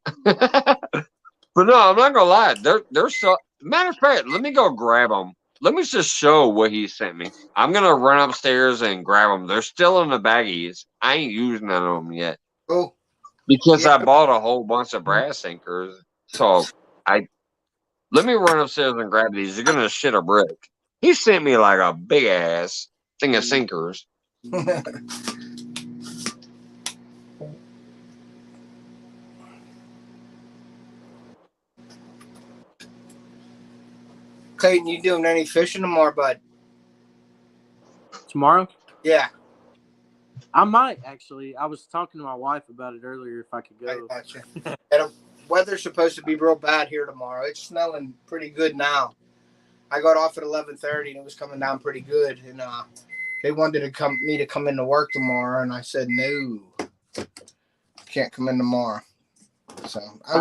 But no, I'm not gonna lie. They're so. Matter of fact, let me go grab them. Let me just show what he sent me. I'm gonna run upstairs and grab them. They're still in the baggies. I ain't used none of them yet. Oh, because I bought a whole bunch of brass sinkers. So let me run upstairs and grab these. You're gonna shit a brick. He sent me like a big ass thing of sinkers. Clayton, you doing any fishing tomorrow, bud? Tomorrow? Yeah. I might actually. I was talking to my wife about it earlier if I could go. I gotcha. And the weather's supposed to be real bad here tomorrow. It's snowing pretty good now. I got off at 11:30 and it was coming down pretty good. And they wanted me to come into work tomorrow, and I said no, can't come in tomorrow. So I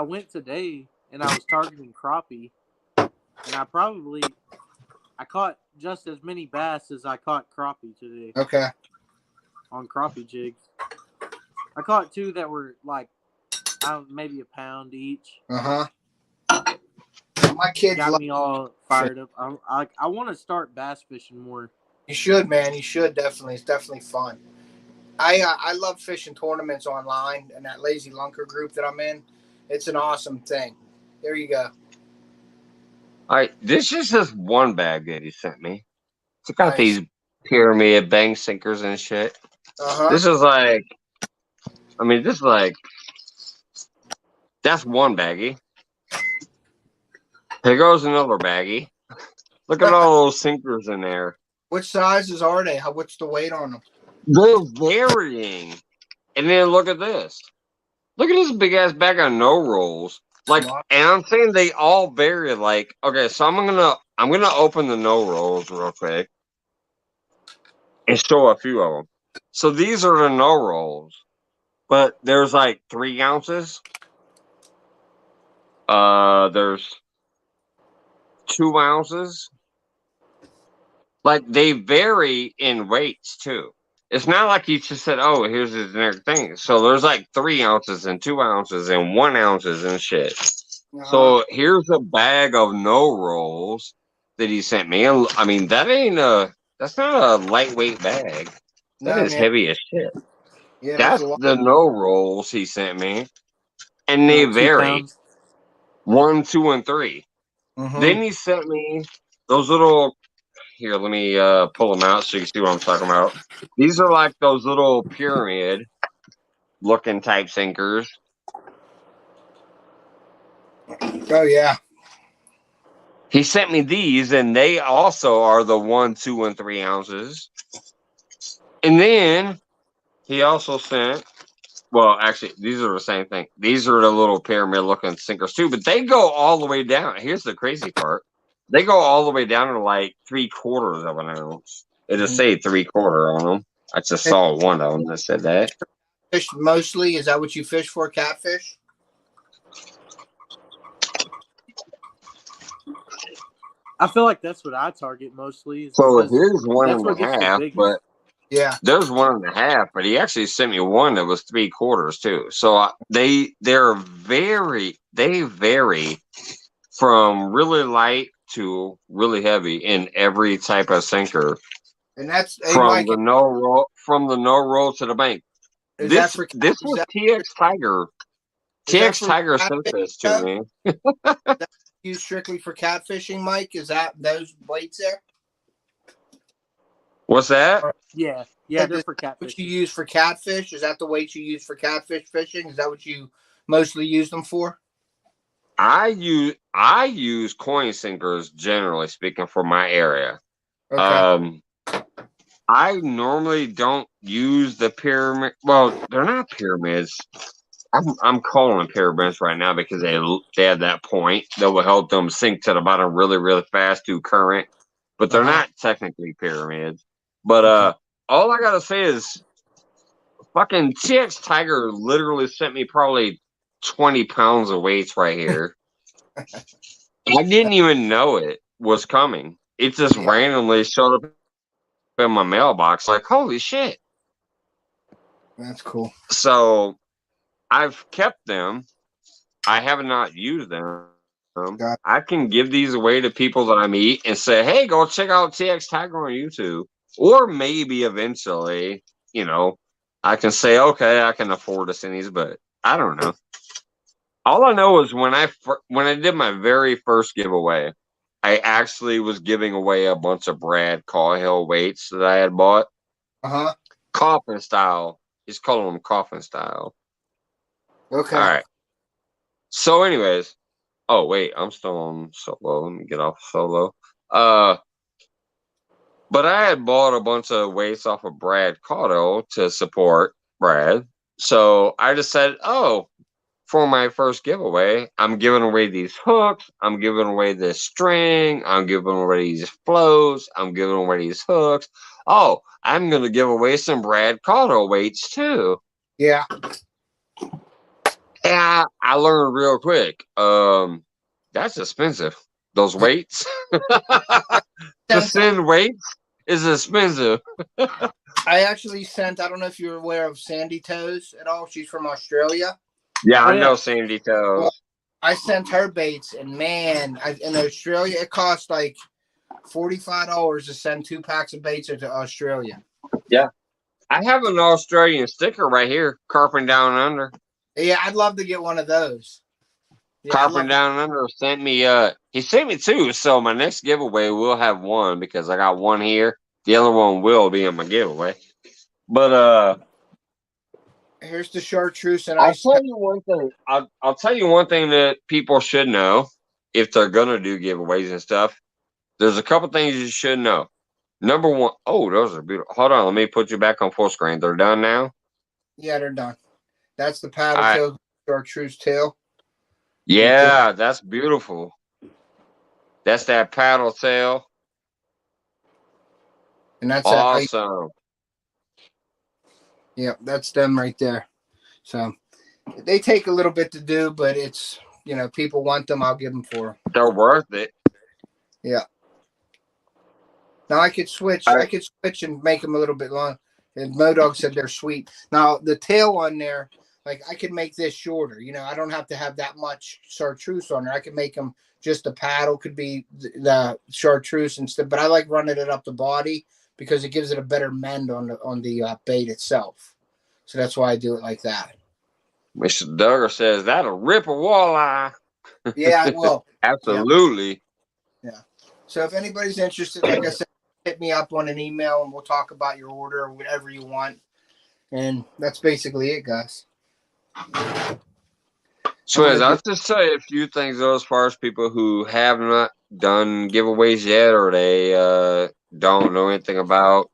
went today and I was targeting crappie, and I caught just as many bass as I caught crappie today. Okay. On crappie jigs, I caught two that were like maybe a pound each. My kids got me all fired up. I want to start bass fishing more. You should, man. You should definitely. It's definitely fun. I love fishing tournaments online and that Lazy Lunker group that I'm in. It's an awesome thing. There you go. All right, this is just one bag that he sent me. It's got these pyramid bang sinkers and shit. This is like, that's one baggie. Here goes another baggie. Look at all those sinkers in there. What sizes are they? What's the weight on them? They're varying. And then look at this. Look at this big ass bag of no rolls. Like, and I'm saying they all vary. Like, okay, so I'm gonna open the no rolls real quick and show a few of them. So these are the no rolls, but there's like 3 ounces. There's 2 ounces. Like, they vary in weights too. It's not like he just said, "Oh, here's his generic thing." So there's like 3 ounces and 2 ounces and 1 ounces and shit. So here's a bag of no rolls that he sent me. And I mean, that's not a lightweight bag. That is heavy as shit. Yeah, that's the no rolls he sent me, and they vary 1, 2, and 3. Then he sent me those little. Here, let me pull them out so you can see what I'm talking about. These are like those little pyramid looking type sinkers. Oh, yeah. He sent me these, and they also are the 1, 2, and 3 ounces. And then he also sent, well, actually, these are the same thing. These are the little pyramid looking sinkers too, but they go all the way down. Here's the crazy part. They go all the way down to like 3/4 of an ounce. It'll say 3/4 on them. I just saw one of them that said that. Fish mostly? Is that what you fish for, catfish? I feel like that's what I target mostly. So here's 1.5, but yeah, there's 1.5. But he actually sent me one that was 3/4 too. So they vary from really light to really heavy in every type of sinker. And that's from the no roll to the bank. This was TX Tiger. TX Tiger sent this to me. That's used strictly for catfishing, Mike? Is that those weights there? What's that? Yeah, Is they're that for catfish. what you use for catfish? Is that the weight you use for catfish fishing? Is that what you mostly use them for? I use coin sinkers generally speaking for my area. Okay. I normally don't use the pyramid. Well, they're not pyramids. I'm calling them pyramids right now because they have that point that will help them sink to the bottom really, really fast through current. But they're not technically pyramids. But all I gotta say is fucking TX Tiger literally sent me probably 20 pounds of weights right here. I didn't even know it was coming. It just randomly showed up in my mailbox like, holy shit. That's cool. So I've kept them. I have not used them. I can give these away to people that I meet and say, hey, go check out TX Tiger on YouTube. Or maybe eventually, I can say, okay, I can afford to send these, but I don't know. All I know is when I did my very first giveaway, I actually was giving away a bunch of Brad Cahill weights that I had bought. Coffin style. He's calling them coffin style. Okay. All right. So, anyways, oh wait, I'm still on solo. Let me get off solo. But I had bought a bunch of weights off of Brad Cahill to support Brad. So I just said, oh, for my first giveaway, I'm giving away these hooks. I'm giving away this string. I'm giving away these floats. I'm giving away these hooks. Oh, I'm going to give away some Brad Cahill weights too. Yeah. Yeah, I learned real quick. That's expensive. Those weights. To send weights is expensive. I actually sent, I don't know if you're aware of Sandy Toes at all. She's from Australia. Yeah, I know Sandy Toes. Well, I sent her baits, and man, in Australia, it cost like $45 to send 2 packs of baits to Australia. Yeah. I have an Australian sticker right here, Carping Down Under. Yeah, I'd love to get one of those. Yeah, Carping Down Under sent me, he sent me 2, so my next giveaway will have 1 because I got 1 here. The other one will be in my giveaway. But, here's the chartreuse, and I'll tell you one thing. I'll tell you one thing that people should know if they're gonna do giveaways and stuff. There's a couple things you should know. Number 1, oh, those are beautiful. Hold on, let me put you back on full screen. They're done now? Yeah, they're done. That's the paddle tail chartreuse tail. Yeah, that's beautiful. That's that paddle tail. And that's awesome. Yeah, that's them right there. So they take a little bit to do, but it's, people want them, I'll give them for them. They're worth it. Yeah. Now I could switch. I could switch and make them a little bit long. And Modog said they're sweet. Now the tail on there, like I could make this shorter. I don't have to have that much chartreuse on there. I could make them just the paddle could be the chartreuse instead. But I like running it up the body because it gives it a better mend on the bait itself. So that's why I do it like that. Mr. Duggar says that'll rip a walleye. Yeah, it will. Absolutely. Yeah. So if anybody's interested, like I said, hit me up on an email and we'll talk about your order or whatever you want. And that's basically it, guys. So I'll just say a few things though, as far as people who have not done giveaways yet or they don't know anything about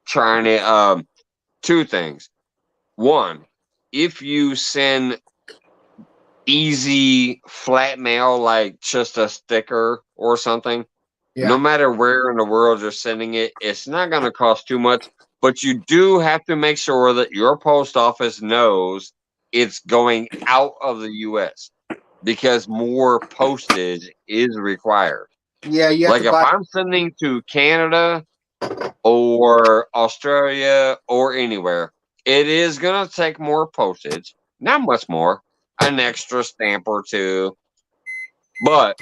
trying it. 2 things. 1, if you send easy flat mail like just a sticker or something, no matter where in the world you're sending it, it's not going to cost too much, but you do have to make sure that your post office knows it's going out of the U.S. because more postage is required. Yeah, like if I'm sending to Canada or Australia or anywhere, it is going to take more postage, not much more, an extra stamp or 2, but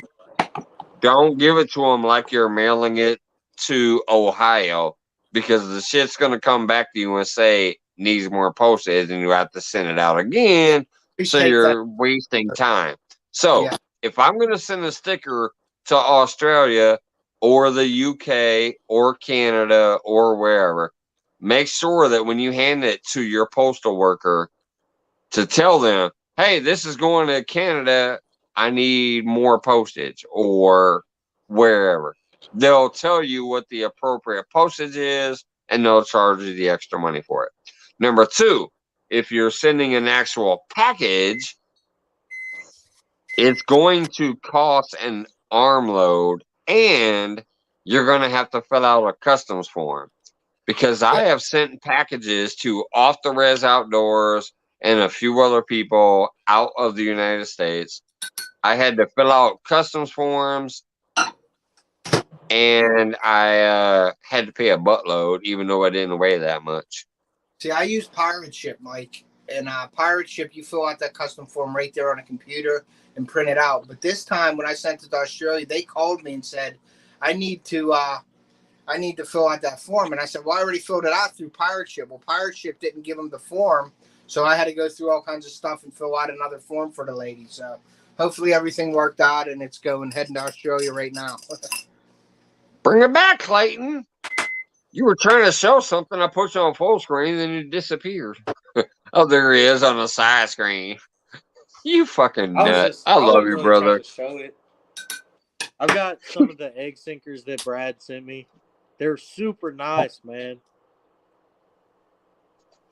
don't give it to them like you're mailing it to Ohio because the shit's going to come back to you and say needs more postage and you have to send it out again. So you're wasting time. So if I'm going to send a sticker to Australia or the UK or Canada or wherever, make sure that when you hand it to your postal worker to tell them, hey, this is going to Canada, I need more postage, or wherever. They'll tell you what the appropriate postage is, and they'll charge you the extra money for it. Number two, if you're sending an actual package, it's going to cost an armload, and you're going to have to fill out a customs form. Because I have sent packages to Off the Res Outdoors and a few other people out of the United States. I had to fill out customs forms, and I had to pay a buttload, even though I didn't weigh that much. See, I use Pirate Ship, Mike. And Pirate Ship, you fill out that custom form right there on a computer and print it out. But this time when I sent it to Australia, they called me and said, I need to fill out that form. And I said, well, I already filled it out through Pirate Ship. Well, Pirate Ship didn't give them the form. So I had to go through all kinds of stuff and fill out another form for the lady. So hopefully everything worked out and it's heading to Australia right now. Bring it back, Clayton. You were trying to show something. I put you on full screen, then you disappeared. Oh, there he is on the side screen. You fucking nut. I love you, really brother. trying to show it. I've got some of the egg sinkers that Brad sent me. They're super nice, man.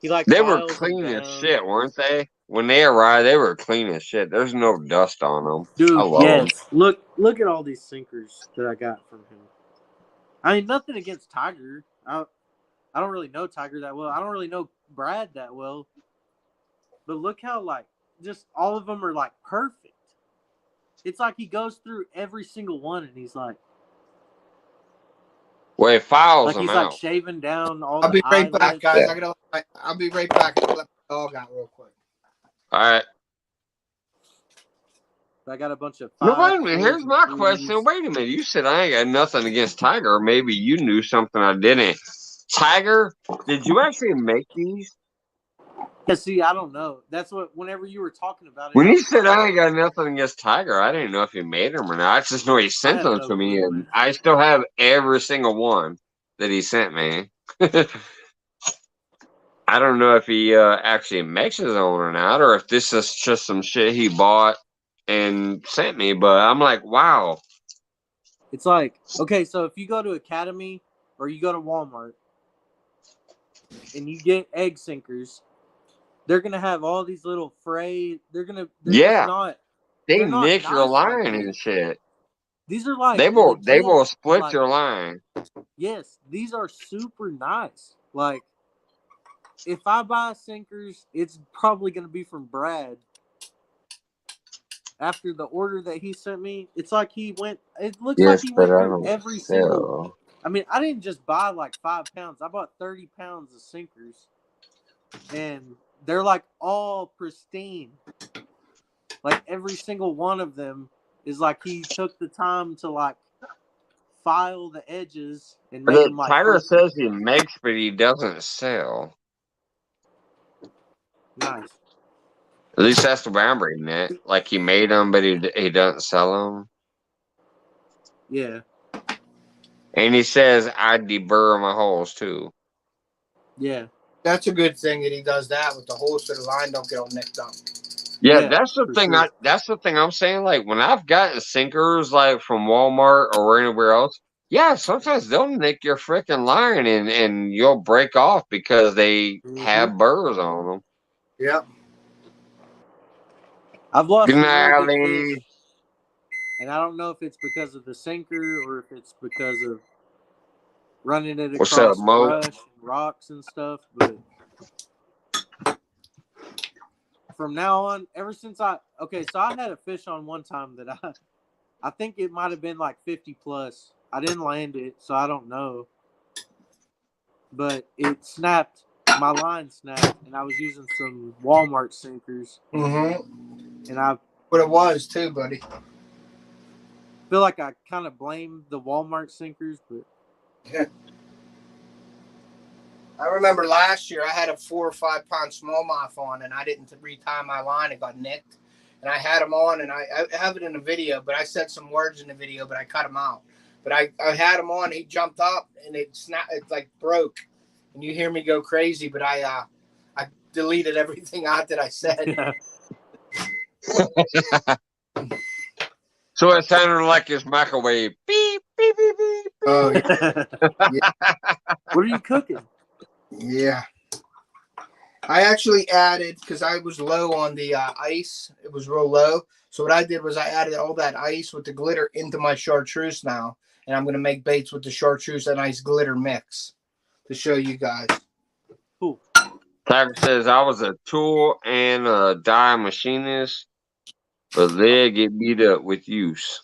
They were clean as shit, weren't they? When they arrived, they were clean as shit. There's no dust on them. Dude, I love them. Look at all these sinkers that I got from him. I mean, nothing against Tiger. I don't really know Tiger that well. I don't really know Brad that well. But look how, just all of them are, perfect. It's like he goes through every single one, and he's like... Well, he files them he's out. Shaving down all I'll be right eyelids. back, guys. I'll be right back. I'll let my dog out real quick. All right. I got a bunch of... No, wait a minute. Here's my question. Wait a minute. You said I ain't got nothing against Tiger. Maybe you knew something I didn't. Tiger, did you actually make these? Yeah, see, I don't know. That's what, whenever you were talking about it. When you said I ain't got nothing against Tiger, I didn't know if he made them or not. I just know he sent them to me, and I still have every single one that he sent me. I don't know if he actually makes his own or not, or if this is just some shit he bought and sent me, but I'm like, wow. It's like, okay, so if you go to Academy or you go to Walmart and you get egg sinkers, they're gonna have all these little fray. They're not. They nick your line and shit. These are they will split your line. Yes, these are super nice. Like, if I buy sinkers, it's probably gonna be from Brad. After the order that he sent me, it's like he went. It looks like he went through every single. I mean, I didn't just buy 5 pounds. I bought 30 pounds of sinkers, and they're all pristine. Every single one of them is he took the time to file the edges and make them Tiger says he makes, but he doesn't sell. Nice. At least that's the way I'm reading it. He made them, but he doesn't sell them. Yeah. And he says I deburr my holes too. Yeah. That's a good thing that he does that with the holes so the line don't get all nicked up. Yeah, that's the thing. Sure. That's the thing I'm saying. When I've gotten sinkers from Walmart or anywhere else, yeah, sometimes they'll nick your freaking line and you'll break off because they have burrs on them. Yep. I've lost some really big fish, and I don't know if it's because of the sinker or if it's because of running it across brush and rocks and stuff. But from now on, ever since so I had a fish on one time that I think it might have been 50 plus. I didn't land it, so I don't know. But it snapped. My line snapped, and I was using some Walmart sinkers. Mm-hmm. And but it was too, buddy. I feel like I kind of blame the Walmart sinkers, but yeah. I remember last year I had a 4 or 5 pound smallmouth on, and I didn't retie my line. It got nicked, and I had them on, and I have it in the video, but I said some words in the video, but I cut them out. But I had him on. He jumped up and it snapped. It like broke, and you hear me go crazy. But I deleted everything out that I said. So it sounded like his microwave. Beep, beep, beep, beep. Oh yeah. What are you cooking? Yeah. I actually added, because I was low on the ice. It was real low. So what I did was I added all that ice with the glitter into my chartreuse now. And I'm going to make baits with the chartreuse and ice glitter mix to show you guys. Cool. Tiger says, I was a tool and a die machinist, but they get beat up with use.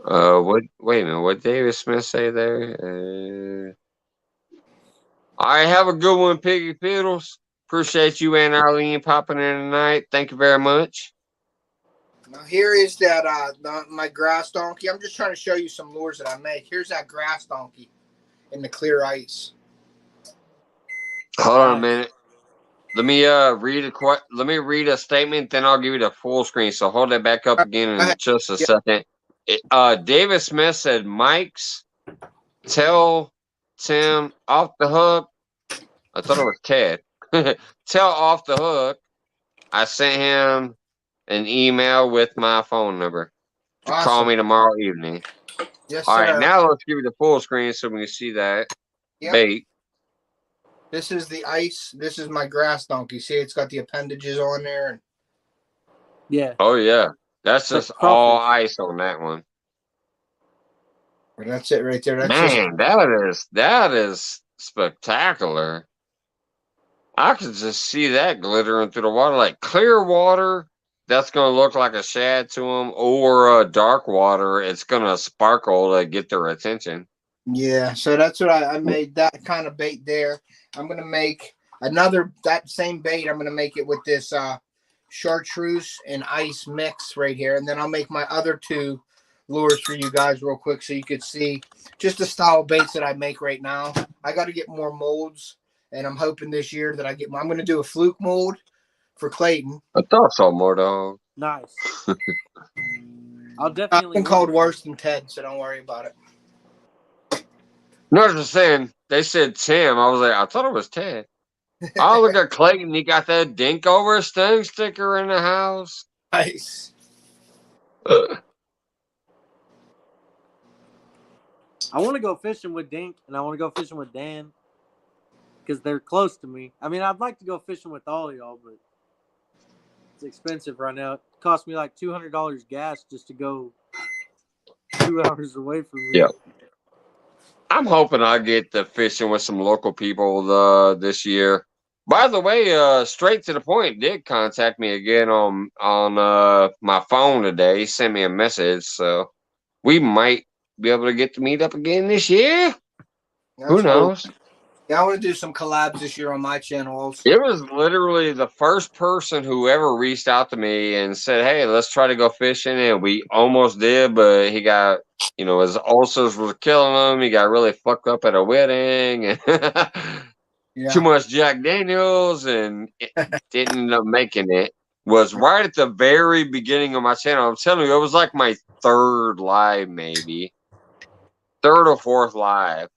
What? Wait a minute. What David Smith say there? I have a good one, Piggy Piddles. Appreciate you and Arlene popping in tonight. Thank you very much. Now here is that my grass donkey. I'm just trying to show you some lures that I make. Here's that grass donkey in the clear ice. Hold on a minute. Let me read a statement, then I'll give you the full screen. So hold that back up again in just a second. David Smith said, Mike's tell Tim off the hook. I thought it was Ted. Tell off the hook. I sent him an email with my phone number to call me tomorrow evening. Yes, All sir. right, now let's give you the full screen so we can see that bait. This is the ice. This is my grass donkey. See, it's got the appendages on there. Yeah. Oh, yeah. That's just all ice on that one. And that's it right there. That's Man, that is spectacular. I could just see that glittering through the water. Like clear water, that's going to look like a shad to them, or dark water, it's going to sparkle to get their attention. Yeah, so that's what I made, that kind of bait there. I'm going to make that same bait. I'm going to make it with this chartreuse and ice mix right here. And then I'll make my other two lures for you guys real quick so you could see just the style of baits that I make right now. I got to get more molds, and I'm hoping this year that I'm going to do a fluke mold for Clayton. I thought so, more dog. Nice. I'll definitely. I've been called worse than Ted, so don't worry about it. No, just saying. They said Tim. I was like, I thought it was Ted. Oh, look at Clayton. He got that dink over his thing sticker in the house. Nice. I want to go fishing with Dink, and I want to go fishing with Dan because they're close to me. I mean, I'd like to go fishing with all of y'all, but it's expensive right now. It cost me like $200 gas just to go 2 hours away from me. Yeah. I'm hoping I get to fishing with some local people this year. By the way, Straight to the Point did contact me again on my phone today. He sent me a message, so we might be able to get to meet up again this year. Who knows? Cool. Yeah, I want to do some collabs this year on my channel also. It was literally the first person who ever reached out to me and said, hey, let's try to go fishing. And we almost did, but he got, his ulcers were killing him. He got really fucked up at a wedding and too much Jack Daniels, and it didn't end up making it. Was right at the very beginning of my channel. I'm telling you, it was like my third live, maybe. Third or fourth live.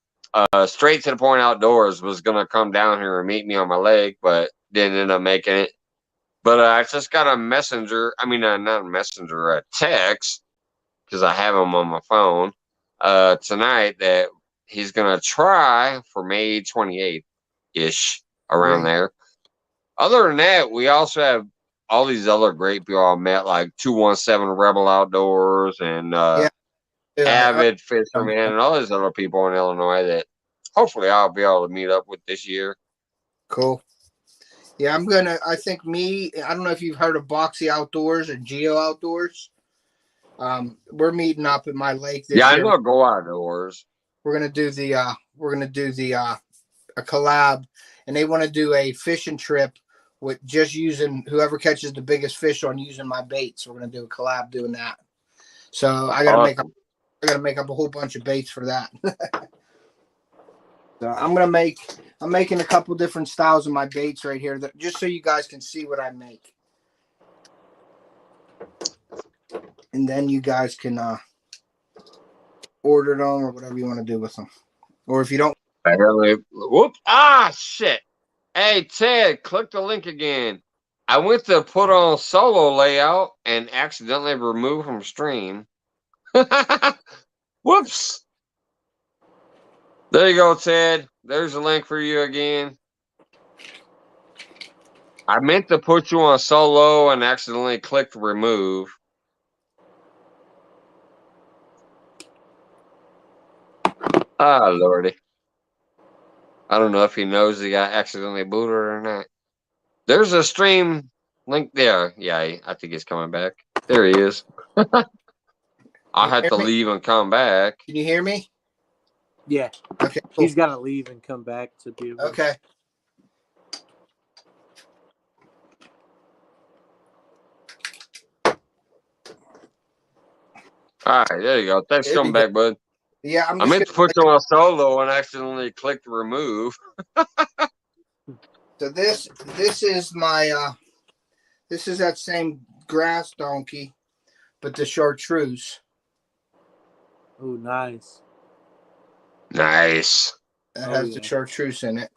Straight to the Point Outdoors was going to come down here and meet me on my lake, but didn't end up making it. But I just got a messenger. I mean, not a messenger, a text, because I have him on my phone tonight that he's going to try for May 28th-ish, around there. Other than that, we also have all these other great people I met, like 217 Rebel Outdoors and Avid Fisherman and all these other people in Illinois that hopefully I'll be able to meet up with this year. Cool. Yeah, I don't know if you've heard of Boxy Outdoors and Geo Outdoors. We're meeting up at my lake this year. I know Go Outdoors. We're gonna do a collab, and they want to do a fishing trip with just using whoever catches the biggest fish on using my baits. We're gonna do a collab doing that. So I gotta make up a whole bunch of baits for that. So I'm making a couple different styles of my baits right here, that just so you guys can see what I make. and then you guys can order them or whatever you want to do with them. Or if you don't, Whoop! Ah, shit! Hey Ted, click the link again. I went to put on solo layout and accidentally removed from stream. Whoops! There you go, Ted. There's a link for you again. I meant to put you on solo and accidentally clicked remove. Ah, Lordy. I don't know if he knows he got accidentally booted or not. There's a stream link there. Yeah, I think he's coming back. There he is. I'll have to leave and come back. Can you hear me? Yeah. Okay. Cool. He's got to leave and come back to be able. Okay. All right, there you go. Thanks for coming back, bud. Yeah, I meant to put you on solo and accidentally clicked remove. So this is my this is that same grass donkey, but the chartreuse. Oh, nice. Nice. That has the chartreuse in it.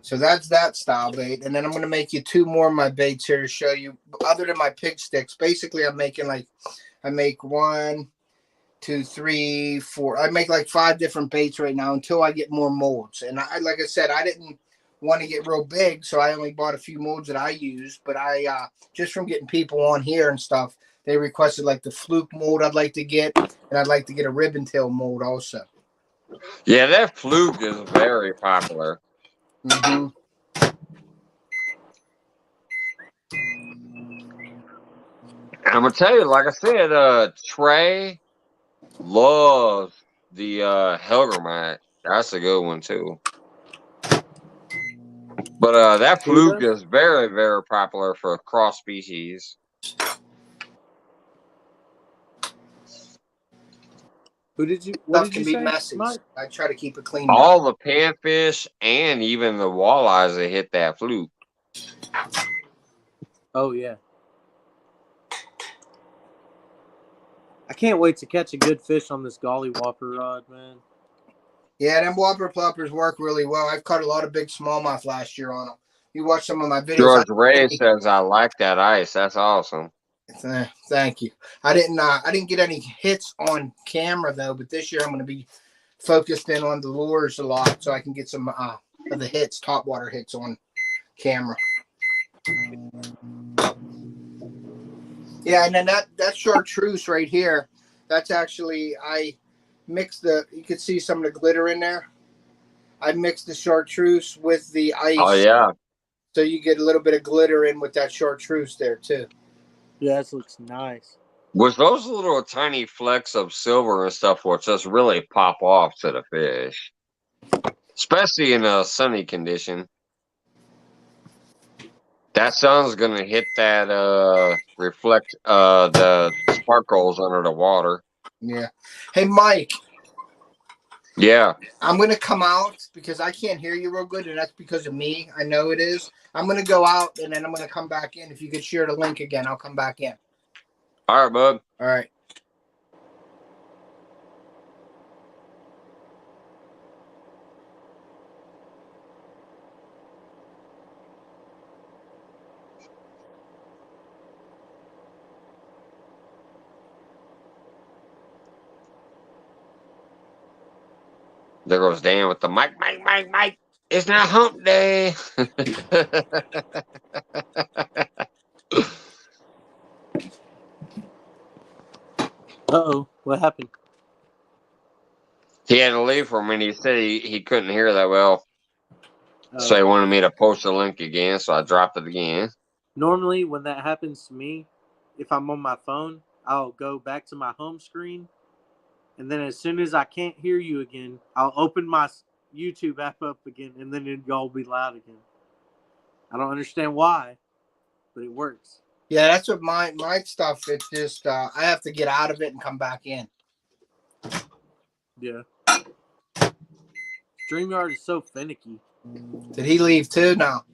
So that's that style bait. And then I'm going to make you two more of my baits here to show you, other than my pig sticks. Basically, I'm making I make 1, 2, 3, 4. I make like 5 different baits right now until I get more molds. And like I said, I didn't want to get real big, so I only bought a few molds that I used. But I just from getting people on here and stuff, they requested like the fluke mold I'd like to get, and I'd like to get a ribbon tail mold also. Yeah, that fluke is very popular. Mm-hmm. I'm gonna tell you, like I said, Trey loves the Helgermite. That's a good one too. But that fluke is very, very popular for cross species. What did you say, messy. Mike? I try to keep it clean. All the panfish and even the walleyes that hit that fluke. Oh yeah. I can't wait to catch a good fish on this golly whopper rod, man. Yeah, them whopper ploppers work really well. I've caught a lot of big smallmouth last year on them. You watch some of my videos. George Ray says, "I like that ice. That's awesome." Thank you. I didn't get any hits on camera though, but this year I'm going to be focused in on the lures a lot, so I can get some of the hits, top water hits on camera. Yeah, and then that chartreuse right here, that's actually I mixed you could see some of the glitter in there. I mixed the chartreuse with the ice. Oh yeah. So you get a little bit of glitter in with that chartreuse there too. Yeah, this looks nice. With those little tiny flecks of silver and stuff will just really pop off to the fish. Especially in a sunny condition. That sun's gonna hit that reflect the sparkles under the water. Yeah. Hey Mike. Yeah. I'm gonna come out because I can't hear you real good, and that's because of me. I know it is. I'm gonna go out and then I'm gonna come back in. If you could share the link again, I'll come back in. All right, bud. All right. There goes Dan with the Mike. It's not hump day. Uh-oh. What happened? He had to leave for a minute. He said he couldn't hear that well. So he wanted me to post the link again, so I dropped it again. Normally, when that happens to me, if I'm on my phone, I'll go back to my home screen. And then as soon as I can't hear you again, I'll open my YouTube app up again, and then it'll all be loud again. I don't understand why, but it works. Yeah, that's what my stuff. It's just I have to get out of it and come back in. Yeah. StreamYard is so finicky. Did he leave too? No.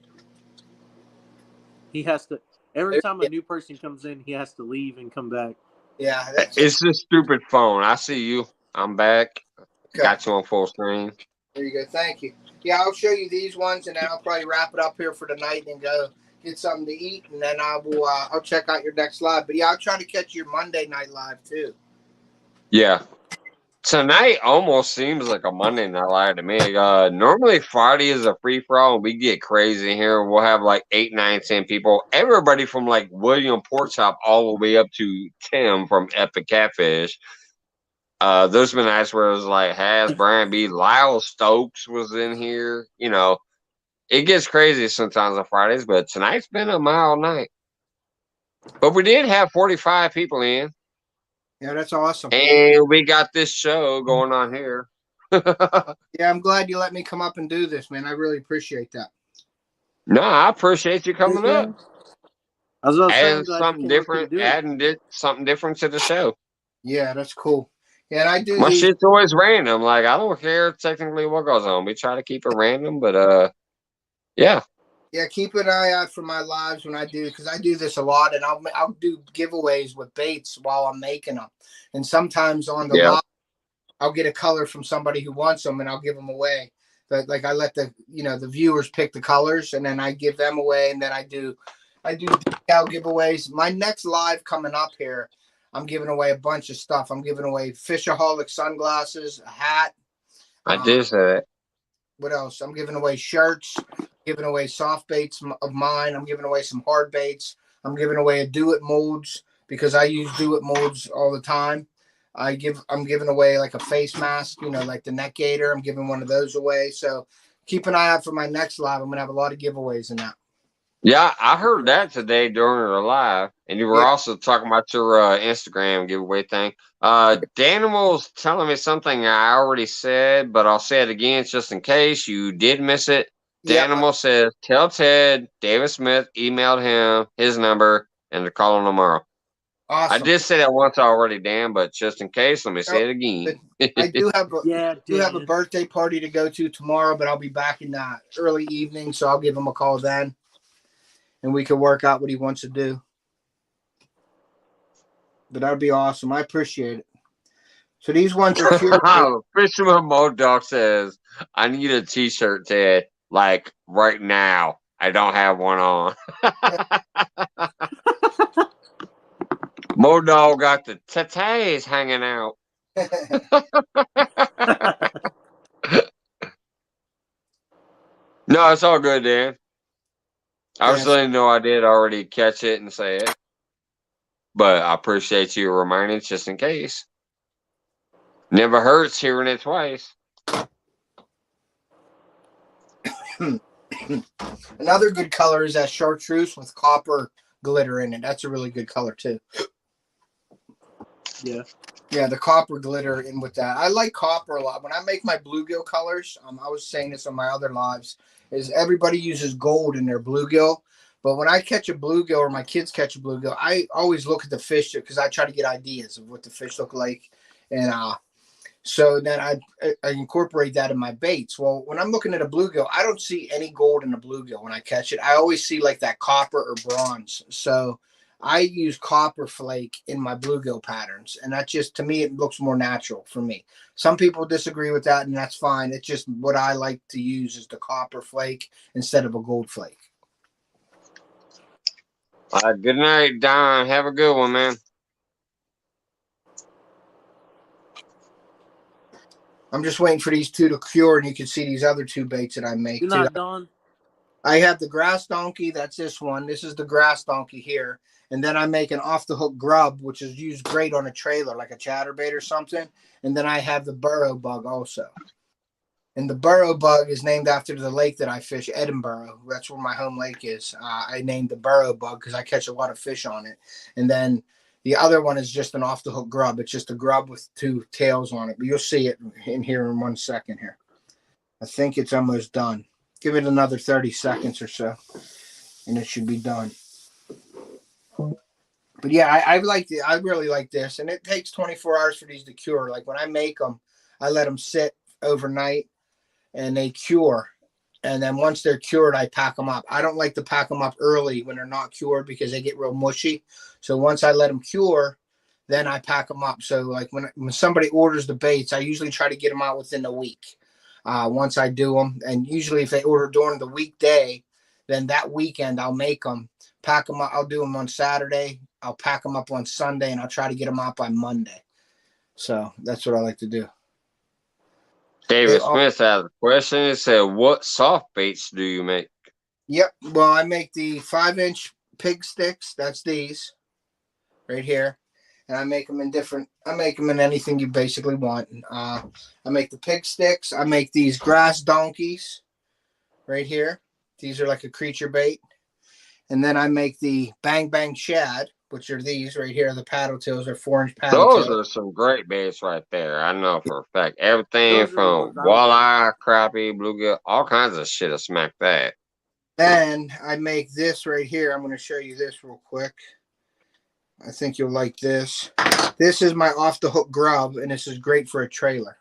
He has to. Every time a new person comes in, he has to leave and come back. Yeah, that's It's this stupid phone. I see you. I'm back. okay. Got you on full screen. There you go. Thank you. Yeah, I'll show you these ones, and then I'll probably wrap it up here for the night and go get something to eat, and then I will. I'll check out your next live. But yeah, I'll try to catch your Monday night live too. Yeah. Tonight almost seems like a Monday night live to me. Normally Friday is a free for all, and we get crazy here. We'll have like 8, 9, 10 people. Everybody from like William Porkchop all the way up to Tim from Epic Catfish. There's been nights where it was like Has, Brian B, Lyle Stokes was in here. You know, it gets crazy sometimes on Fridays, but tonight's been a mild night. But we did have 45 people in. Yeah, that's awesome. And we got this show going on here. Yeah, I'm glad you let me come up and do this, man. I really appreciate that. No, I appreciate you coming up. I was about to say, I'm Adding glad something you came up here to different, do it. adding something different to the show. Yeah, that's cool. Yeah, and I do My these. shit's always random. Like, I don't care technically what goes on. We try to keep it random, but yeah. Yeah, keep an eye out for my lives when I do, because I do this a lot, and I'll do giveaways with baits while I'm making them, and sometimes on the live, I'll get a color from somebody who wants them, and I'll give them away. But like I let the viewers pick the colors, and then I give them away, and then I do decal giveaways. My next live coming up here, I'm giving away a bunch of stuff. I'm giving away Fishaholic sunglasses, a hat. I did say that. What else? I'm giving away shirts, giving away soft baits of mine. I'm giving away some hard baits. I'm giving away a do it molds because I use do it molds all the time. I'm giving away like a face mask, like the neck gator. I'm giving one of those away. So keep an eye out for my next live. I'm gonna have a lot of giveaways in that. Yeah, I heard that today during the live, and you were also talking about your Instagram giveaway thing. Danimal's telling me something I already said, but I'll say it again just in case you did miss it. Danimal says, tell Ted David Smith emailed him his number and to call him tomorrow. Awesome. I did say that once already, Dan, but just in case, let me say it again. I do have a birthday party to go to tomorrow, but I'll be back in the early evening, so I'll give him a call then, and we can work out what he wants to do. But that'd be awesome. I appreciate it. So these ones are cute. Fisherman Modog says, I need a t-shirt, Ted, like right now. I don't have one on. Modog got the tattoos hanging out. No, it's all good, Dan. I was letting you know I did already catch it and say it. But I appreciate you reminding just in case. Never hurts hearing it twice. Another good color is that chartreuse with copper glitter in it. That's a really good color too. Yeah. Yeah, the copper glitter in with that. I like copper a lot. When I make my bluegill colors, I was saying this on my other lives, is everybody uses gold in their bluegill. But when I catch a bluegill or my kids catch a bluegill, I always look at the fish because I try to get ideas of what the fish look like. And so then I incorporate that in my baits. Well, when I'm looking at a bluegill, I don't see any gold in a bluegill when I catch it. I always see like that copper or bronze. So I use copper flake in my bluegill patterns. And that just, to me, it looks more natural for me. Some people disagree with that, and that's fine. It's just what I like to use is the copper flake instead of a gold flake. Good night, Don. Have a good one, man. I'm just waiting for these two to cure, and you can see these other two baits that I make. You're not done. I have the grass donkey. That's this one. This is the grass donkey here. And then I make an off-the-hook grub, which is used great on a trailer, like a chatterbait or something. And then I have the burrow bug also. And the burrow bug is named after the lake that I fish, Edinburgh. That's where my home lake is. I named the burrow bug because I catch a lot of fish on it. And then the other one is just an off-the-hook grub. It's just a grub with two tails on it. But you'll see it in here in 1 second here. I think it's almost done. Give it another 30 seconds or so, and it should be done. But yeah, I really like this. And it takes 24 hours for these to cure. Like when I make them, I let them sit overnight and they cure. And then once they're cured, I pack them up. I don't like to pack them up early when they're not cured because they get real mushy. So once I let them cure, then I pack them up. So like when somebody orders the baits, I usually try to get them out within a week. Once I do them, and usually if they order during the weekday, then that weekend I'll make them, pack them up. I'll do them on Saturday. I'll pack them up on Sunday, and I'll try to get them out by Monday. So that's what I like to do. David Smith has a question. He said, "What soft baits do you make?" Yep. Well, I make the 5-inch pig sticks. That's these right here. And I make them in different, I make them in anything you basically want. I make the pig sticks. I make these grass donkeys right here. These are like a creature bait. And then I make the bang bang shad, which are these right here. The paddle tails are 4-inch paddle Those tails. are some great baits right there. I know for a fact. Everything Those are the from ones I would walleye, crappie, bluegill, all kinds of shit to smack that. Then I make this right here. I'm going to show you this real quick. I think you'll like this. This is my off the hook grub, and this is great for a trailer.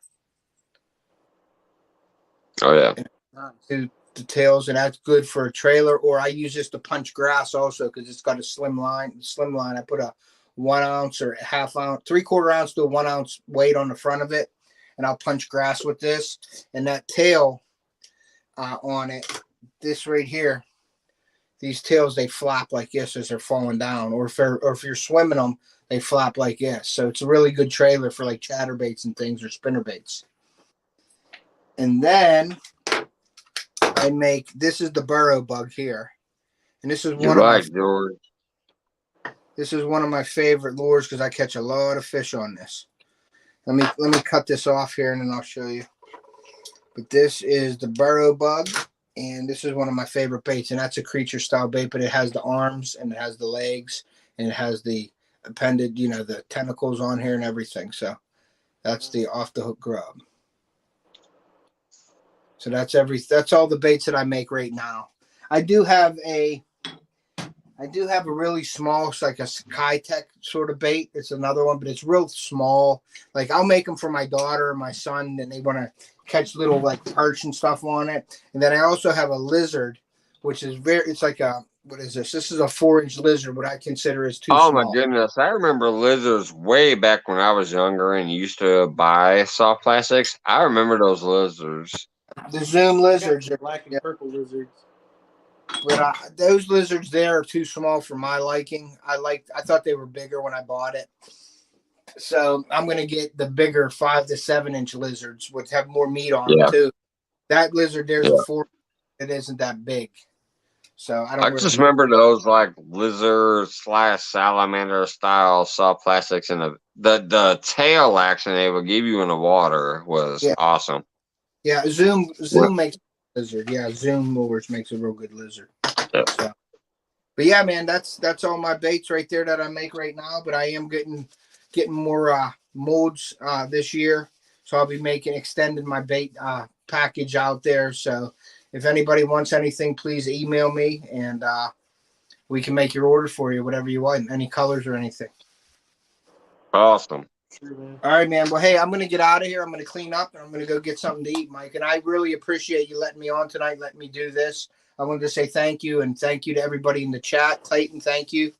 Oh yeah. Nice. The tails, and that's good for a trailer. Or I use this to punch grass also because it's got a slim line. I put a 1 ounce or a half ounce, 3/4 ounce to a 1 ounce weight on the front of it, and I'll punch grass with this. And that tail on it, this right here, these tails, they flap like this as they're falling down. Or if you're swimming them, they flap like this. So it's a really good trailer for like chatterbaits and things, or spinner baits. And then I make, this is the burrow bug here. And this is one of George. This is one of my favorite lures because I catch a lot of fish on this. Let me cut this off here and then I'll show you. But this is the burrow bug, and this is one of my favorite baits, and that's a creature style bait, but it has the arms and it has the legs and it has the appended, the tentacles on here and everything. So that's the off the hook grub. So that's all the baits that I make right now. I do have a really small, it's like a Skytech sort of bait. It's another one, but it's real small. Like I'll make them for my daughter and my son, and they want to catch little like perch and stuff on it. And then I also have a lizard, which is it's like a, what is this? This is a 4-inch lizard, what I consider is too small. Oh my goodness. I remember lizards way back when I was younger and used to buy soft plastics. I remember those lizards. The Zoom lizards are black and purple lizards. But those lizards there are too small for my liking. I thought they were bigger when I bought it. So I'm going to get the bigger 5 to 7-inch lizards, which have more meat on them too. That lizard there's a 4. It isn't that big. So I just remember those like lizard / salamander style soft plastics, and the tail action they would give you in the water was awesome. Yeah, Zoom makes a lizard. Yeah, Zoom lures makes a real good lizard. Yep. So, but yeah, man, that's all my baits right there that I make right now. But I am getting more molds this year, so I'll be extending my bait package out there. So if anybody wants anything, please email me, and we can make your order for you, whatever you want, any colors or anything. Awesome. All right, man. Well, hey, I'm going to get out of here. I'm going to clean up, and I'm going to go get something to eat, Mike. And I really appreciate you letting me on tonight, letting me do this. I wanted to say thank you, and thank you to everybody in the chat. Clayton, thank you.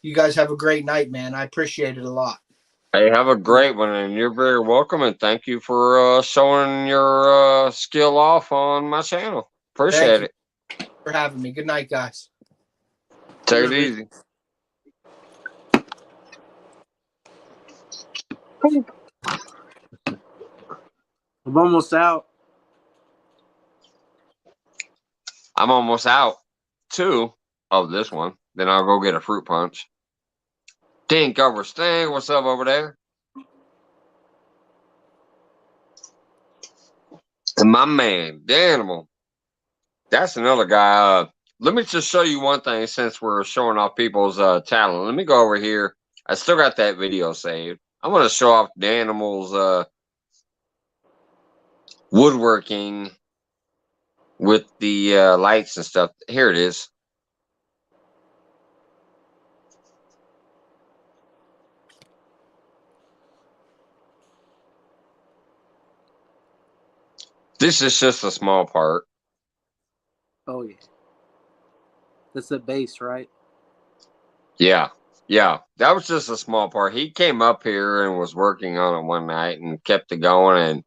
You guys have a great night, man. I appreciate it a lot. Hey, have a great one, and you're very welcome, and thank you for showing your skill off on my channel. Appreciate it. Thank you for having me. Good night, guys. Take it easy. I'm almost out. I'm almost out, too, of this one. Then I'll go get a fruit punch. Dink over Sting, what's up over there? And my man, the animal. That's another guy. Let me just show you one thing since we're showing off people's talent. Let me go over here. I still got that video saved. I'm going to show off the animal's woodworking with the lights and stuff. Here it is. This is just a small part. Oh, yeah. That's the base, right? Yeah. Yeah, that was just a small part. He came up here and was working on it one night and kept it going, and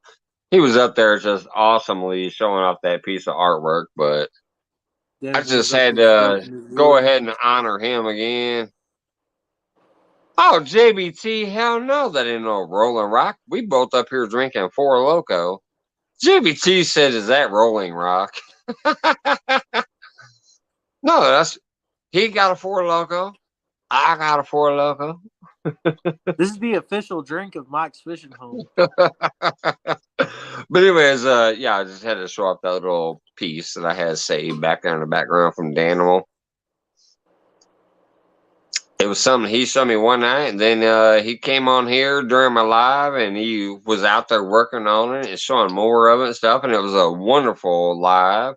he was up there just awesomely showing off that piece of artwork. But I Devin just was up had there to smoking his go wood. ahead and honor him again. Oh, JBT, hell no, that ain't no Rolling Rock. We both up here drinking Four Loco. JBT said, "Is that Rolling Rock?" No, that's he got a Four Loco. I got a Four Loco. This is the official drink of Mike's Fishing Home. But anyways, yeah, I just had to show off that little piece that I had saved back there in the background from Danimal. It was something he showed me one night, and then he came on here during my live, and he was out there working on it and showing more of it and stuff, and it was a wonderful live,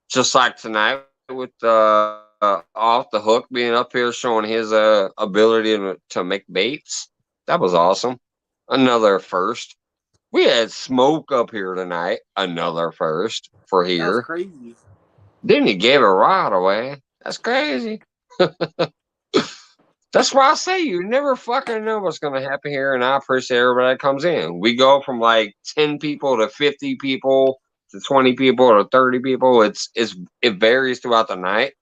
just like tonight with Off the Hook being up here showing his ability to make baits. That was awesome. Another first. We had Smoke up here tonight. Another first for That was here. crazy. Then he gave a rod away. That's crazy. That's why I say you never fucking know what's going to happen here, and I appreciate everybody that comes in. We go from like 10 people to 50 people to 20 people to 30 people. It varies throughout the night,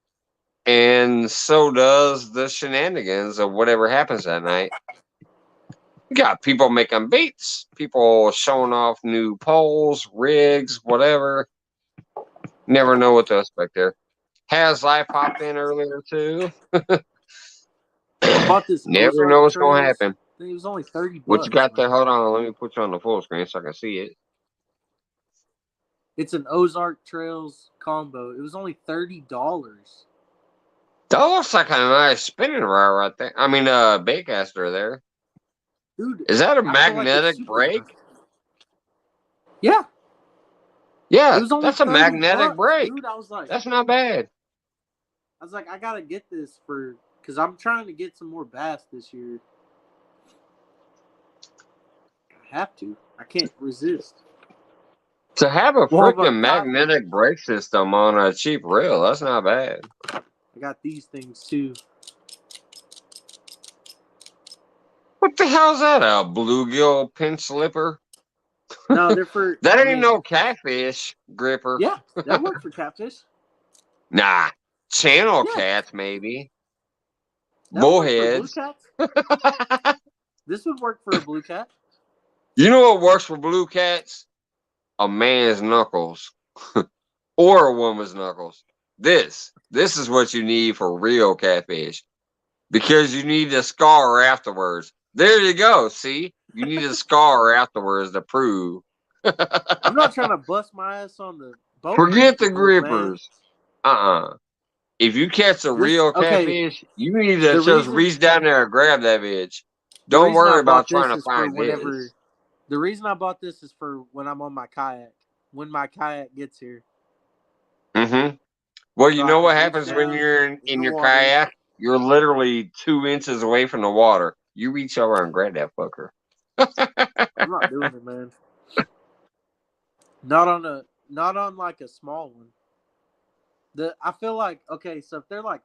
and so does the shenanigans of whatever happens that night. You got people making beats, people showing off new poles, rigs, whatever. Never know what to expect there. Has Life popped in earlier too? I bought this Never Ozark know what's going to Trails. happen. I think it was only $30. What you got there? Man. Hold on. Let me put you on the full screen so I can see it. It's an Ozark Trails combo. It was only $30. That looks like a nice spinning rod right there. I mean, baitcaster there. Dude, Is that a I feel like magnetic it's super brake? nice. Yeah. Yeah, It was only that's a $30, magnetic brake. dude. I was That's not bad. I gotta get this because I'm trying to get some more bass this year. I have to. I can't resist. To have a Well, but freaking magnetic brake system on a cheap reel, that's not bad. I got these things too. What the hell's that? A bluegill pinch slipper? No, they're for That ain't no catfish gripper. Yeah, that worked for catfish. Nah, channel Yeah. cats maybe. That would work for Bullheads. blue cats. This would work for a blue cat. You know what works for blue cats? A man's knuckles or a woman's knuckles. This is what you need for real catfish, because you need a scar afterwards. There you go. See, you need a scar afterwards to prove. I'm not trying to bust my ass on the boat. Forget the man. grippers. If you catch a real catfish, you need to just reach down there and grab that bitch. Don't worry about trying to find this. The reason I bought this is for when I'm on my kayak. When my kayak gets here. Mm-hmm. Well, you So know I what can happens reach when down you're in in the your water. kayak? You're literally 2 inches away from the water. You reach over and grab that fucker. I'm not doing it, man. Not on like a small one. I feel like, okay, so if they're like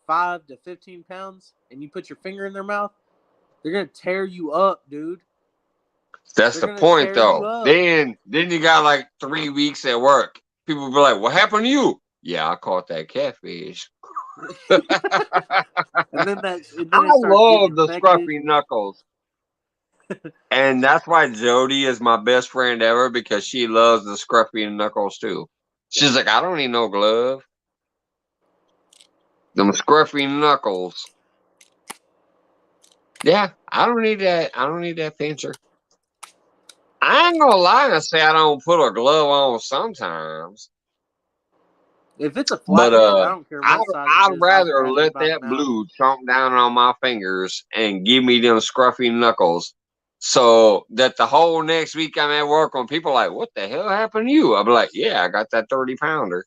5 to 15 pounds and you put your finger in their mouth, they're gonna tear you up, dude. That's the point, though. Then you got like 3 weeks at work. People will be like, "What happened to you?" Yeah, I caught that catfish. And then I love the scruffy knuckles. And that's why Jody is my best friend ever, because she loves the scruffy knuckles too. She's like, I don't need no glove. Them scruffy knuckles. Yeah, I don't need that. I don't need that pincher. I ain't gonna lie and say I don't put a glove on sometimes. If it's a flathead, I don't care what size I'd it is. rather let that blue chomp down on my fingers and give me them scruffy knuckles, so that the whole next week I'm at work when people are like, "What the hell happened to you?" I'll be like, "Yeah, I got that 30-pounder."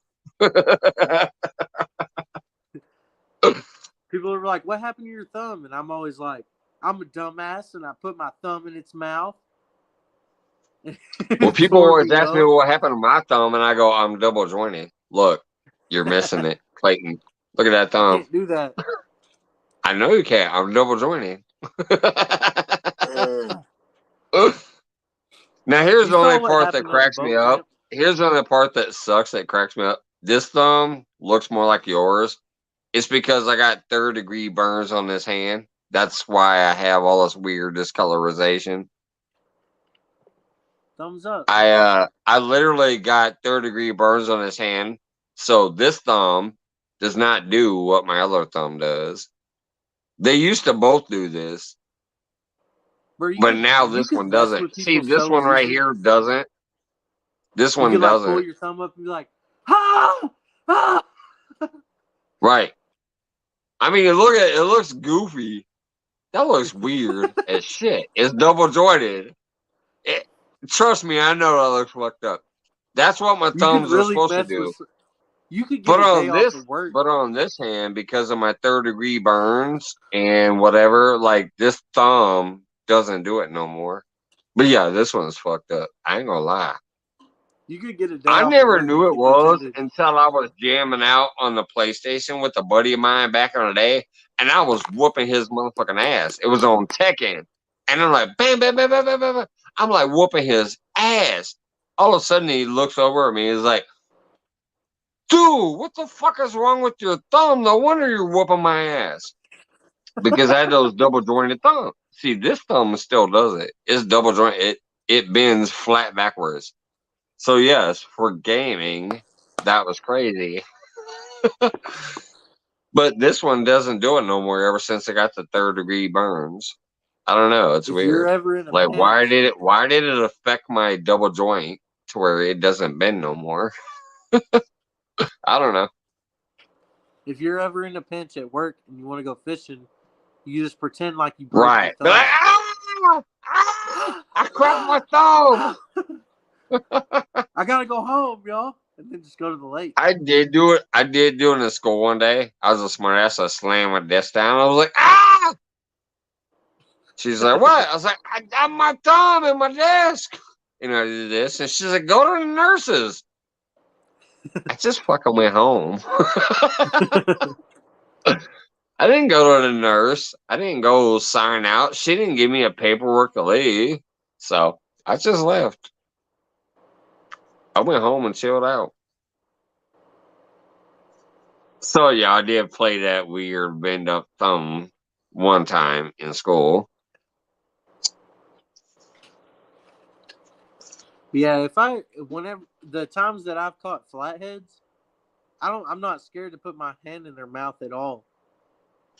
People are like, "What happened to your thumb?" And I'm always like, "I'm a dumbass, and I put my thumb in its mouth." Well, people always ask me what happened to my thumb, and I go, "I'm double jointed. Look, you're missing it, Clayton. Look at that thumb." I can't do that. I know you can't. I'm double jointing. Now, here's You the saw only what part that happened on the cracks me boat up. ramp? Here's the only part that sucks that cracks me up. This thumb looks more like yours. It's because I got third-degree burns on this hand. That's why I have all this weird discolorization. Thumbs up. I literally got third-degree burns on this hand. So this thumb does not do what my other thumb does. They used to both do this. Bro, But now you this could one mess doesn't. with See, people this so one right easy. here doesn't. This You one could like pull doesn't. your thumb up and be like, ah, ah. Right. I mean, look at it. It looks goofy. That looks weird as shit. It's double jointed. Trust me, I know that looks fucked up. That's what my You could thumbs are really supposed to mess do. with. You could get But a day on off this, of work. but on this hand, because of my third-degree burns and whatever, like this thumb doesn't do it no more. But yeah, this one's fucked up. I ain't gonna lie. You could get a day I off of never work knew if it you pretended. was until I was jamming out on the PlayStation with a buddy of mine back in the day, and I was whooping his motherfucking ass. It was on Tekken, and I'm like, bam, bam, bam, bam, bam, bam, bam. I'm like whooping his ass. All of a sudden, he looks over at me. He's like, "Dude, what the fuck is wrong with your thumb? No wonder you're whooping my ass." Because I had those double jointed thumbs. See, this thumb still does it. It's double jointed. It bends flat backwards. So yes, for gaming, that was crazy. But this one doesn't do it no more ever since I got the third-degree burns. I don't know. It's If you're weird. ever in a Like, pinch, why did it affect my double joint to where it doesn't bend no more? I don't know. if you're ever in a pinch at work and you want to go fishing, you just pretend like you broke Right. your But thumb. I cracked my thumb. I gotta go home, y'all, and then just go to the lake. I did do it. I did do it in school one day. I was a smart ass. I slammed my desk down. I was like, ah! She's like, what? I was like, I got my thumb in my desk. You know, I did this. And she's like, go to the nurses. I just fucking went home. I didn't go to the nurse. I didn't go sign out. She didn't give me a paperwork to leave. So I just left. I went home and chilled out. So yeah, I did play that weird bend up thumb one time in school. Yeah, whenever the times that I've caught flatheads, I'm not scared to put my hand in their mouth at all.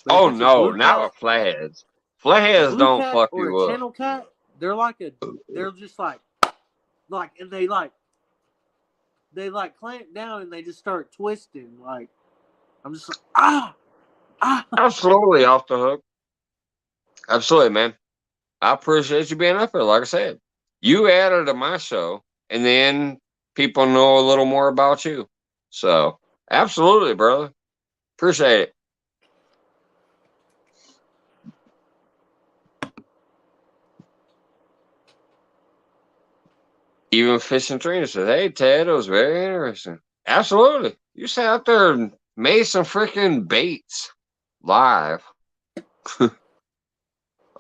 But Oh if it's a no, blue not cat, with flatheads. a Flatheads blue don't cat fuck or a you up. channel cat, they're just like, and they clamp down and they just start twisting. Like, I'm just like, ah. Absolutely off the hook. Absolutely, man. I appreciate you being up here. Like I said, you added to my show, and then people know a little more about you. So, absolutely, brother. Appreciate it. Even Fishing Trina says, hey, Ted, it was very interesting. Absolutely. You sat out there and made some freaking baits live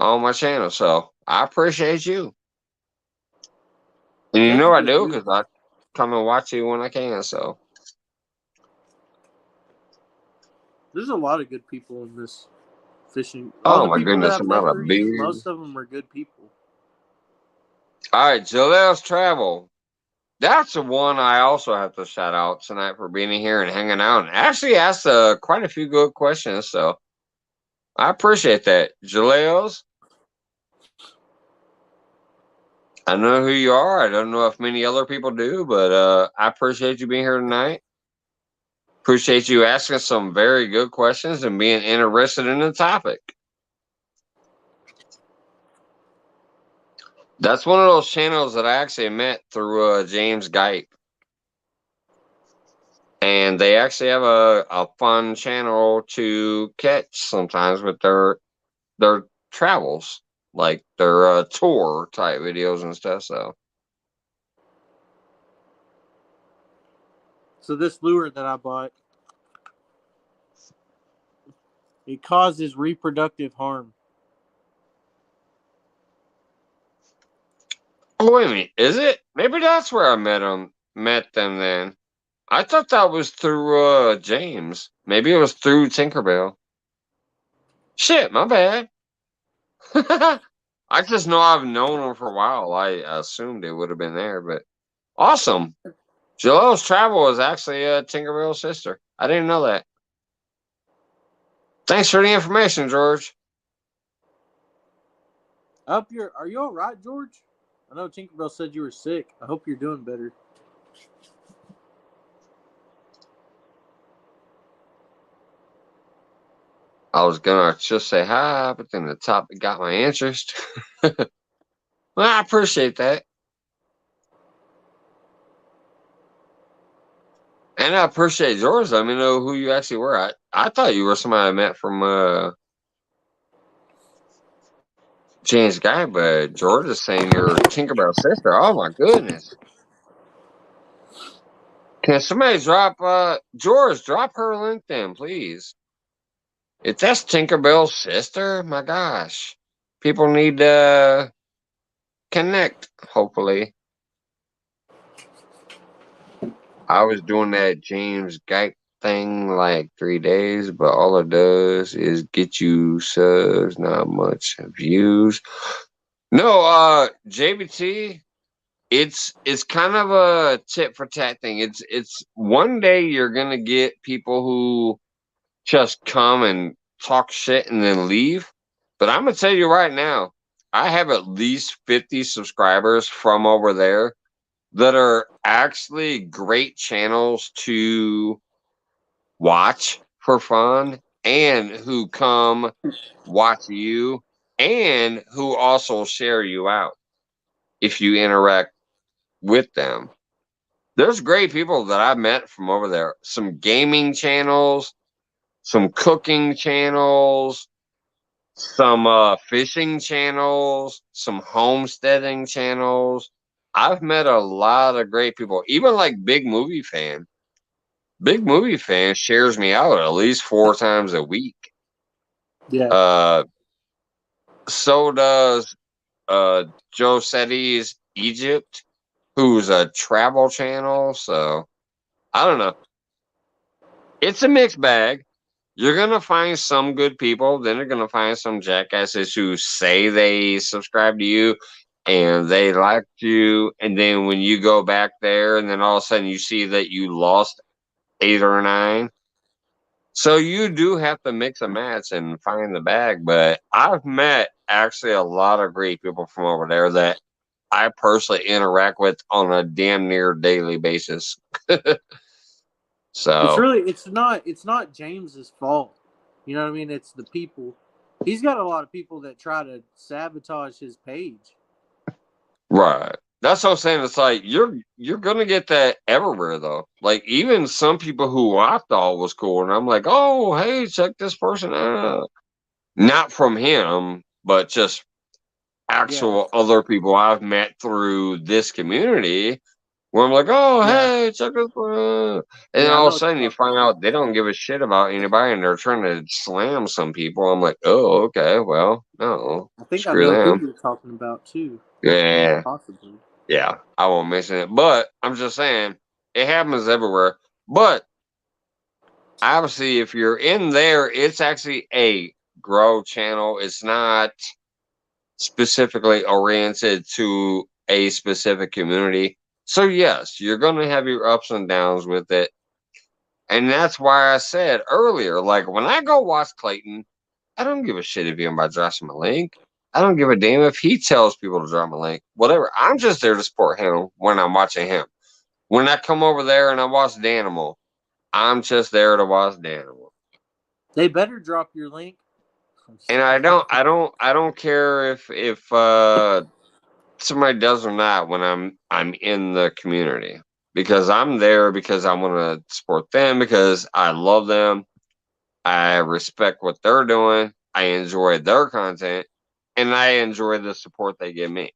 on my channel. So, I appreciate you. And you Ted's know a I good do dude. because I come and watch you when I can. So, There's a lot of good people in this fishing. All oh the my people that goodness, I've I'm met out of through you, beer. most of them are good people. All right, Joel's Travel. That's the one I also have to shout out tonight for being here and hanging out. And actually asked quite a few good questions. So, I appreciate that. Jaleos, I know who you are. I don't know if many other people do, but I appreciate you being here tonight. Appreciate you asking some very good questions and being interested in the topic. That's one of those channels that I actually met through James Guype. And they actually have a fun channel to catch sometimes with their travels, like their tour type videos and stuff. So this lure that I bought, It causes reproductive harm. Oh, wait a minute. Is it? Maybe that's where I met them then. I thought that was through James. Maybe it was through Tinkerbell. Shit, my bad. I just know I've known them for a while. I assumed it would have been there, but awesome. Joelle's Travel is actually Tinkerbell's sister. I didn't know that. Thanks for the information, George. Are you all right, George? I know Tinkerbell said you were sick. I hope you're doing better. I was gonna just say hi, but then the topic got my interest. Well, I appreciate that. And I appreciate yours. Let me know who you actually were. I thought you were somebody I met from James Guy, but George is saying you're Tinkerbell's sister. Oh my goodness. Can somebody drop George, drop her LinkedIn, please? If that's Tinkerbell's sister, my gosh. People need to connect, hopefully. I was doing that James Guype thing like 3 days, but all it does is get you subs, not much views. No, JBT, it's kind of a tit for tat thing. It's one day you're gonna get people who just come and talk shit and then leave. But I'm gonna tell you right now, I have at least 50 subscribers from over there that are actually great channels to watch for fun and who come watch you and who also share you out if you interact with them. There's great people that I've met from over there. Some gaming channels, some cooking channels, some fishing channels, some homesteading channels. I've met a lot of great people, even like Big Movie Fan. Big Movie Fan shares me out at least 4 times a week. Yeah. So does Joe Setti's Egypt, who's a travel channel. So I don't know. It's a mixed bag. You're gonna find some good people, then you're gonna find some jackasses who say they subscribe to you and they like you, and then when you go back there and then all of a sudden you see that you lost 8 or 9. So you do have to mix and match and find the bag. But I've met actually a lot of great people from over there that I personally interact with on a damn near daily basis. So It's not James's fault. You know what I mean? It's the people. He's got a lot of people that try to sabotage his page. right. That's what I'm saying. It's like you're gonna get that everywhere though. Like even some people who I thought was cool, and I'm like, oh hey, check this person out. Not from him, but just actual other people I've met through this community. Where I'm like, oh hey, check this out. And then I all of know a what you're sudden you talking find about. out they don't give a shit about anybody, and they're trying to slam some people. I'm like, oh okay, well no, I think I screw know who them. you're talking about too. Yeah. Possibly. Yeah, I won't mention it, but I'm just saying it happens everywhere. But obviously, if you're in there, it's actually a grow channel. It's not specifically oriented to a specific community. So yes, you're going to have your ups and downs with it. And that's why I said earlier, like when I go watch Clayton, I don't give a shit if anybody drops him a link. I don't give a damn if he tells people to drop a link. Whatever. I'm just there to support him when I'm watching him. When I come over there and I watch Danimal, I'm just there to watch Danimal. They better drop your link. And I don't care if somebody does or not when I'm in the community, because I'm there because I want to support them, because I love them. I respect what they're doing. I enjoy their content, and I enjoy the support they give me.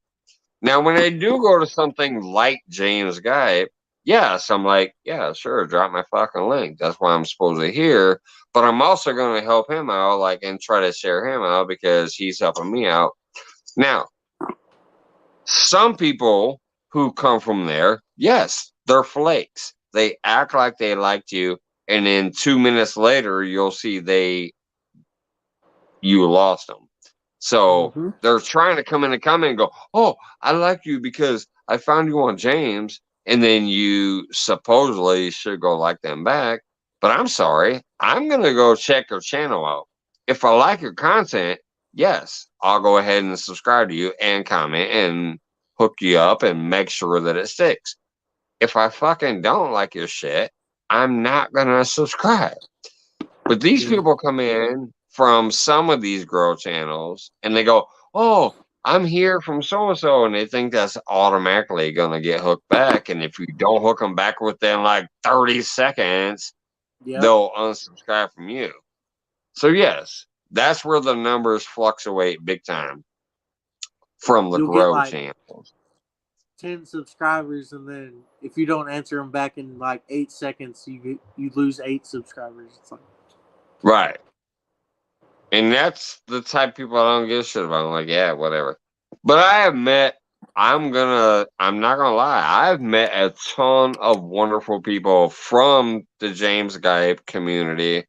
Now, when I do go to something like James Guy, yes, I'm like, yeah, sure, drop my fucking link. That's why I'm supposed to hear. But I'm also going to help him out, like, and try to share him out because he's helping me out. Now, some people who come from there, yes, they're flakes. They act like they liked you, and then 2 minutes later, you'll see you lost them. So they're trying to come in and comment and go, oh, I like you because I found you on James, and then you supposedly should go like them back. But I'm sorry, I'm going to go check your channel out. If I like your content, yes, I'll go ahead and subscribe to you and comment and hook you up and make sure that it sticks. If I fucking don't like your shit, I'm not going to subscribe. But these people come in from some of these girl channels and they go, oh, I'm here from so-and-so. And they think that's automatically going to get hooked back. And if you don't hook them back within like 30 seconds, they'll unsubscribe from you. So, yes, that's where the numbers fluctuate big time from the grow channels. 10 subscribers, and then if you don't answer them back in like 8 seconds, you lose 8 subscribers. It's like, right. And that's the type of people I don't give a shit about. I'm like, yeah, whatever. But I have met, I'm not gonna lie, I've met a ton of wonderful people from the James Gype community,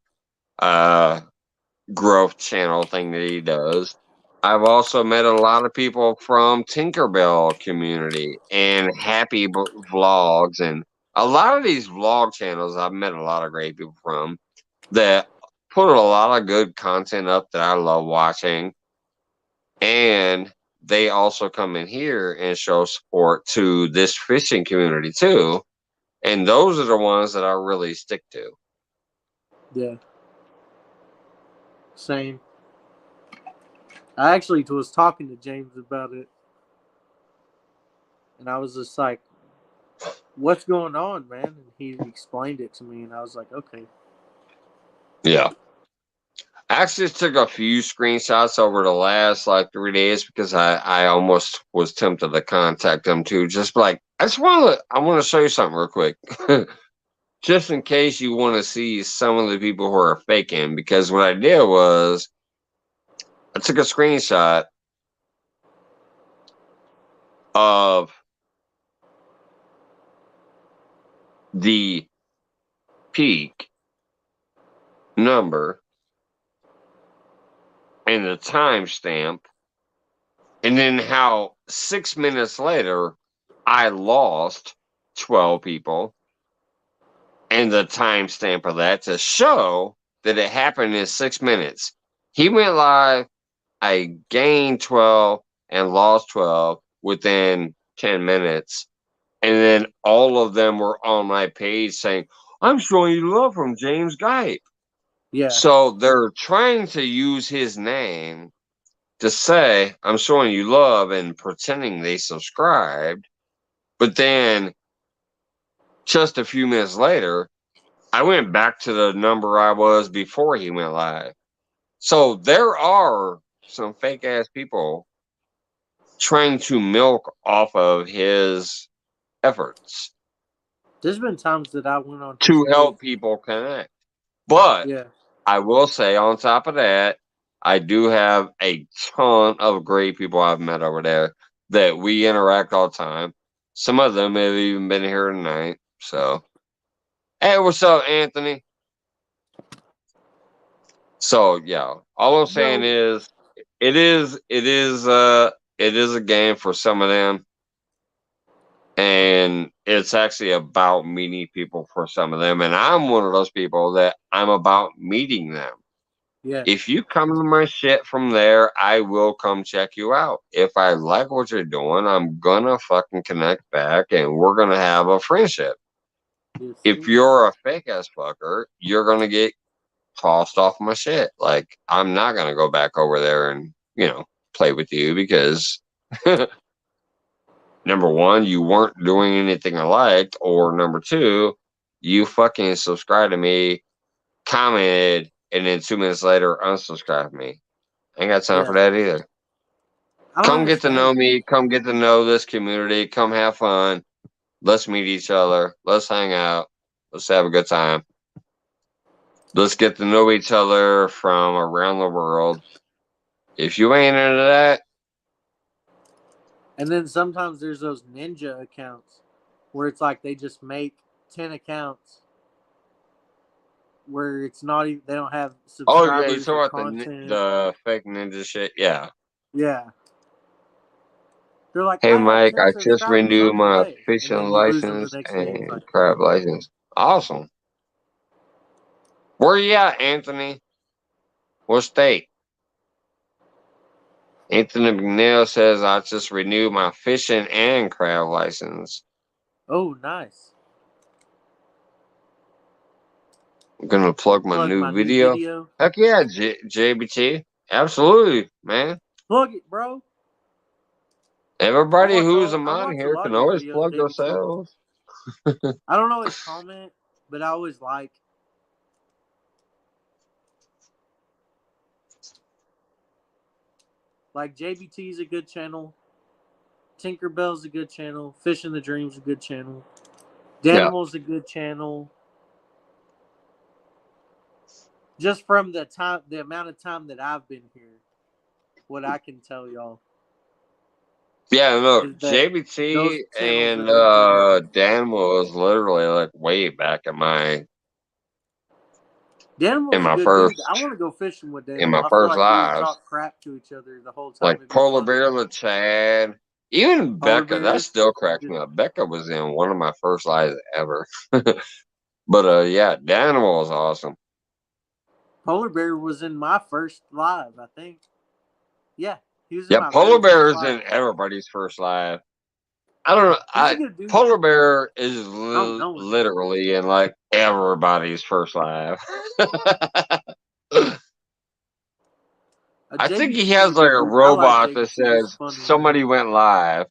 growth channel thing that he does. I've also met a lot of people from Tinkerbell community and Happy Vlogs, and a lot of these vlog channels I've met a lot of great people from that put a lot of good content up that I love watching. And they also come in here and show support to this fishing community too. And those are the ones that I really stick to. Yeah. Same. I actually was talking to James about it. And I was just like, what's going on, man? And he explained it to me, and I was like, okay. Yeah. I actually took a few screenshots over the last like 3 days because I almost was tempted to contact them too. Just like, I want to show you something real quick. Just in case you want to see some of the people who are faking, because what I did was I took a screenshot of the peak number and the timestamp, and then how 6 minutes later I lost 12 people, and the timestamp of that to show that it happened in 6 minutes. He went live, I gained 12 and lost 12 within 10 minutes. And then all of them were on my page saying, I'm showing you love from James Gype. Yeah. So they're trying to use his name to say, I'm showing you love and pretending they subscribed. But then just a few minutes later, I went back to the number I was before he went live. So there are some fake ass people trying to milk off of his efforts. There's been times that I went on to help people connect. But I will say, on top of that, I do have a ton of great people I've met over there that we interact all the time. Some of them have even been here tonight. So, hey, what's up, Anthony? So, yeah, all I'm saying is, it is a game for some of them. And it's actually about meeting people for some of them. And I'm one of those people that I'm about meeting them. Yeah. If you come to my shit from there, I will come check you out. If I like what you're doing, I'm gonna fucking connect back and we're gonna have a friendship. Yes, if you're a fake ass fucker, you're gonna get tossed off my shit. Like, I'm not gonna go back over there and, play with you because number one, you weren't doing anything I liked, or number two, you fucking subscribed to me, commented, and then 2 minutes later unsubscribed me. Ain't got time for that either. Come get to know me. Come get to know this community. Come have fun. Let's meet each other. Let's hang out. Let's have a good time. Let's get to know each other from around the world. If you ain't into that, And then sometimes there's those ninja accounts where it's like they just make 10 accounts where it's not even, they don't have oh yeah, you subscribers or talk about content. the fake ninja shit. Yeah. Yeah. They're like, Hey I have Mike, 10 I just subscribers renewed on the my way. And fishing then you lose them the license next day. It's and like, crab license. Awesome. Where you at, Anthony? What state? Anthony McNeil says I just renewed my fishing and crab license. oh, nice. I'm gonna plug my Plug new my new video. video. Heck yeah, JBT. Absolutely, man. Plug it, bro. Everybody who's a I mod watch a here lot can of your always videos, plug JBT. themselves. I don't always comment, but I always like. Like JBT's a good channel. Tinkerbell's a good channel. Fishing the Dream's a good channel. Yeah. Danimal's a good channel. Just from the amount of time that I've been here, what I can tell y'all. Yeah, look, Is that those JBT channels and are legit. Danimal was literally like way back in Danimal's a my good dude. first I want to go fishing with in my Danimal. I feel first like we would lives. talk crap to each other the whole time. Like It'd be Polar funny. Bear, the Chad, even Polar Becca. That Bears. still cracks me up. Becca was in one of my first lives ever. But yeah, Danimal was awesome. Polar Bear was in my first live, I think. Yeah, he was in Yeah, my Polar very Bear first is live. in everybody's first live. I don't know. He's a good dude. Polar Bear is don't know him. literally in like everybody's first live. I think he JBT is has a like good a dude. I like robot that JBT. He's says funny, somebody man. went live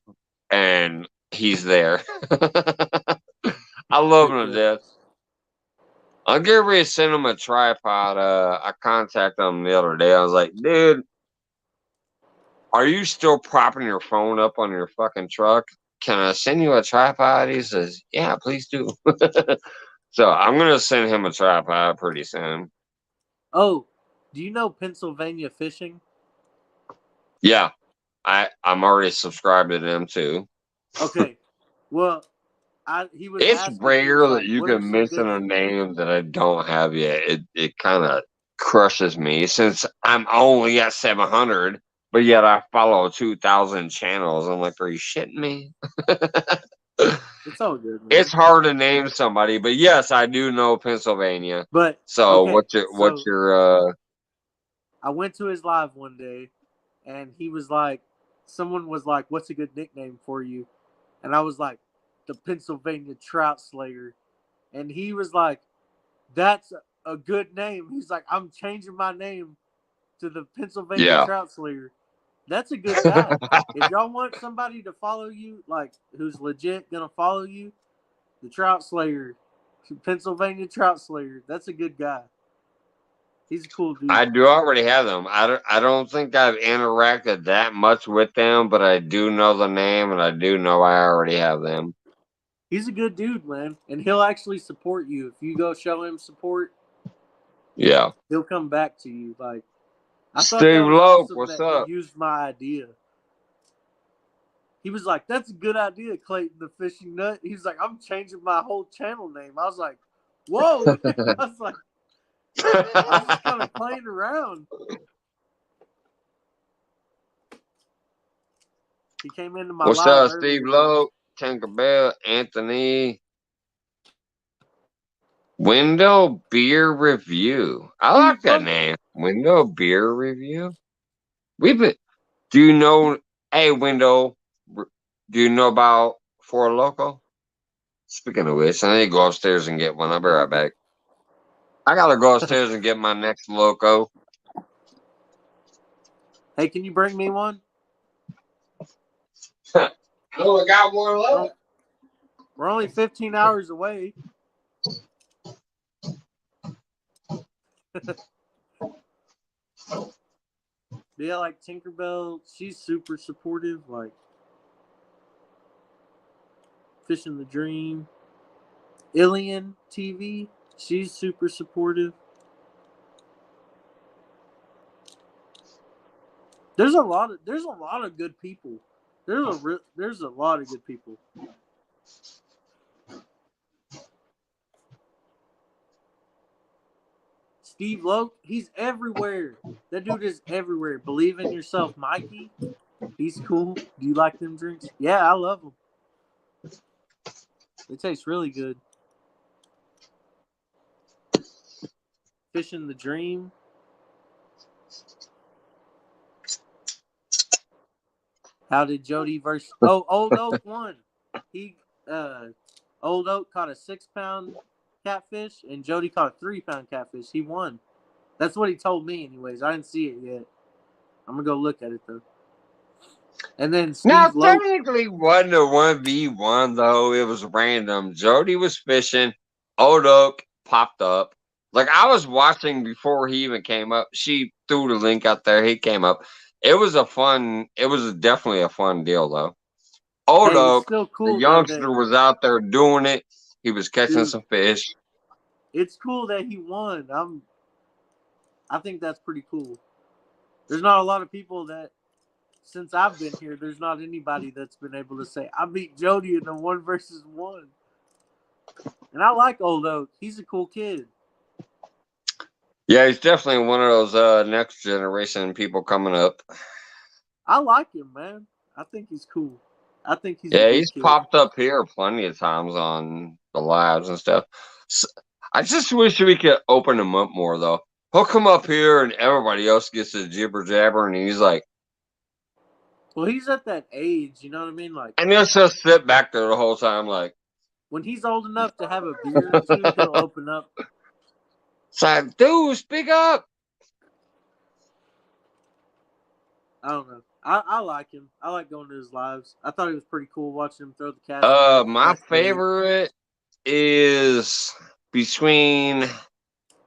and he's there. I love Heck him to yeah. death. I'll get ready to send him a tripod. I contacted him the other day. I was like, dude, are you still propping your phone up on your fucking truck? Can I send you a tripod? He says, yeah, please do. So I'm going to send him a tripod pretty soon. Oh, do you know Pennsylvania Fishing? Yeah, I'm already subscribed to them too. Okay. Well, he was It's asking, he was rare that like, you what are can some mention good... a name that I don't have yet. It kind of crushes me since I'm only at 700, but yet I follow 2,000 channels. I'm like, are you shitting me? It's all good, man. It's hard to name somebody, but yes, I do know Pennsylvania. But, So okay. what's your I went to his live one day, and he was like, someone was like, what's a good nickname for you? And I was like, the Pennsylvania Trout Slayer. And he was like, that's a good name. He's like, I'm changing my name to the Pennsylvania yeah. Trout Slayer. That's a good guy. If y'all want somebody to follow you, like who's legit gonna follow you, the Trout Slayer, Pennsylvania Trout Slayer. That's a good guy. He's a cool dude. I do already have them. I don't think I've interacted that much with them, but I do know the name and I do know I already have them. He's a good dude, man, and he'll actually support you if you go show him support. Yeah. He'll come back to you. Like, I thought Steve that was Loke, awesome what's that he up? used my idea. He was like, "That's a good idea, Clayton the Fishing Nut." He's like, "I'm changing my whole channel name." I was like, "Whoa!" I was like, I was just kind of playing around. He came into my What's live up, earlier Steve today. Loke, Tinkerbell, Anthony? Window Beer Review. I like that name. Window Beer Review. Do you know, hey, Window, do you know about Four Loco? Speaking of which, I need to go upstairs and get one. I'll be right back. I gotta go upstairs and get my next Loco. Hey, can you bring me one? Oh, I got one left. We're only 15 hours away. Yeah, like Tinkerbell, she's super supportive. Like, Fishing the Dream. Ilian TV. She's super supportive. There's a lot of good people. There's a lot of good people. Steve Loke, he's everywhere. That dude is everywhere. Believe in Yourself, Mikey. He's cool. Do you like them drinks? Yeah, I love them. They taste really good. Fishing the Dream. How did Jody versus Old Oak won? Old Oak caught a 6-pound catfish and Jody caught a 3-pound catfish. He won. That's what he told me anyways. I didn't see it yet. I'm gonna go look at it though. And then Now, Steve Loke. technically wasn't a 1v1 though. It was random. Jody was fishing. Old Oak popped up. Like I was watching before he even came up. She threw the link out there. He came up. It was definitely a fun deal though. Old Hey, it's Oak, still the cool though youngster was out there doing it. He was catching some fish. It's cool that he won. I think that's pretty cool. There's not a lot of people that, since I've been here, there's not anybody that's been able to say, I beat Jody in a 1-versus-1. And I like Old Oak. He's a cool kid. Yeah, he's definitely one of those next generation people coming up. I like him, man. I think he's cool. I think he's a good he's kid. popped up here plenty of times on the lives and stuff. So, I just wish we could open him up more, though. He'll come up here and everybody else gets a jibber jabber, and he's like, well, he's at that age, you know what I mean? Like, and he'll just sit back there the whole time, like, when he's old enough to have a beer or two, he'll open up. It's like, dude, speak up. I don't know. I like him. I like going to his lives. I thought it was pretty cool watching him throw the cast. My favorite is between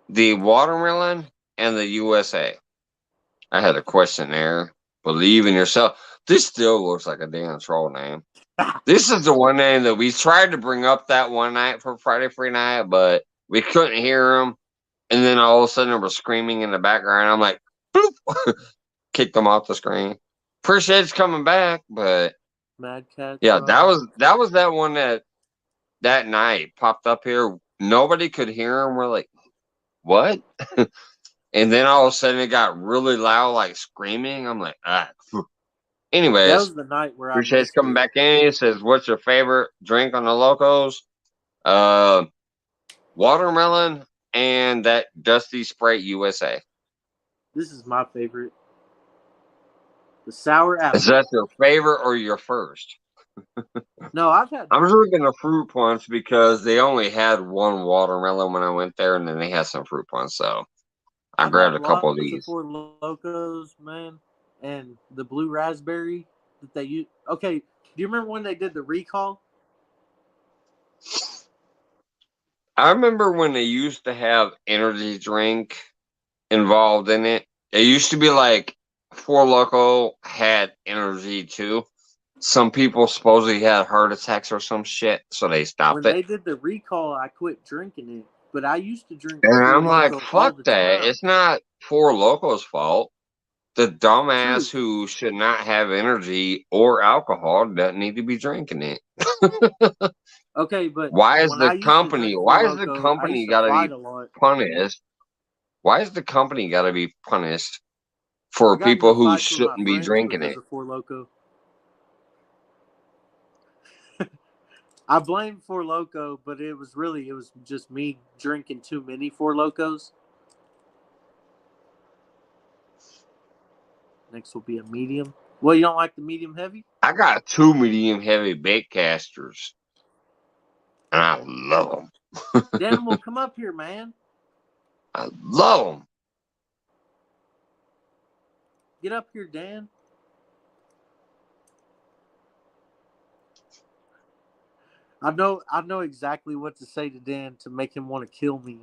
the watermelon and the USA. I had a question there. Believe in Yourself. This still looks like a damn troll name. This is the one name that we tried to bring up that one night for Friday Free Night, but we couldn't hear him. And then all of a sudden, there was screaming in the background. I'm like, boop, kicked them off the screen. Appreciate it's coming back, but Mad Cat. yeah, that was that one that night popped up here. Nobody could hear him. We're like, what? And then all of a sudden, it got really loud, like screaming. I'm like, ah. Anyways, that was the night where Appreciate's coming back in. He says, what's your favorite drink on the Locos? Watermelon and that Dusty Sprite USA. This is my favorite. The sour apple. Is that your favorite or your first? No, I've had. I'm drinking a fruit punch because they only had one watermelon when I went there, and then they had some fruit punch. So I grabbed a couple of these. Four Locos, man, and the blue raspberry that they use. Okay, do you remember when they did the recall? I remember when they used to have energy drink involved in it. It used to be like Four Loko had energy too. Some people supposedly had heart attacks or some shit, so they stopped it. When they did the recall, I quit drinking it. But I used to drink. And I'm like, fuck that. It's not Four Loko's fault. The dumbass who should not have energy or alcohol doesn't need to be drinking it. Okay, but why is the company gotta be punished? Why is the company gotta be punished for people who shouldn't be drinking it? Four Loko. I blame Four Loko, but it was just me drinking too many Four Lokos. Next will be a medium. Well, you don't like the medium heavy? I got 2 medium heavy bait casters. And I love them. Dan will come up here, man. I love them. Get up here, Dan. I know exactly what to say to Dan to make him want to kill me.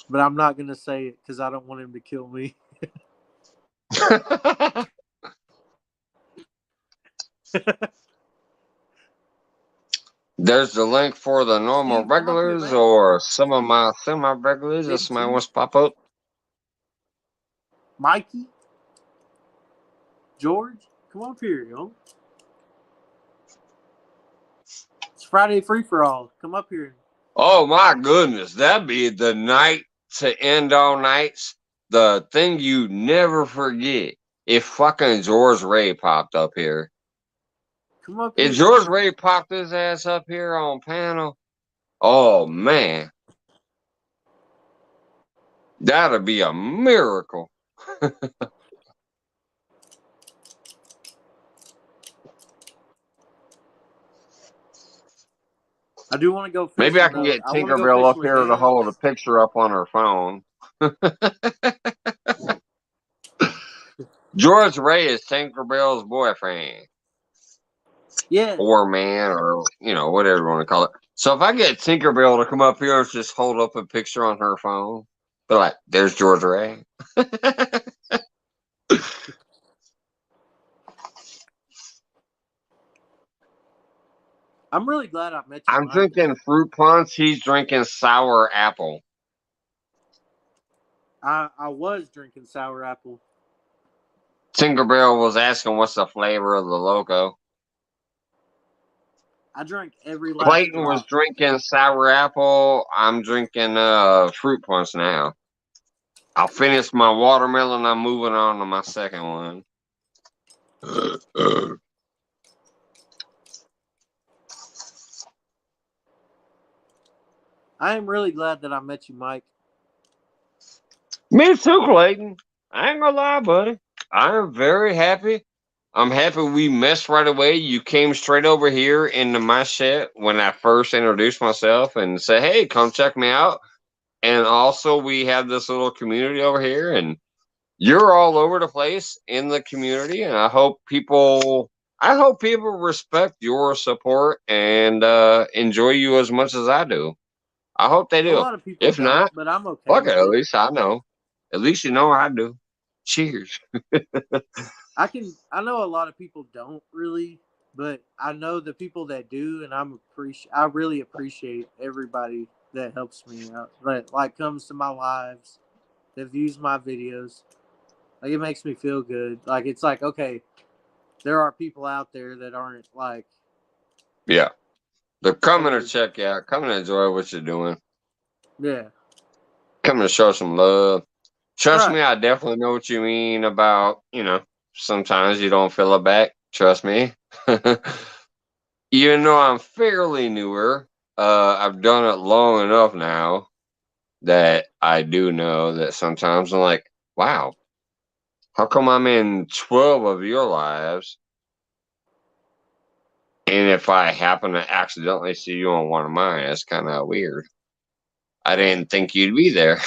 But I'm not going to say it because I don't want him to kill me. There's the link for the normal Steve, come up here, regulars man. or some of my semi-regulars if Big somebody T. wants to pop up. Mikey, George, come up here, yo. It's Friday free for all. Come up here. Oh my goodness, that'd be the night to end all nights. The thing you never forget if fucking George Ray popped up here. Come up If here. George Ray popped his ass up here on panel, oh man, that'd be a miracle. I do want to go fishing. Maybe I can though. get I want to go Tinkerbell fish up with here to him. hold a picture up on her phone. George Ray is Tinkerbell's boyfriend. Yeah. Or man, or whatever you want to call it. So if I get Tinkerbell to come up here and just hold up a picture on her phone, be like, there's George Ray. I'm really glad I met you. I'm Mike. drinking fruit punch. He's drinking sour apple. I was drinking sour apple. Tinkerbell was asking what's the flavor of the loco. I drank every last Clayton was drop. drinking sour apple. I'm drinking fruit punch now. I'll finish my watermelon. I'm moving on to my second one. I am really glad that I met you, Mike. Me too, Clayton. I ain't gonna lie, buddy. I am very happy. I'm happy we messed right away. You came straight over here into my shit when I first introduced myself and said, hey, come check me out. And also, we have this little community over here, and you're all over the place in the community. And I hope people respect your support and enjoy you as much as I do. I hope they A do. lot of people If don't, not, but I'm okay. fuck with it. At it. least I know. At least you know I do. Cheers. I know a lot of people don't really, but I know the people that do, and I really appreciate everybody that helps me out, that like comes to my lives, that views my videos. Like, it makes me feel good. Like, it's like, okay, there are people out there that aren't like, Yeah. They're coming to check you out. Coming to enjoy what you're doing. yeah, Coming to show some love. Trust right. me, I definitely know what you mean about, sometimes you don't feel it back. Trust me. Even though I'm fairly newer, I've done it long enough now that I do know that sometimes I'm like, wow, how come I'm in 12 of your lives? And if I happen to accidentally see you on one of mine, that's kind of weird. I didn't think you'd be there.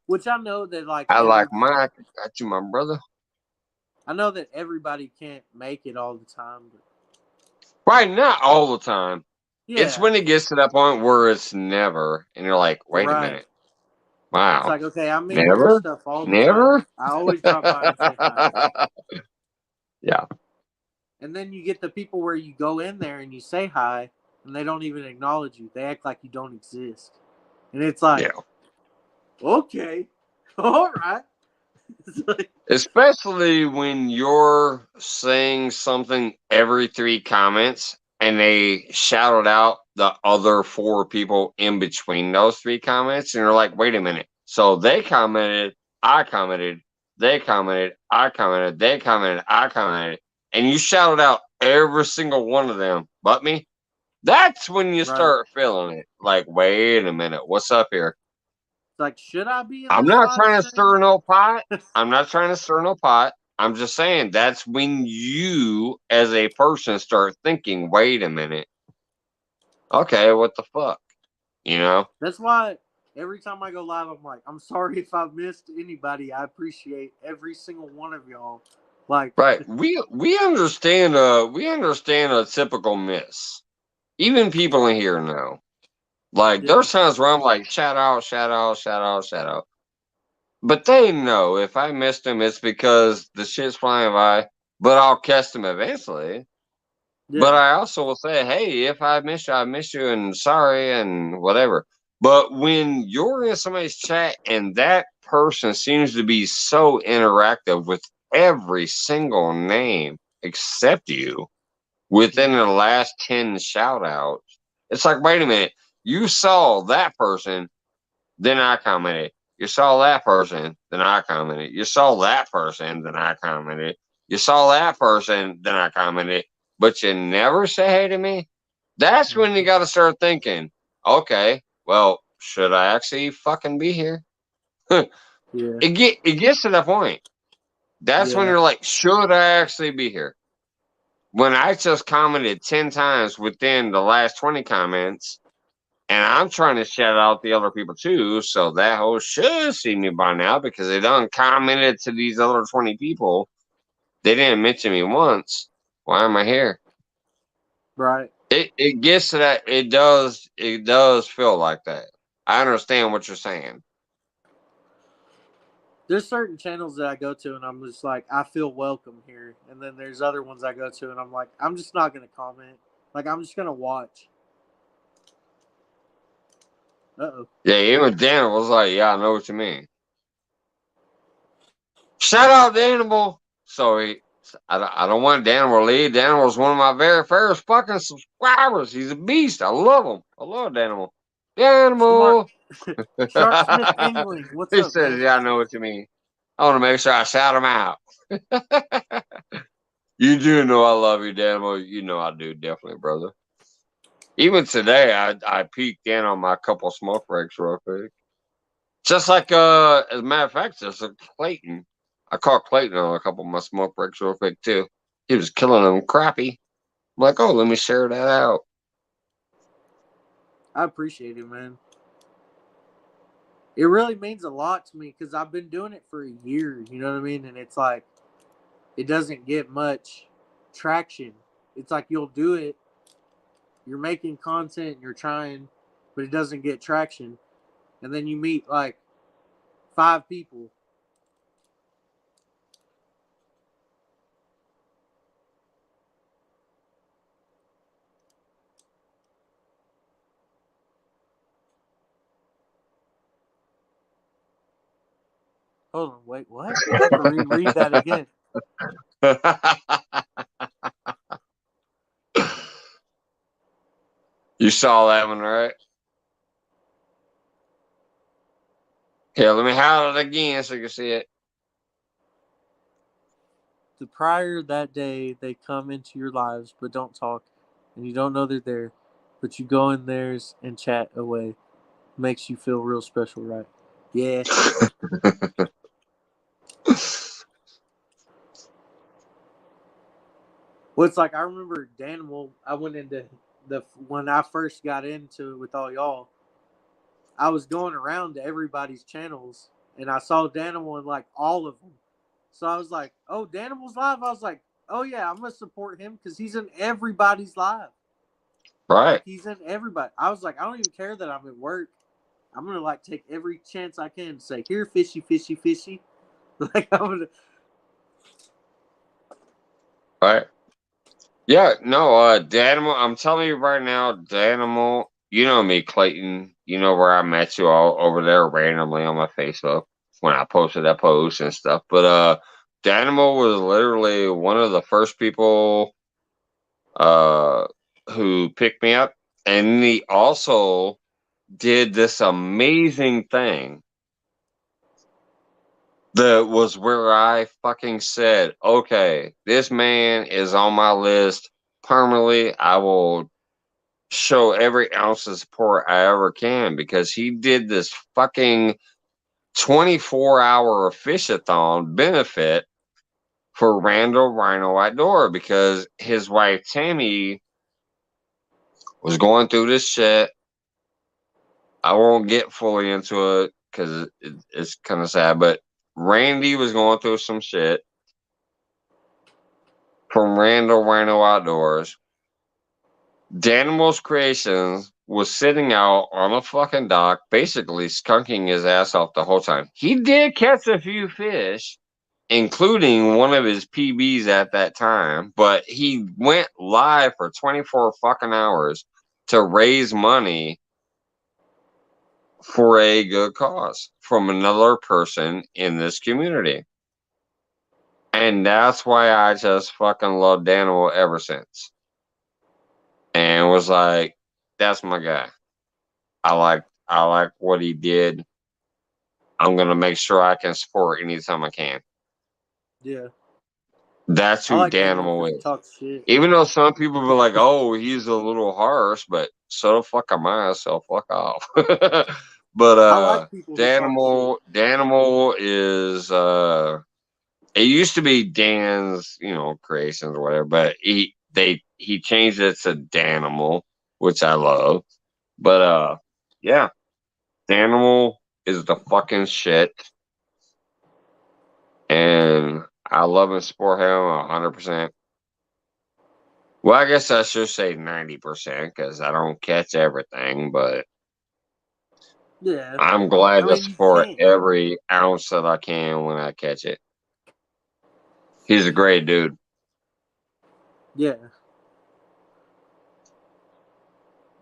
Which I know that like I like Mike. Got you, my brother. I know that everybody can't make it all the time, but Right, not all the time. yeah, It's when it gets to that point where it's never, and you're like, wait a right. minute. Wow. It's like, okay, I'm in your Never? stuff all the Never? time. I always drop by and say hi. Yeah. And then you get the people where you go in there and you say hi, and they don't even acknowledge you. They act like you don't exist. And it's like, okay, all right. Like, especially when you're saying something every 3 comments and they shouted out the other 4 people in between those 3 comments, and you're like, wait a minute. So they commented, I commented, they commented, I commented, they commented, I commented, and you shouted out every single one of them but me. That's when you start feeling it. Like, wait a minute, what's up here? like, should I be in I'm this not live trying to stream? stir no pot. I'm not trying to stir no pot. I'm just saying that's when you, as a person, start thinking, wait a minute. Okay, what the fuck? That's why every time I go live, I'm like, I'm sorry if I've missed anybody. I appreciate every single one of y'all. Like, right. We understand a typical miss. Even people in here know. Like, there's times where I'm like, shout out, shout out, shout out, shout out. But they know if I missed them, it's because the shit's flying by, but I'll catch them eventually. But I also will say, hey, if I miss you, and sorry, and whatever. But when you're in somebody's chat and that person seems to be so interactive with every single name except you within the last 10 shout outs, it's like, wait a minute, you saw that person, then I commented. You saw that person, then I commented. You saw that person, then I commented. You saw that person, then I commented. But you never say hey to me. That's when you got to start thinking, okay, well, should I actually fucking be here? It gets to that point. That's when you're like, should I actually be here? When I just commented 10 times within the last 20 comments, and I'm trying to shout out the other people too, so that hoe should see me by now because they done commented to these other 20 people. They didn't mention me once. Why am I here? Right. It gets to that. It does feel like that. I understand what you're saying. There's certain channels that I go to and I'm just like, I feel welcome here. And then there's other ones I go to and I'm like, I'm just not going to comment. Like, I'm just going to watch. Uh-oh. Yeah, even Dan was like, yeah, I know what you mean. Shout out to Animal. Sorry, I don't want Daniel to leave. Daniel was one of my very first fucking subscribers. He's a beast. I love him. I love Daniel. Daniel. Sharp Smith Angling. What's He up, says, man? yeah, I know what you mean. I want to make sure I shout him out. You do know I love you, Daniel. You know I do, definitely, brother. Even today, I peeked in on my couple smoke breaks real quick. Just like, as a matter of fact, just like Clayton. I caught Clayton on a couple of my smoke breaks real quick, too. He was killing them crappie. I'm like, oh, let me share that out. I appreciate it, man. It really means a lot to me because I've been doing it for a year, you know what I mean? And it's like, it doesn't get much traction. It's like you'll do it, you're making content, you're trying, but it doesn't get traction. And then you meet like 5 people. Hold on, wait, what? I have to reread that again. You saw that one, right? Here, let me holler it again so you can see it. The prior that day, they come into your lives but don't talk, and you don't know they're there, but you go in theirs and chat away. Makes you feel real special, right? Yeah. Well, it's like I remember Danimal. I went into when I first got into it with all y'all. I was going around to everybody's channels, and I saw Danimal in like all of them. So I was like, "Oh, Danimal's live." I was like, "Oh yeah, I'm gonna support him because he's in everybody's live." Right. Like, he's in everybody. I was like, I don't even care that I'm at work. I'm gonna like take every chance I can to say, "Here, fishy, fishy, fishy." Like I'm gonna. Right. Yeah, no, Danimal, I'm telling you right now, Danimal, you know me, Clayton. You know where I met you all over there randomly on my Facebook when I posted that post and stuff. But Danimal was literally one of the first people who picked me up. And he also did this amazing thing that was where I fucking said, okay, this man is on my list permanently. I will show every ounce of support I ever can because he did this fucking 24-hour fish-a-thon benefit for Randall Rhino Outdoor because his wife Tammy was going through this shit. I won't get fully into it because it's kind of sad, but Randy was going through some shit from Randall Rhino Outdoors. Danimal's Creations was sitting out on a fucking dock, basically skunking his ass off the whole time. He did catch a few fish including one of his PBs at that time. But he went live for 24 fucking hours to raise money for a good cause from another person in this community. And that's why I just fucking loved Danimal ever since. And was like, that's my guy. I like what he did. I'm gonna make sure I can support anytime I can. Yeah. That's I who like Danimal Danimal because he is. talks shit. Even though some people be like, oh, he's a little harsh, but so the fuck am I, so fuck off. But I like people who talk Danimal is it used to be Dan's, creations or whatever, but he changed it to Danimal, which I love. But yeah, Danimal is the fucking shit. And I love and support him 100%. Well, I guess I should say 90% because I don't catch everything, but Yeah. I'm glad to You support can't. every ounce that I can when I catch it. He's a great dude. Yeah.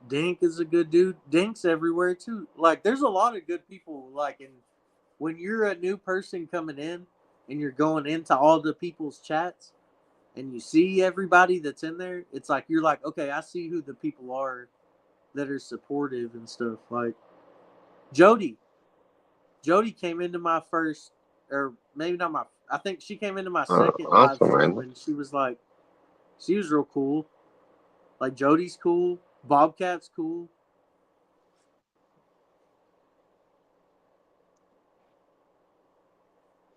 Dink is a good dude. Dink's everywhere too. Like, there's a lot of good people. Like, when you're a new person coming in and you're going into all the people's chats and you see everybody that's in there, it's like you're like, okay, I see who the people are that are supportive and stuff. Like Jody came into my first, or maybe not my. I think she came into my second live stream, and she was real cool. Like Jody's cool, Bobcat's cool.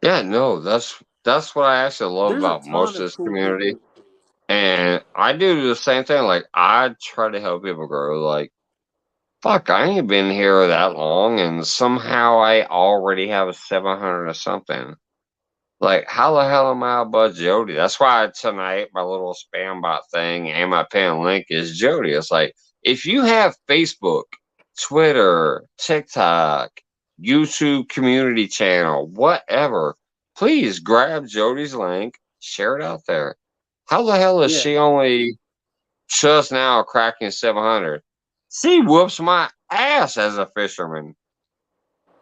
Yeah, no, that's what I actually love There's a about most ton of of this cool community. people. And I do the same thing. Like, I try to help people grow. Like, fuck, I ain't been here that long, and somehow I already have 700 or something. Like, how the hell am I above Jody? That's why tonight my little spam bot thing and my pinned link is Jody. It's like, if you have Facebook, Twitter, TikTok, YouTube community channel, whatever, please grab Jody's link, share it out there. How the hell is Yeah. she only just now cracking 700? She whoops my ass as a fisherman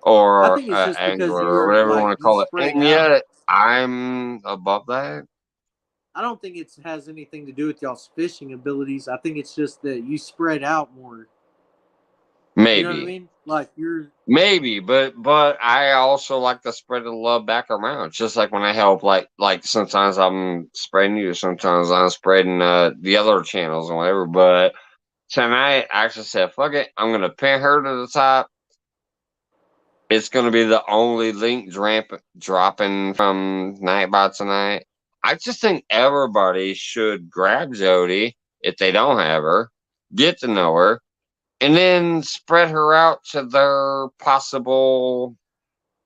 I or think it's just because angler or you're whatever you like want to you call it. spread And out. yet I'm above that. I don't think it has anything to do with y'all's fishing abilities. I think it's just that you spread out more. Maybe. You know what I mean? Like Maybe, but I also like to spread the love back around. Just like when I help, like sometimes I'm spreading you, sometimes I'm spreading the other channels and whatever. But tonight I actually said, fuck it, I'm gonna pin her to the top. It's gonna be the only link dropping from Nightbot tonight. I just think everybody should grab Jody if they don't have her, get to know her, and then spread her out to their possible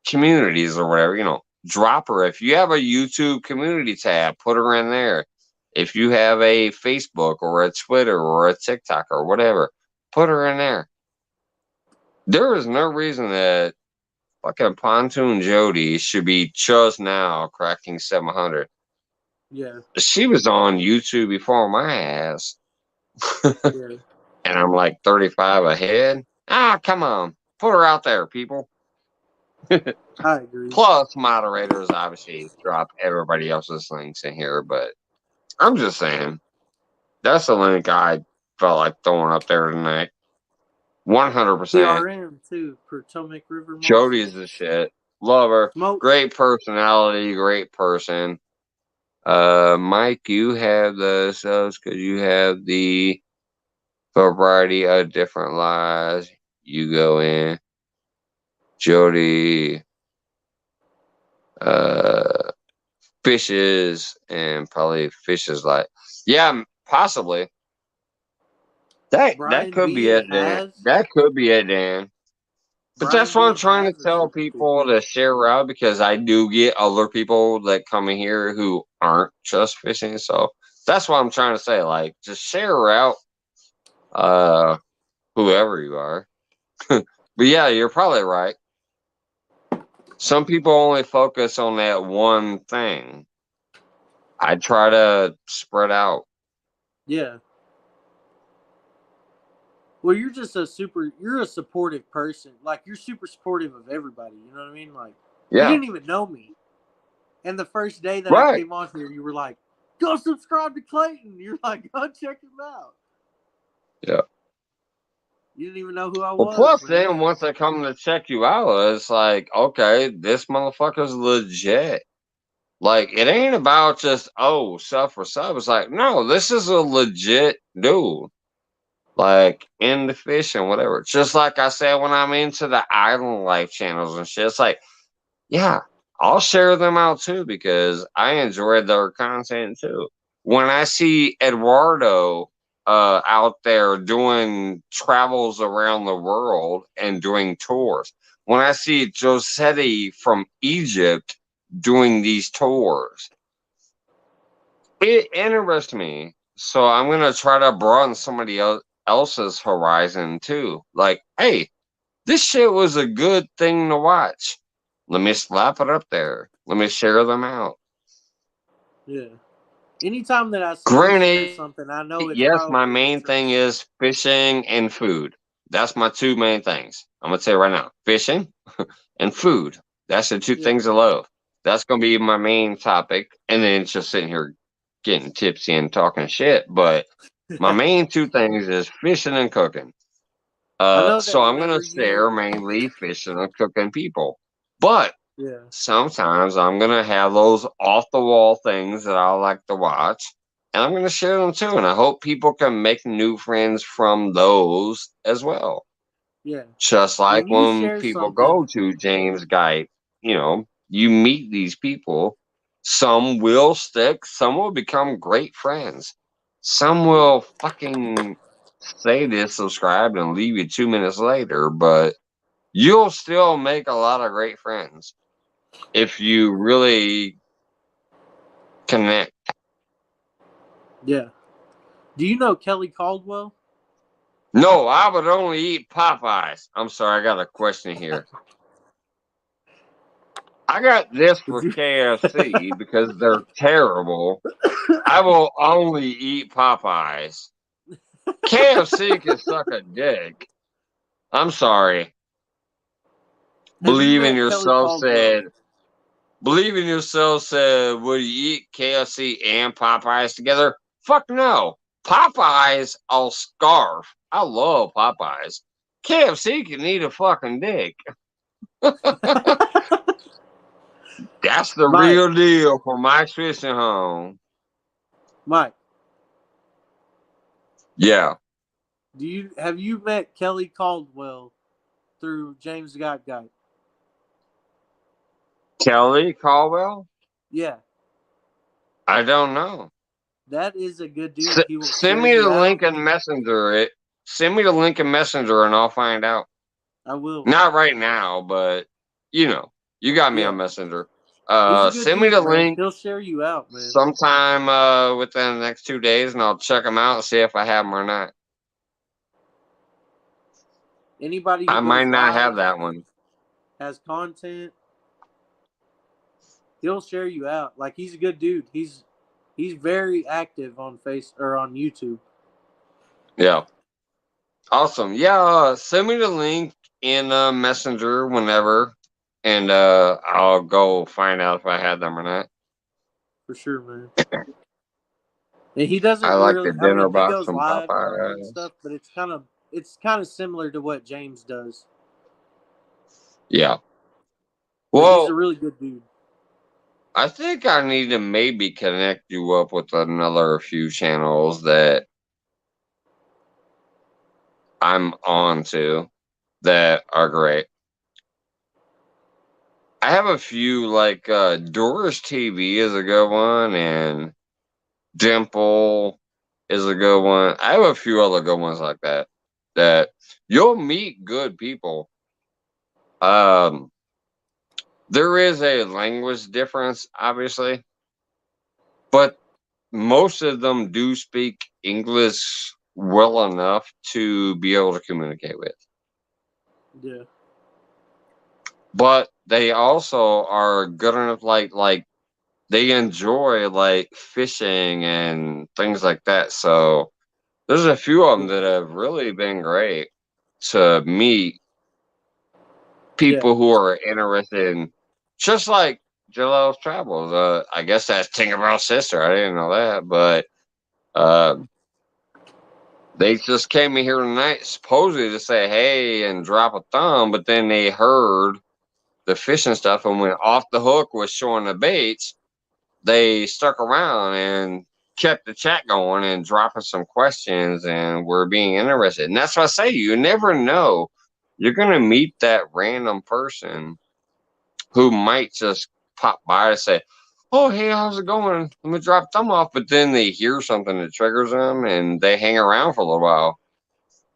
communities or whatever. Drop her. If you have a YouTube community tab, put her in there. If you have a Facebook or a Twitter or a TikTok or whatever, put her in there. There is no reason that fucking Pontoon Jody should be just now cracking 700. yeah. She was on YouTube before my ass. Yeah. And I'm like 35 ahead. Come on. Put her out there, people. I agree. Plus, moderators obviously drop everybody else's links in here, but I'm just saying that's the link I felt like throwing up there tonight. 100%. PRM too, Potomac River. Jody's the shit. Love her. Smoke. Great personality. Great person. Mike, you have the subs because you have the variety of different lives. You go in. Jody. Fishes and probably fishes like, yeah, possibly. That could be it, Dan. That could be it, Dan. But that's what I'm trying to tell people to share out, because I do get other people that come in here who aren't just fishing. So that's what I'm trying to say. Like, just share out, whoever you are. But yeah, you're probably right. Some people only focus on that one thing. I try to spread out. Yeah. Well, you're just you're a supportive person. Like, you're super supportive of everybody. You know what I mean? Like, you Yeah. didn't even know me. And the first day that I Right. came on here, you were like, go subscribe to Clayton. You're like, go check him out. Yeah. You didn't even know who I Well, was. plus Man. then once I come to check you out, it's like, okay, this motherfucker's legit. Like, it ain't about just, oh, sub for sub. It's like, no, this is a legit dude. Like, into fishing, whatever. Just like I said when I'm into the island life channels and shit, it's like, yeah, I'll share them out too because I enjoy their content too. When I see Eduardo out there doing travels around the world and doing tours, when I see Josetti from Egypt doing these tours, it interests me. So I'm gonna try to broaden somebody else's horizon too. Like, hey, this shit was a good thing to watch. Let me slap it up there. Let me share them out. Yeah. Anytime that I see you share Granted, something, I know it's yes, my probably main thing interesting. is fishing and food. That's my two main things. I'm gonna tell you right now, fishing and food. That's the two Yeah. things I love. That's gonna be my main topic, and then it's just sitting here getting tipsy and talking shit. But my main two things is fishing and cooking. I know So that I'm gonna whenever share you, mainly fishing and cooking people, but yeah, sometimes I'm gonna have those off the wall things that I like to watch, and I'm gonna share them too. And I hope people can make new friends from those as well. yeah, Just like when you when share people go something, to James Guy, you meet these people. Some will stick, some will become great friends. Some yeah, will fucking say they subscribed and leave you 2 minutes later, but you'll still make a lot of great friends if you really connect. yeah. Do you know Kelly Caldwell? No, I would only eat Popeyes. I'm sorry, I got a question here. I got this Did for you? KFC because they're terrible. I will only eat Popeyes. KFC can suck a dick. I'm sorry. Have you Believe in met Kelly yourself Caldwell? said, Believe in yourself said, would you eat KFC and Popeyes together? Fuck no. Popeyes, I'll scarf. I love Popeyes. KFC can eat a fucking dick. That's the Mike, real deal for Mike's Fishing Home. Mike, Yeah. have you met Kelly Caldwell through James Scott Guy? Kelly Caldwell? Yeah, I don't know. that is a good dude. He will Send share me the you link out. in Messenger. Send me the link in Messenger and I'll find out. I will. Not right now, but you got me on Yeah, Messenger. he's a good Send me the dude, man. link He'll share you out, man. sometime within the next 2 days, and I'll check them out and see if I have them or not. Anybody who I goes might not live, have that one. has content, he'll share you out. Like, he's a good dude. He's very active on on YouTube. Yeah, awesome. Yeah, send me the link in Messenger whenever, and I'll go find out if I have them or not. For sure, man. And he doesn't I like the really. I dinner mean, he box goes from live and Popeyes. stuff, but it's kind of similar to what James does. Yeah. But he's a Well, really good dude. I think I need to maybe connect you up with another few channels that I'm on to that are great. I have a few like Doris TV is a good one and Dimple is a good one. I have a few other good ones like that you'll meet good people. Um there is a language difference obviously, but most of them do speak English well enough to be able to communicate with. Yeah. but they also are good enough, like they enjoy like fishing and things like that. So there's a few of them that have really been great to meet Yeah. people who are interested in, just like Jalel's travels. I guess that's Tinkerbell's sister. I didn't know that, but uh, they just came in here tonight supposedly to say hey and drop a thumb, but then they heard the fishing stuff and went off the hook with showing the baits. They stuck around and kept the chat going and dropping some questions and were being interested. And that's what I say, you never know. You're going to meet that random person who might just pop by to say, oh, hey, how's it going? Let me drop thumb off. But then they hear something that triggers them and they hang around for a little while.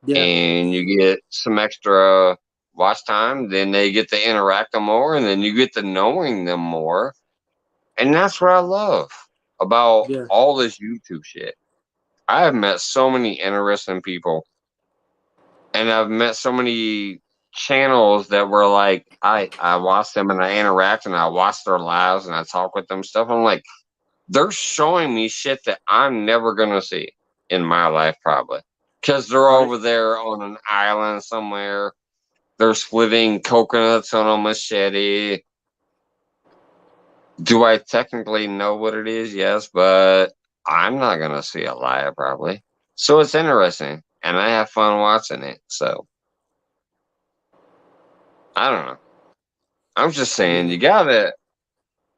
Yeah. And you get some extra watch time. Then they get to interact more. And then you get to knowing them more. And that's what I love about Yeah. all this YouTube shit. I have met so many interesting people. And I've met so many channels that were like, I watch them and I interact and I watch their lives and I talk with them stuff. I'm like, they're showing me shit that I'm never gonna see in my life probably. Because they're Right. over there on an island somewhere. They're splitting coconuts on a machete. Do I technically know what it is? Yes, but I'm not gonna see it live probably. So it's interesting. And I have fun watching it. So I don't know. I'm just saying Yeah. you gotta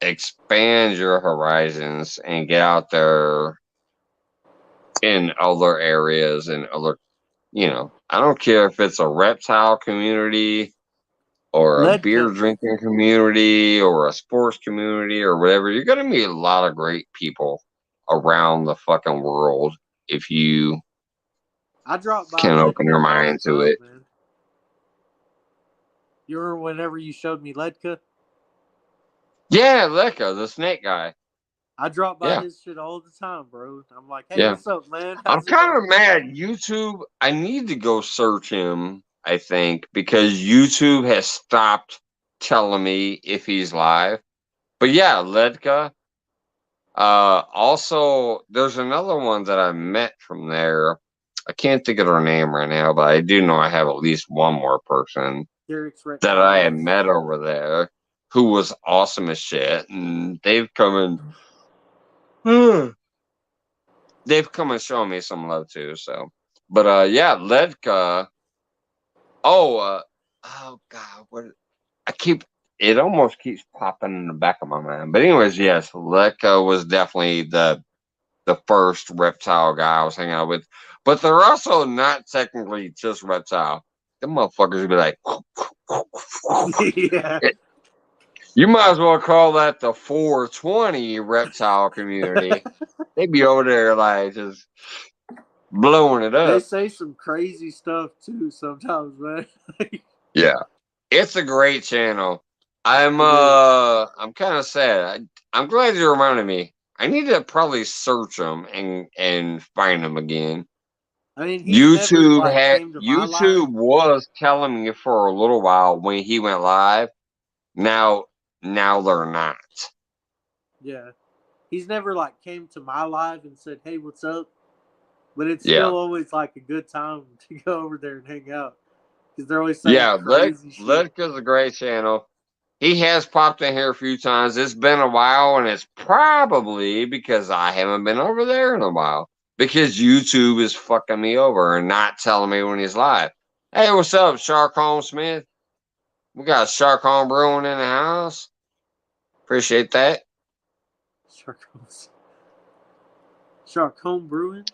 expand your horizons and get out there in other areas and other, I don't care if it's a reptile community or a beer Ledka. drinking community or a sports community or whatever. You're gonna meet a lot of great people around the fucking world if you I drop by can open your Ledka all the mind to time, it. man. You remember whenever you showed me Ledka? Yeah, Leka, the snake guy. I drop by Yeah, his shit all the time, bro. I'm like, hey, yeah. what's up, man? I'm How's it kind going? of mad. YouTube, I need to go search him, I think, because YouTube has stopped telling me if he's live. But yeah, Ledka. Also, there's another one that I met from there. I can't think of her name right now, but I do know I have at least one more person Derek's that I had Reptiles. met over there who was awesome as shit. And they've come and they've come and shown me some love too. So, but yeah, Ledka. Oh, oh God, what? I keep it almost keeps popping in the back of my mind. But anyways, yes, Ledka was definitely the first reptile guy I was hanging out with. But they're also not technically just reptile. Them motherfuckers be like, Yeah. you might as well call that the 420 reptile community. They be over there like just blowing it They up. say some crazy stuff too sometimes, man. Yeah, it's a great channel. I'm kind of sad. I'm glad you reminded me. I need to probably search them and find them again. I mean, he's never like came to my live. YouTube was telling me for a little while when he went live. Now they're not. Yeah. He's never like came to my live and said, hey, what's up? But it's Yeah. still always like a good time to go over there and hang out. Because they're always saying Yeah, crazy shit. Ledka's a great channel. He has popped in here a few times. It's been a while, and it's probably because I haven't been over there in a while. Because YouTube is fucking me over and not telling me when he's live. Hey, what's up, Shark Home Smith? We got Shark Home Brewing in the house. Appreciate that. Shark Home Brewing?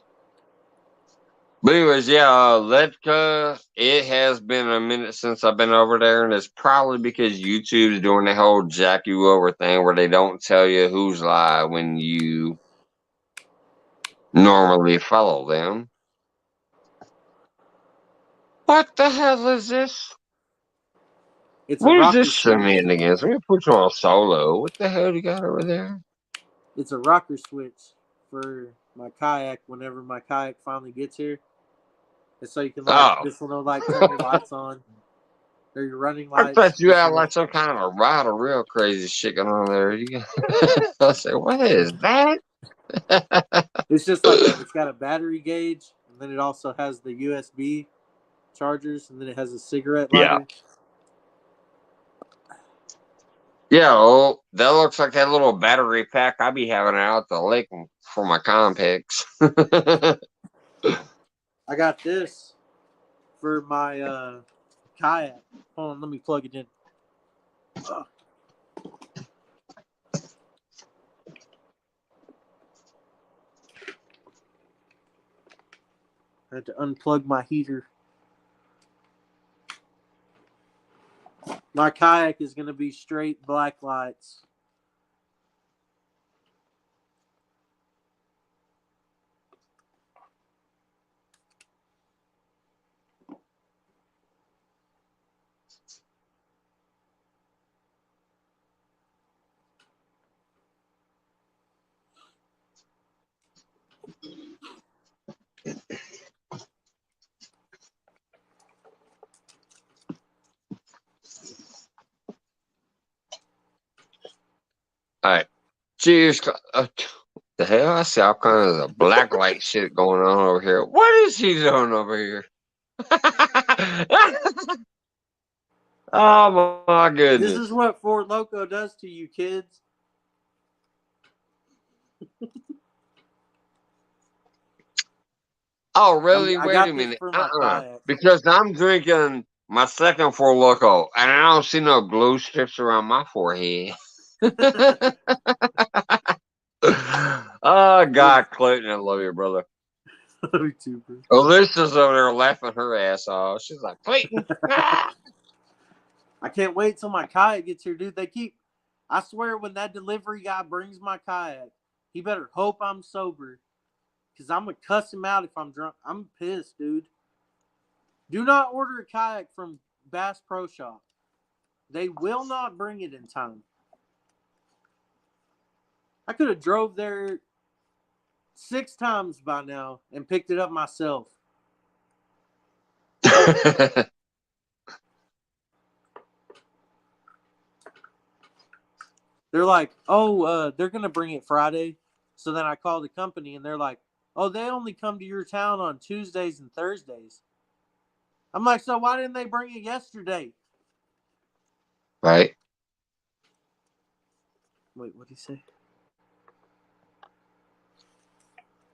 But anyways, yeah, Letka, it has been a minute since I've been over there, and it's probably because YouTube's doing the whole jack you over thing where they don't tell you who's live when you normally follow them. What the hell is this? It's a What is rocker this switch. shenanigans? Let me put you on solo. What the hell do you got over there? It's a rocker switch for my kayak whenever my kayak finally gets here. It's so you can like Oh. this will like turn your lights on. They're your running I lights. thought you had like some kind of ride or real crazy shit going on there. I said, what is that? It's just like it's got a battery gauge, and then it also has the USB chargers, and then it has a cigarette lighter. Yeah, well, that looks like that little battery pack I be having out at the lake for my Compex. I got this for my kayak. Hold on, let me plug it in. I had to unplug my heater. My kayak is going to be straight black lights. All right. Cheers. The hell? I see all kinds of black light shit going on over here. What is he doing over here? Oh my goodness. This is what Ford Loco does to you kids. Oh, really? I Wait got a this minute. for my kayak. Because I'm drinking my second Four Loco, and I don't see no glue strips around my forehead. Oh, God, Clayton, I love you, brother. Me too, bro. Alicia's over there laughing her ass off. She's like, Clayton. Ah! I can't wait till my kayak gets here, dude. I swear, when that delivery guy brings my kayak, he better hope I'm sober. Because I'm going to cuss him out if I'm drunk. I'm pissed, dude. Do not order a kayak from Bass Pro Shop. They will not bring it in time. I could have drove there 6 times by now and picked it up myself. They're like, they're going to bring it Friday. So then I call the company and they're like, oh, they only come to your town on Tuesdays and Thursdays. I'm like, so why didn't they bring it yesterday? Right. Wait, what did he say?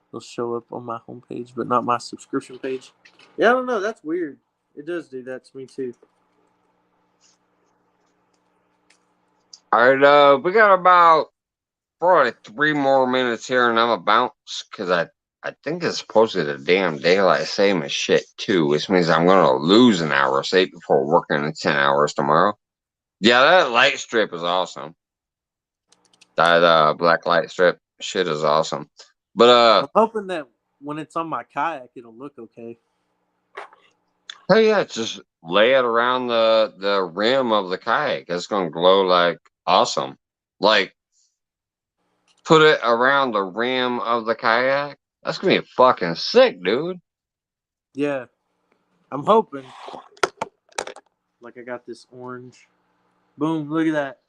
It'll show up on my homepage, but not my subscription page. Yeah, I don't know. That's weird. It does do that to me too. All right, we got about probably 3 more minutes here, and I'm a bounce because I think it's posted a damn daylight saving shit too, which means I'm gonna lose an hour of sleep before working in 10 hours tomorrow. Yeah, that light strip is awesome. That black light strip shit is awesome. But I'm hoping that when it's on my kayak, it'll look okay. oh yeah, just lay it around the rim of the kayak. It's gonna glow like awesome. Like put it around the rim of the kayak. That's gonna be fucking sick, dude. Yeah, I'm hoping. Like I got this orange. Boom! Look at that.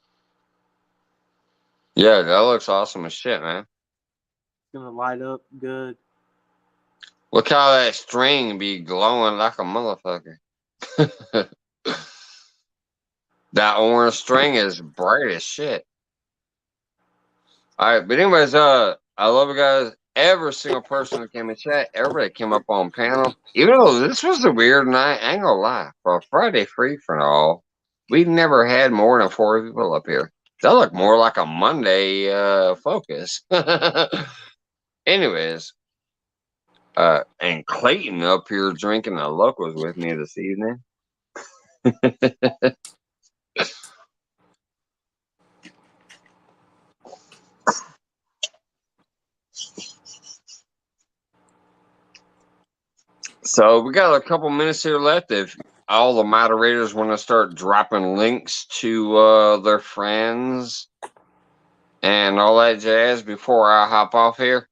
Yeah, that looks awesome as shit, man. It's gonna light up good. Look how that string be glowing like a motherfucker. That orange string is bright as shit. All right, but anyways, I love you guys. Every single person that came in chat, everybody came up on panel. Even though this was a weird night, I ain't gonna lie. For a Friday free for all, we never had more than 4 people up here. That looked more like a Monday focus. Anyways, and Clayton up here drinking the locals with me this evening. So we got a couple minutes here left. If all the moderators want to start dropping links to their friends and all that jazz before I hop off here.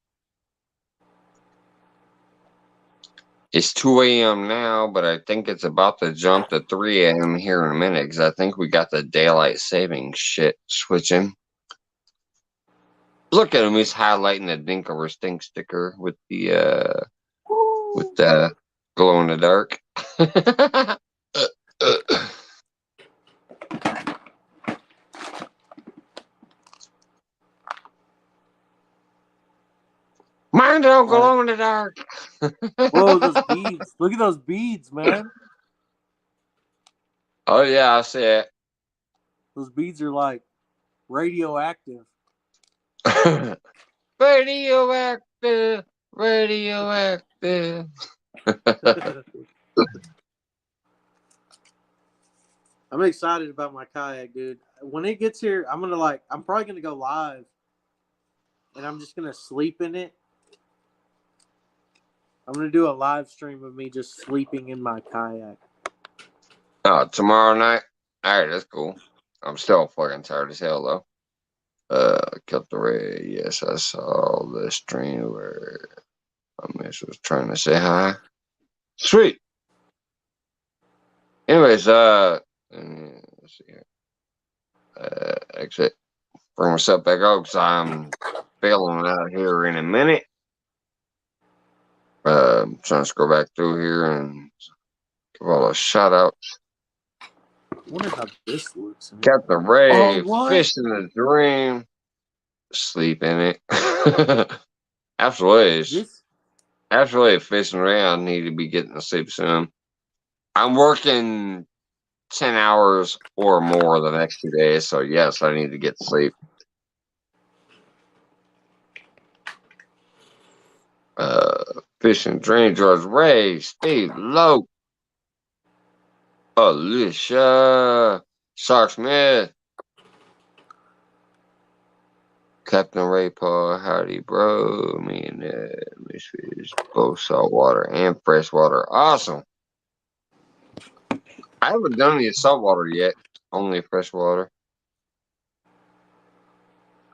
It's 2 a.m. now, but I think it's about to jump to 3 a.m. here in a minute because I think we got the daylight saving shit switching. Look at him. He's highlighting the Dink over Stink sticker with the glow in the dark. Mine don't glow in the dark. Whoa, those beads. Look at those beads, man. Oh, yeah, I see it. Those beads are like radioactive. Radioactive. Radioactive. I'm excited about my kayak, dude. When it gets here, I'm probably gonna go live, and I'm just gonna sleep in it. I'm gonna do a live stream of me just sleeping in my kayak. Oh, tomorrow night? Alright, that's cool. I'm still fucking tired as hell, though. Kept the ray. Yes, I saw the stream where my miss was trying to say hi. Sweet. Anyways, let's see here. Exit. Bring myself back up because I'm bailing out here in a minute. I'm trying to scroll back through here and give all the shout outs. I wonder how this looks. Captain Ray, what? Fish in the Dream, sleep in it. Absolutely. Absolutely, Fish and Ray, I need to be getting to sleep soon. I'm working 10 hours or more the next 2 days, so yes, I need to get sleep. Fish and Dream, George Ray, Steve Lowe, Alicia, Sark Smith, Captain Ray Paul, howdy bro, me and Miss Fish, both saltwater and freshwater. Awesome. I haven't done any saltwater yet, only freshwater.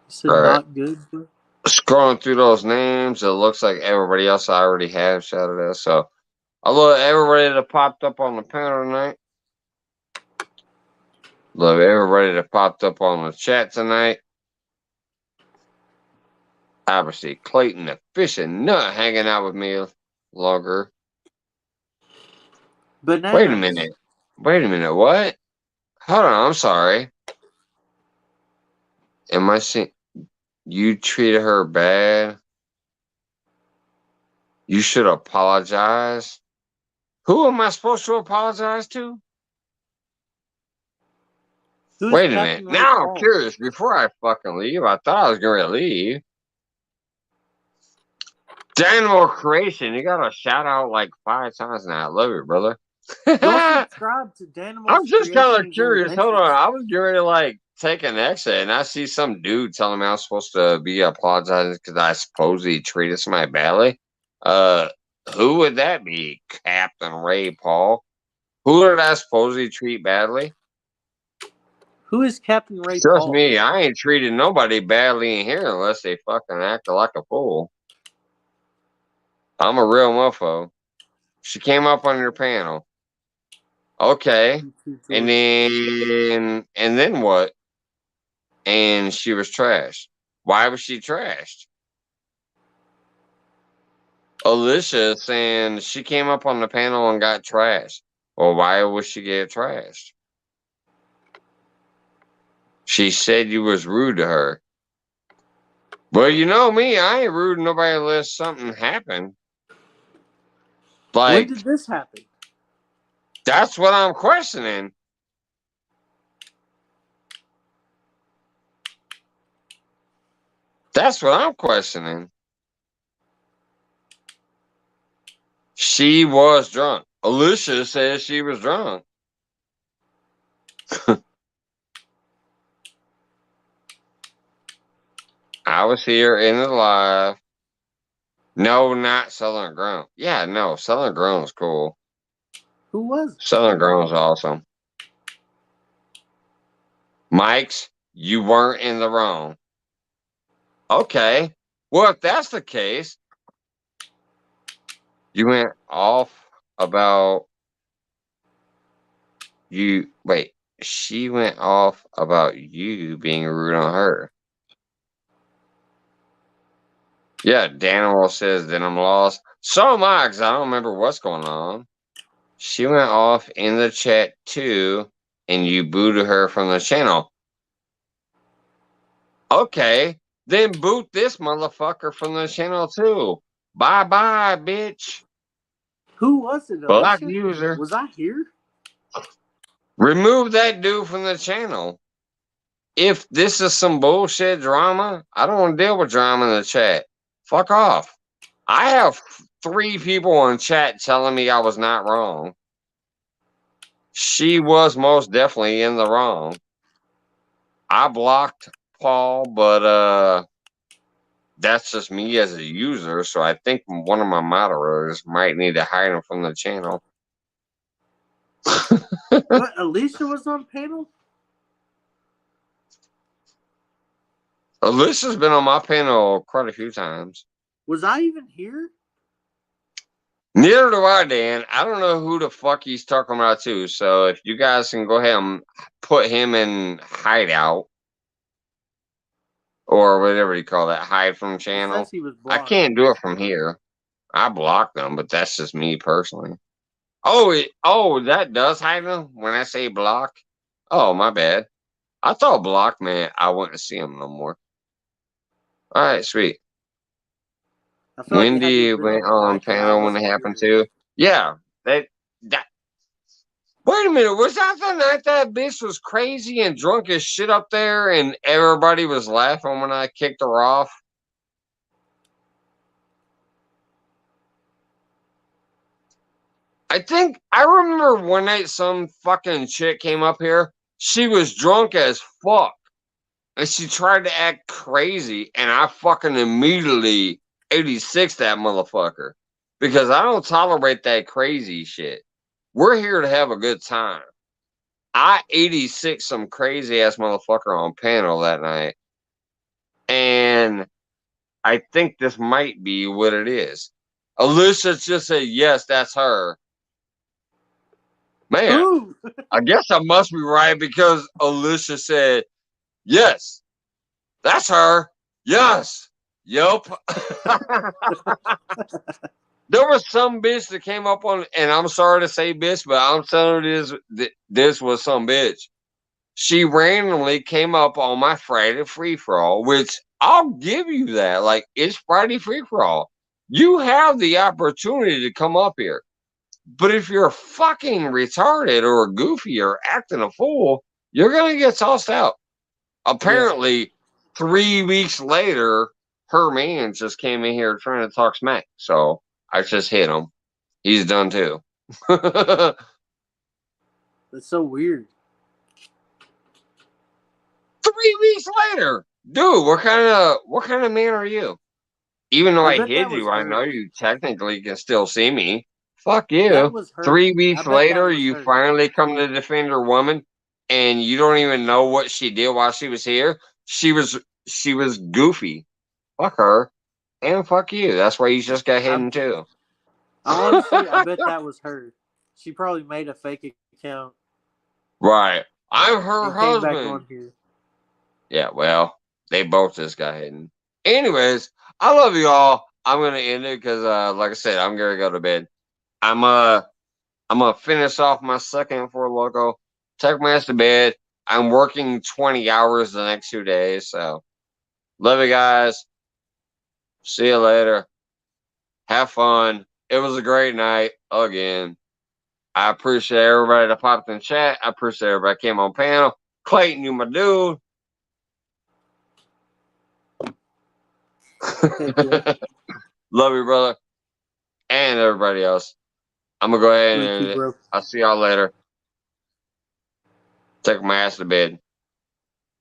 Is it not good, bro? Scrolling through those names, it looks like everybody else I already have shouted out. So I love everybody that popped up on the panel tonight. Love everybody that popped up on the chat tonight. Obviously, Clayton the fishing nut hanging out with me longer. Bananas. Wait a minute. Wait a minute. What? Hold on. I'm sorry. Am I seeing you treated her bad? You should apologize. Who am I supposed to apologize to? Wait a minute. Now I'm curious. Before I fucking leave, I thought I was going to leave. Danimal Creation, you got a shout out like 5 times now. I love it, brother. Go subscribe to Danimal. I'm just kind of curious. Hold on. I was getting ready to like take an exit and I see some dude telling me I'm supposed to be apologizing because I supposedly treated somebody badly. Who would that be? Captain Ray Paul? Who did I supposedly treat badly? Who is Captain Ray Trust Paul? me, I ain't treated nobody badly in here unless they fucking act like a fool. I'm a real mofo. She came up on your panel. Okay. And then what? And she was trashed. Why was she trashed? Alicia is saying she came up on the panel and got trashed. Well, why would she get trashed? She said you was rude to her. Well, you know me, I ain't rude to nobody unless something happened. Like, when did this happen? That's what I'm questioning. That's what I'm questioning. She was drunk. Alicia says she was drunk. I was here in the live. No, not Southern Grown. Yeah, no, Southern Grown's cool. Who was it? Southern Grown's awesome. Mike's, you weren't in the wrong. Okay. Well, if that's the case, You went off about you. Wait, she went off about you being rude on her. Yeah, Daniel says that I'm lost. So am I, because I don't remember what's going on. She went off in the chat too, and you booted her from the channel. Okay, then boot this motherfucker from the channel too. Bye bye, bitch. Who was it, Black Alicia? user. Was I here? Remove that dude from the channel. If this is some bullshit drama, I don't want to deal with drama in the chat. Fuck off. I have 3 people in chat telling me I was not wrong. She was most definitely in the wrong. I blocked Paul, but that's just me as a user, so I think one of my moderators might need to hide him from the channel. What? Alicia was on panel? Alicia's been on my panel quite a few times. Was I even here? Neither do I, Dan. I don't know who the fuck he's talking about too. So if you guys can go ahead and put him in hideout or whatever you call that, hide from channel. It says he was I blocked. can't do it from here. I blocked them, but that's just me personally. Oh, that does hide them when I say block. Oh, my bad. I thought block meant I wouldn't see him no more. All right, sweet. I feel like it had to Wendy have been went on on mic and I panel when it wasn't happened here. too. Yeah, that. Wait a minute, was that the night that bitch was crazy and drunk as shit up there, and everybody was laughing when I kicked her off? I think I remember one night some fucking chick came up here. She was drunk as fuck. And she tried to act crazy, and I fucking immediately 86 that motherfucker. Because I don't tolerate that crazy shit. We're here to have a good time. I 86 some crazy ass motherfucker on panel that night. And I think this might be what it is. Alicia just said, yes, that's her. Man, Ooh. I guess I must be right because Alicia said, yes, that's her. Yes. Yup. There was some bitch that came up on, and I'm sorry to say bitch, but I'm telling you this was some bitch. She randomly came up on my Friday free for all, which I'll give you that. Like, it's Friday free for all. You have the opportunity to come up here. But if you're fucking retarded or goofy or acting a fool, you're going to get tossed out. Apparently, 3 weeks later, her man just came in here trying to talk smack. So I just hit him. He's done too. That's so weird. 3 weeks later, dude, what kind of man are you? Even though I bet hid that was you, I know her. you technically can still see me. Fuck That you. was her. 3 I weeks bet that later, was you her. finally come to defend your woman, and you don't even know what she did while she was here. She was goofy. Fuck her, and fuck you. That's why you just got hidden too. Honestly, I bet that was her. She probably made a fake account. Right. I'm her and came back husband. on here. Yeah, well, they both just got hidden. Anyways, I love you all. I'm gonna end it because, like I said, I'm gonna go to bed. I'm gonna finish off my second for loco. Take my ass to bed. I'm working 20 hours the next 2 days, so love you guys. See you later. Have fun. It was a great night again. I appreciate everybody that popped in chat. I appreciate everybody that came on panel. Clayton, you my dude. Love you, brother. And everybody else. I'm gonna go ahead and end it. I'll see y'all later. Take my ass to bed.